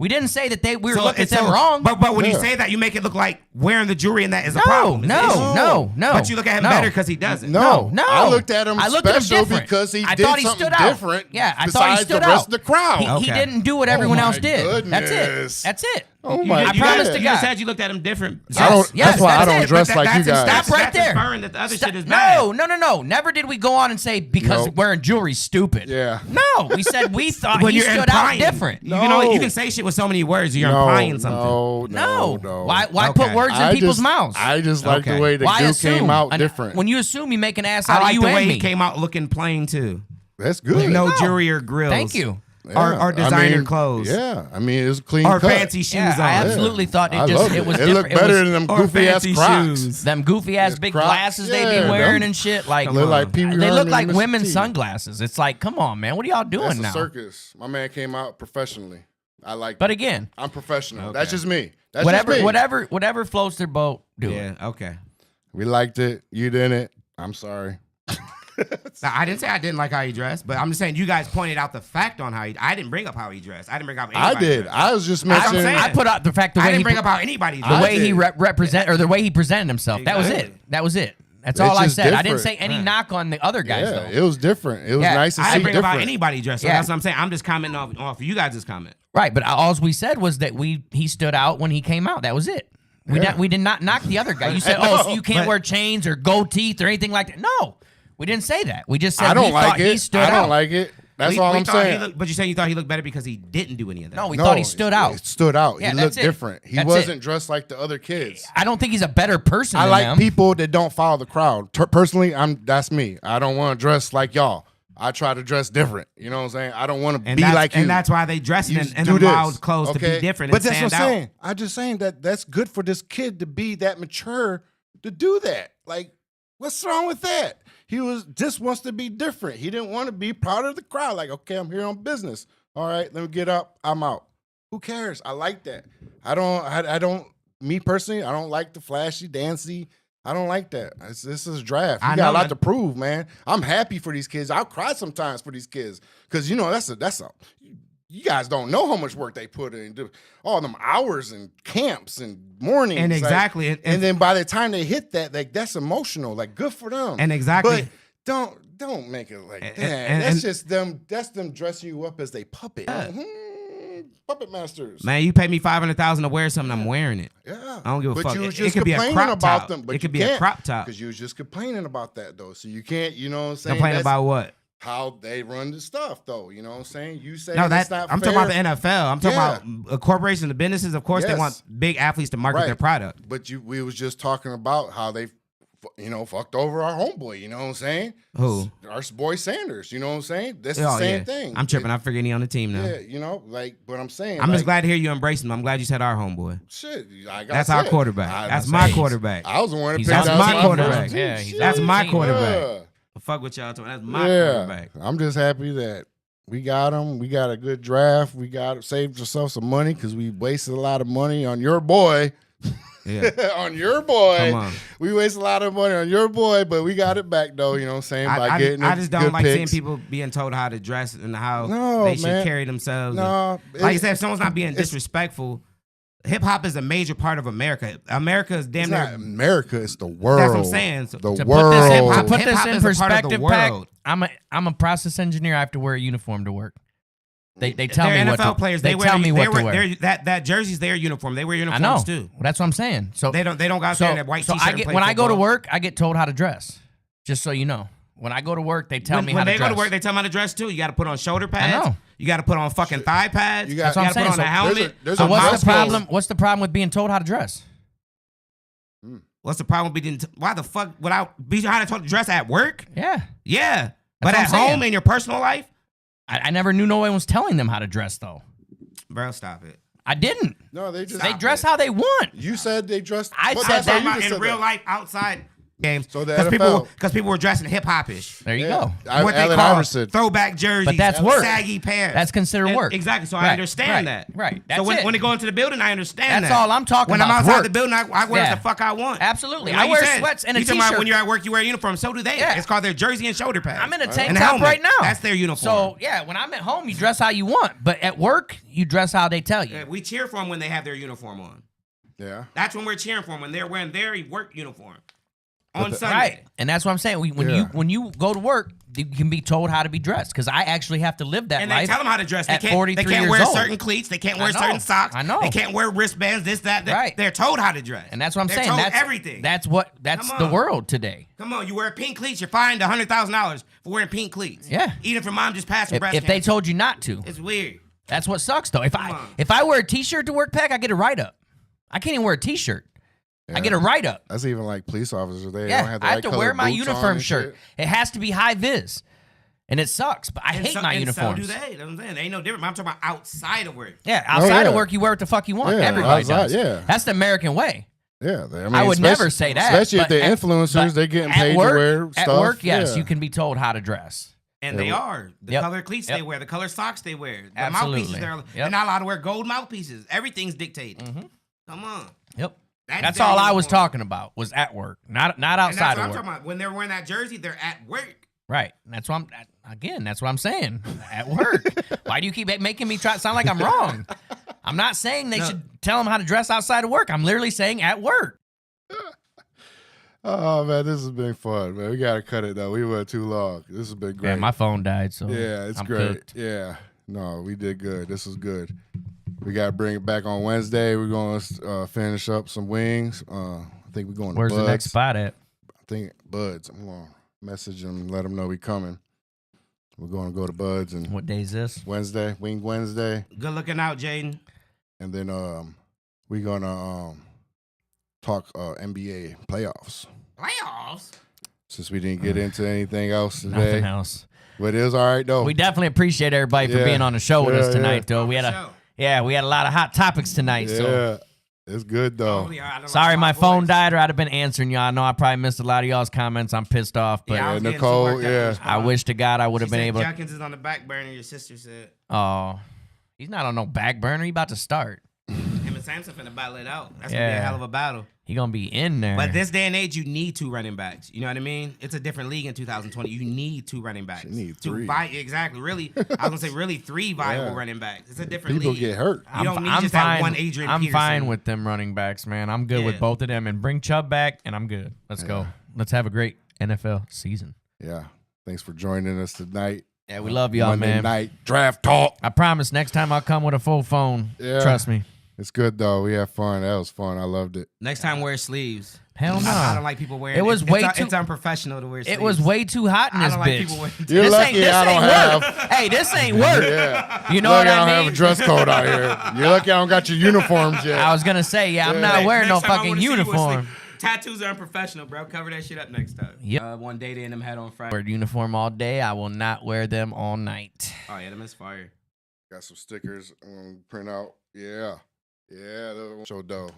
S2: We didn't say that we were looking at them wrong.
S3: But when you say that, you make it look like wearing the jewelry and that is a problem.
S2: No.
S3: But you look at him better because he doesn't.
S1: No. I looked at him special because he did something different.
S2: Yeah, I thought he stood out.
S1: The rest of the crowd.
S2: He didn't do what everyone else did.
S1: Goodness.
S2: That's it.
S1: Oh my God.
S2: I promise to God.
S3: You said you looked at him different.
S1: That's why I don't dress like you guys.
S2: Stop right there.
S3: That the other shit is bad.
S2: No. Never did we go on and say because wearing jewelry's stupid.
S1: Yeah.
S2: No, we said we thought he stood out different.
S3: You know, you can say shit with so many words. You're implying something.
S2: No. Why put words in people's mouths?
S1: I just like the way the dude came out different.
S2: When you assume, you make an ass out of you and me.
S3: I like the way he came out looking plain too.
S1: That's good.
S3: With no jewelry or grills.
S2: Thank you.
S1: Yeah.
S3: Or designer clothes.
S1: Yeah, I mean it was clean
S3: or
S1: cut.
S3: fancy shoes.
S2: Yeah, I absolutely thought it was
S1: it
S2: different.
S1: looked better than them goofy ass Crocs.
S2: Them goofy ass big glasses they be wearing and shit. Like
S1: they
S2: look like women's sunglasses. It's like, come on, man, what are y'all doing now?
S1: That's a circus. My man came out professionally. I like.
S2: But again,
S1: I'm professional. That's just me. That's
S2: whatever floats their boat. Do it.
S3: Yeah. Okay.
S1: We liked it. You didn't. I'm sorry.
S3: Now, I didn't say I didn't like how he dressed, but I'm just saying you guys pointed out the fact on how I didn't bring up how he dressed. I didn't bring up anybody.
S1: I did. I was just mentioning.
S2: I put out the fact the way
S3: I didn't bring up how anybody dressed.
S2: The way he represent or the way he presented himself.
S3: Exactly.
S2: That was it. That's all I said. I didn't say any knock on the other guys though.
S1: It was different. It was nice to see.
S3: I didn't bring
S1: different.
S3: about anybody dressed. So that's what I'm saying. I'm just commenting off you guys' comment.
S2: Right, but all we said was that he stood out when he came out. That was it. We did not knock the other guy. You said, so you can't wear chains or gold teeth or anything like that. No. We didn't say that. We just said he stood out.
S1: I don't like it. That's all I'm saying.
S3: But you saying you thought he looked better because he didn't do any of that.
S2: No, we thought he stood out.
S1: He stood out.
S2: Yeah,
S1: he looked different. He wasn't dressed like the other kids.
S2: I don't think he's a better person
S1: I
S2: than
S1: like
S2: them.
S1: people that don't follow the crowd. Personally, that's me. I don't want to dress like y'all. I try to dress different. You know what I'm saying? I don't want to be like you.
S3: And that's why they dress in the wild clothes to be different
S1: but
S3: and
S1: that's
S3: stand
S1: what I'm saying.
S3: out.
S1: I'm just saying that's good for this kid to be that mature to do that. Like, what's wrong with that? He just wants to be different. He didn't want to be part of the crowd. Like, okay, I'm here on business. All right, let me get up. I'm out. Who cares? I like that. I don't. Me personally, I don't like the flashy, dancy. I don't like that. This is draft. You got a lot to prove, man. I'm happy for these kids. I'll cry sometimes for these kids because that's a. You guys don't know how much work they put in, all them hours and camps and mornings.
S3: And exactly.
S1: And then by the time they hit that, like that's emotional. Like good for them.
S3: And exactly.
S1: But don't make it like that. That's just them. That's them dressing you up as they puppet. Puppet masters.
S3: Man, you pay me $500,000 to wear something, I'm wearing it.
S1: Yeah.
S3: I don't give a fuck.
S1: You was just
S3: it could be a
S1: complaining
S3: crop
S1: about
S3: top.
S1: them. But
S3: it could be a crop top.
S1: Because you was just complaining about that though. So you can't. You know what I'm saying?
S3: Complaining about what?
S1: How they run the stuff, though. You know what I'm saying? You say
S3: that's
S1: not
S3: I'm
S1: fair.
S3: talking about the NFL. I'm talking about corporations and businesses. Of course, they want big athletes to market their product.
S1: But we was just talking about how they, fucked over our homeboy. You know what I'm saying?
S3: Who?
S1: Our boy Sanders. You know what I'm saying? That's the same thing.
S3: I'm tripping. I'm forgetting he on the team now.
S1: Yeah, but I'm saying.
S3: I'm just glad to hear you embrace him. I'm glad you said our homeboy.
S1: Shit,
S3: that's our quarterback. That's my quarterback.
S1: I was the one that picked
S3: that's my quarterback.
S2: Yeah,
S3: that's my quarterback.
S2: Yeah.
S3: Fuck what y'all talking. That's my quarterback.
S1: I'm just happy that we got him. We got a good draft. We saved yourself some money because we wasted a lot of money on your boy.
S3: Yeah.
S1: On your boy.
S3: Come on.
S1: We wasted a lot of money on your boy, but we got it back though, you know what I'm saying?
S3: I just don't like
S1: seeing
S3: people being told how to dress and how they should carry themselves.
S1: No.
S3: Like you said, if someone's not being disrespectful, hip hop is a major part of America. America is damn near
S1: America. It's the world.
S3: That's what I'm saying. So
S1: the world.
S2: To put this in perspective, Pac,
S3: world.
S2: I'm a process engineer. I have to wear a uniform to work. They tell me
S3: NFL
S2: what to,
S3: players.
S2: They tell me what to wear.
S3: That jersey's their uniform. They wear uniforms
S2: I know.
S3: too.
S2: Well, that's what I'm saying. So
S3: they don't go out there in that white t-shirt.
S2: When I go to work, I get told how to dress. Just so you know. When I go to work, they tell me how to dress.
S3: When they go to work, they tell me how to dress too. You got to put on shoulder pads.
S2: I know.
S3: You got to put on fucking thigh pads.
S1: That's
S3: what I'm saying. Put on a helmet.
S1: There's
S2: so
S1: a
S2: what's the problem? What's the problem with being told how to dress?
S3: What's the problem? Why the fuck would I be trying to dress at work?
S2: Yeah.
S3: Yeah. But at home in your personal life?
S2: I never knew no one was telling them how to dress, though.
S3: Bro, stop it.
S2: I didn't.
S1: No, they
S2: dress how they want.
S1: You said they dressed.
S2: I said that
S3: in real life outside games.
S1: So because
S3: people were dressing hip hop-ish.
S2: There you go.
S3: What they call throwback jerseys.
S2: But that's work.
S3: Saggy pants.
S2: That's considered work.
S3: Exactly. So I understand that.
S2: Right.
S3: So when they go into the building, I understand that.
S2: That's all I'm talking
S3: about.
S2: When
S3: I'm outside the building, I wear what the fuck I want.
S2: Absolutely. I wear sweats and a t-shirt.
S3: When you're at work, you wear a uniform. So do they. Yeah. It's called their jersey and shoulder pads.
S2: I'm in a tank top right now.
S3: That's their uniform.
S2: So, yeah, when I'm at home, you dress how you want. But at work, you dress how they tell you.
S3: Yeah, we cheer for them when they have their uniform on.
S1: Yeah.
S3: That's when we're cheering for them, when they're wearing their work uniform. On Sunday.
S2: Right. And that's what I'm saying. When you go to work, you can be told how to be dressed. Because I actually have to live that life.
S3: And they tell them how to dress.
S2: They can't
S3: wear certain cleats. They can't wear certain socks.
S2: I know.
S3: They can't wear wristbands, this, that.
S2: Right.
S3: They're told how to dress.
S2: And that's what I'm saying.
S3: They're told everything.
S2: That's the world today.
S3: Come on, you wear pink cleats, you're fined $100,000 for wearing pink cleats.
S2: Yeah.
S3: Even if your mom just passed breast cancer.
S2: If they told you not to.
S3: It's weird.
S2: That's what sucks, though. If I wear a t-shirt to work, Pack, I get a write-up. I can't even wear a t-shirt. Yeah. I get a write-up.
S1: That's even like police officers. They
S2: don't
S1: have the
S2: I have to wear my uniform shirt. It has to be high vis. And it sucks, but I hate my uniforms.
S3: So do they. That's what I'm saying. They ain't no different. I'm talking about outside of work.
S2: Yeah, outside of work, you wear what the fuck you want.
S1: Yeah,
S2: everybody does.
S1: Yeah.
S2: That's the American way.
S1: Yeah.
S2: I would never say that.
S1: Especially if they're influencers, they're getting paid to wear stuff.
S2: At work, yes, you can be told how to dress.
S3: And they are. The color cleats they wear, the color socks they wear, the
S2: Absolutely.
S3: mouthpieces, they're not allowed to wear gold mouthpieces. Everything's dictated. Mm-hmm. Come on.
S2: Yep. That's all I was talking about, was at work, not outside of work.
S3: I'm talking about. When they're wearing that jersey, they're at work.
S2: Right. That's what I'm saying. At work. Why do you keep making me sound like I'm wrong? I'm not saying they should tell them how to dress outside of work. I'm literally saying at work.
S1: Oh, man, this has been fun, man. We got to cut it, though. We went too long. This has been great.
S2: Yeah, my phone died, so
S1: yeah, it's great. Cooked. Yeah. No, we did good. This was good. We got to bring it back on Wednesday. We're going to finish up some wings. I think we're going to
S2: Where's
S1: Bud's.
S2: The next spot at?
S1: I think Bud's. I'm going to message them and let them know we coming. We're going to go to Bud's. And
S2: what day is this?
S1: Wednesday. Wing Wednesday.
S3: Good looking out, Jaden.
S1: And then we're going to talk NBA playoffs.
S3: Playoffs?
S1: Since we didn't get into anything else today.
S2: Nothing else.
S1: But it was all right, though.
S2: We definitely appreciate everybody for being on the show with us tonight, though. We had a lot of hot topics tonight. So
S1: it's good, though.
S2: Sorry my phone died, or I'd have been answering y'all. I know I probably missed a lot of y'all's comments. I'm pissed off, but
S1: Nicole,
S2: I wish to God I would have been able.
S3: Jenkins is on the back burner. Your sister said.
S2: Oh, he's not on no back burner. He about to start.
S3: Him and Samson finna battle it out. That's gonna be a hell of a battle.
S2: He gonna be in there.
S3: But this day and age, you need 2 running backs. You know what I mean? It's a different league in 2020. You need 2 running backs.
S1: You need 3.
S3: Exactly. Really, I was gonna say really 3 viable running backs. It's a different
S1: league.
S3: People
S1: get hurt.
S3: You don't need just that one Adrian
S2: I'm
S3: Peterson.
S2: fine with them running backs, man. I'm good with both of them. And bring Chubb back, and I'm good. Let's go. Let's have a great NFL season.
S1: Yeah. Thanks for joining us tonight.
S2: Yeah, we love y'all,
S1: Monday
S2: man.
S1: night draft talk.
S2: I promise next time I'll come with a full phone. Yeah. Trust me.
S1: It's good, though. We had fun. That was fun. I loved it.
S3: Next time, wear sleeves.
S2: Hell no.
S3: I don't like people wearing
S2: it. Was
S3: it's unprofessional to wear sleeves.
S2: It was way too hot in this bitch.
S1: You're
S2: this
S1: lucky I don't have.
S2: Hey, this ain't work.
S1: Yeah.
S2: You know what I mean?
S1: I don't have a dress code out here. You're lucky I don't got your uniforms yet.
S2: I was going to say, I'm not wearing no fucking uniform.
S3: Tattoos are unprofessional, bro. Cover that shit up next time.
S2: Yep.
S3: One day they in them had on Friday.
S2: Wear uniform all day. I will not wear them all night.
S3: Oh, yeah, them is fire.
S1: Got some stickers print out. Yeah. Yeah, show dough.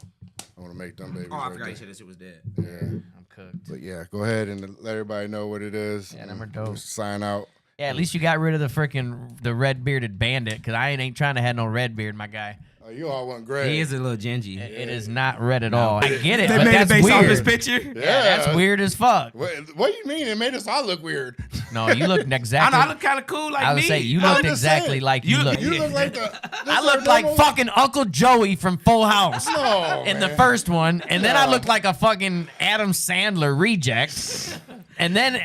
S1: I want to make them babies.
S3: Oh, I forgot you said this shit was dead.
S1: Yeah.
S2: I'm cooked.
S1: But yeah, go ahead and let everybody know what it is.
S2: Yeah, them are dope.
S1: Sign out.
S2: Yeah, at least you got rid of the red bearded bandit, because I ain't trying to have no red beard, my guy.
S1: Oh, you all want gray.
S3: He is a little gingy.
S2: It is not red at all. I get it,
S3: they
S2: but
S3: made
S2: that's
S3: it based
S2: weird.
S3: off his picture?
S1: Yeah,
S2: that's weird as fuck.
S1: What do you mean? It made us all look weird.
S2: No, you look exactly.
S3: I look kind of cool like me.
S2: I would say you looked exactly like you look.
S1: You look like
S2: I looked like fucking Uncle Joey from Full House in the first one, and then I looked like a fucking Adam Sandler reject. And then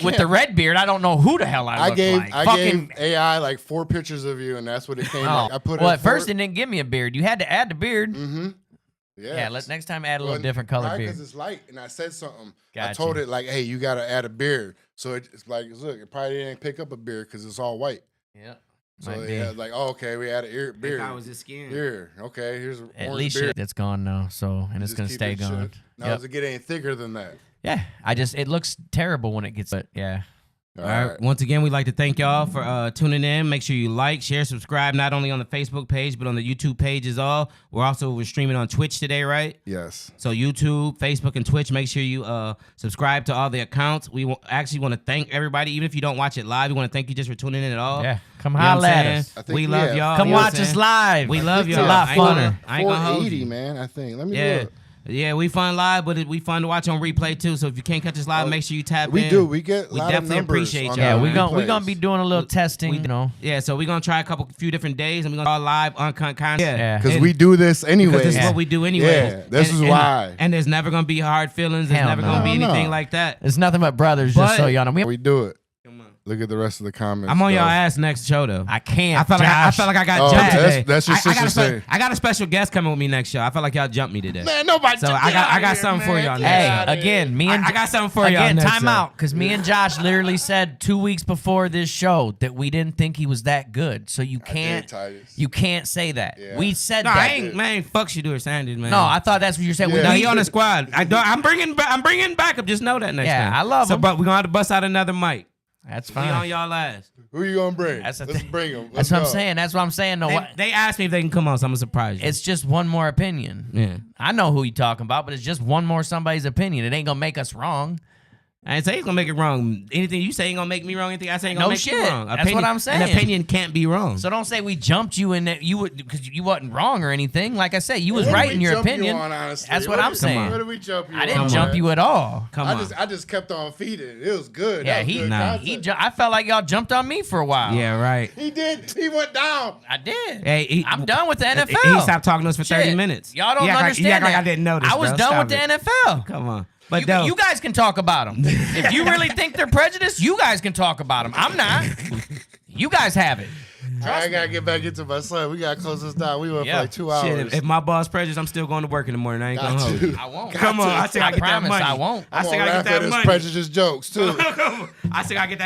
S2: with the red beard, I don't know who the hell I look like.
S1: I gave AI like 4 pictures of you, and that's what it came like. I put
S2: at first it didn't give me a beard. You had to add the beard.
S1: Mm-hmm.
S2: Yeah, let's next time add a little different colored beard.
S1: Because it's light, and I said something.
S2: Gotcha.
S1: I told it like, hey, you got to add a beard. So it's like, look, it probably didn't pick up a beard because it's all white.
S2: Yeah.
S1: So yeah, like, oh, okay, we added beer.
S3: I was just skin.
S1: Beer. Okay, here's
S2: At
S1: orange
S2: least
S1: beer.
S2: that's gone now. So and it's gonna stay gone.
S1: Now does it get any thicker than that?
S2: Yeah, it looks terrible when it gets. But yeah.
S3: All right. Once again, we'd like to thank y'all for tuning in. Make sure you like, share, subscribe, not only on the Facebook page, but on the YouTube page as well. We're streaming on Twitch today, right?
S1: Yes.
S3: So YouTube, Facebook, and Twitch, make sure you subscribe to all the accounts. We actually want to thank everybody, even if you don't watch it live. We want to thank you just for tuning in at all.
S2: Yeah, come holla at us.
S3: We love y'all.
S2: Come watch us live.
S3: We love y'all.
S2: It's a lot funner.
S3: I ain't gonna hold
S1: 480,
S3: you.
S1: man, I think. Let me look.
S3: Yeah, we fun live, but we fun to watch on replay too. So if you can't catch us live, make sure you tap in.
S1: We do. We get.
S3: We
S1: lot
S3: definitely
S1: of numbers
S3: appreciate
S1: on
S3: y'all.
S2: Yeah,
S1: our
S2: we're
S1: replays.
S2: gonna be doing a little testing. You know.
S3: Yeah, so we're gonna try a few different days, and we're gonna go live uncut content.
S2: Yeah.
S1: Because we do this anyway.
S3: Because this is what we do anyway.
S1: Yeah, this is why.
S3: And there's never gonna be hard feelings. There's
S2: Hell
S3: never
S2: no.
S3: gonna be
S1: No,
S3: anything
S1: no.
S3: like that.
S2: It's nothing but brothers, just so y'all know.
S1: We do it.
S3: Come on.
S1: Look at the rest of the comments.
S3: I'm on
S1: though.
S3: y'all ass next show though.
S2: I can't.
S3: I felt like I got
S1: Oh,
S3: jumped
S1: that's-
S3: today.
S1: that's your sister saying.
S3: I got a special guest coming with me next show. I felt like y'all jumped me today.
S1: Man, nobody.
S3: So I got something for y'all.
S2: Hey,
S3: next show.
S2: again, me and
S3: I got something for y'all.
S2: again.
S3: next
S2: Time
S3: show.
S2: out, because me and Josh literally said 2 weeks before this show that we didn't think he was that good. So you can't say that.
S1: Yeah.
S2: We said
S3: No,
S2: that.
S3: I ain't, man. Fuck Shedeur Sanders, man.
S2: No, I thought that's what you said.
S1: Yeah.
S3: No, he on the squad. I'm bringing backup. Just know that next time.
S2: I love him.
S3: But we're gonna have to bust out another mic.
S2: That's
S3: We on
S2: fine.
S3: y'all ass.
S1: Who you gonna bring?
S2: That's the
S1: Let's
S2: thing.
S1: bring him.
S2: That's what I'm saying. That's what I'm saying. No,
S3: They asked me if they can come on, so I'm gonna surprise you.
S2: it's just one more opinion.
S3: Yeah.
S2: I know who you're talking about, but it's just one more somebody's opinion. It ain't gonna make us wrong.
S3: I ain't say he's gonna make it wrong. Anything you say ain't gonna make me wrong. Anything I say ain't gonna
S2: No
S3: make
S2: shit.
S3: you wrong.
S2: That's what I'm saying.
S3: An opinion can't be wrong.
S2: So don't say we jumped you in that you would because you wasn't wrong or anything. Like I said, you was
S1: What
S2: right
S1: did
S2: in
S1: we
S2: your
S1: jump you
S2: opinion.
S1: on, honestly?
S2: That's what I'm saying.
S1: What did we jump you
S2: I
S1: on?
S2: didn't jump
S1: man?
S2: you at all.
S3: Come on.
S1: I just kept on feeding. It was good.
S2: Yeah,
S1: That was good content.
S2: I felt like y'all jumped on me for a while.
S3: Yeah, right.
S1: He did. He went down.
S2: I did.
S3: Hey,
S2: I'm done with the NFL.
S3: He stopped talking to us for 30
S2: Shit.
S3: minutes.
S2: Y'all don't understand
S3: You act like
S2: that.
S3: I didn't notice.
S2: I was
S3: bro.
S2: done
S3: Stop
S2: with the
S3: it.
S2: NFL.
S3: Come on. But
S2: You guys can talk about them. If you really think they're prejudiced, you guys can talk about them. I'm not. You guys have it.
S1: I gotta get back into my son. We gotta close this down. We went for like 2 hours.
S3: Shit, if my boss prejudiced, I'm still going to work in the morning. I ain't
S1: Got
S3: gonna hold
S1: to.
S3: you.
S2: I won't.
S3: Come on, I still
S2: I
S3: gotta get that
S2: promise
S3: money.
S2: I won't.
S3: I
S1: I'm
S3: still
S1: gonna
S3: gotta
S1: laugh
S3: get
S1: at
S3: that
S1: his
S3: money.
S1: prejudiced jokes too.
S3: I still gotta get that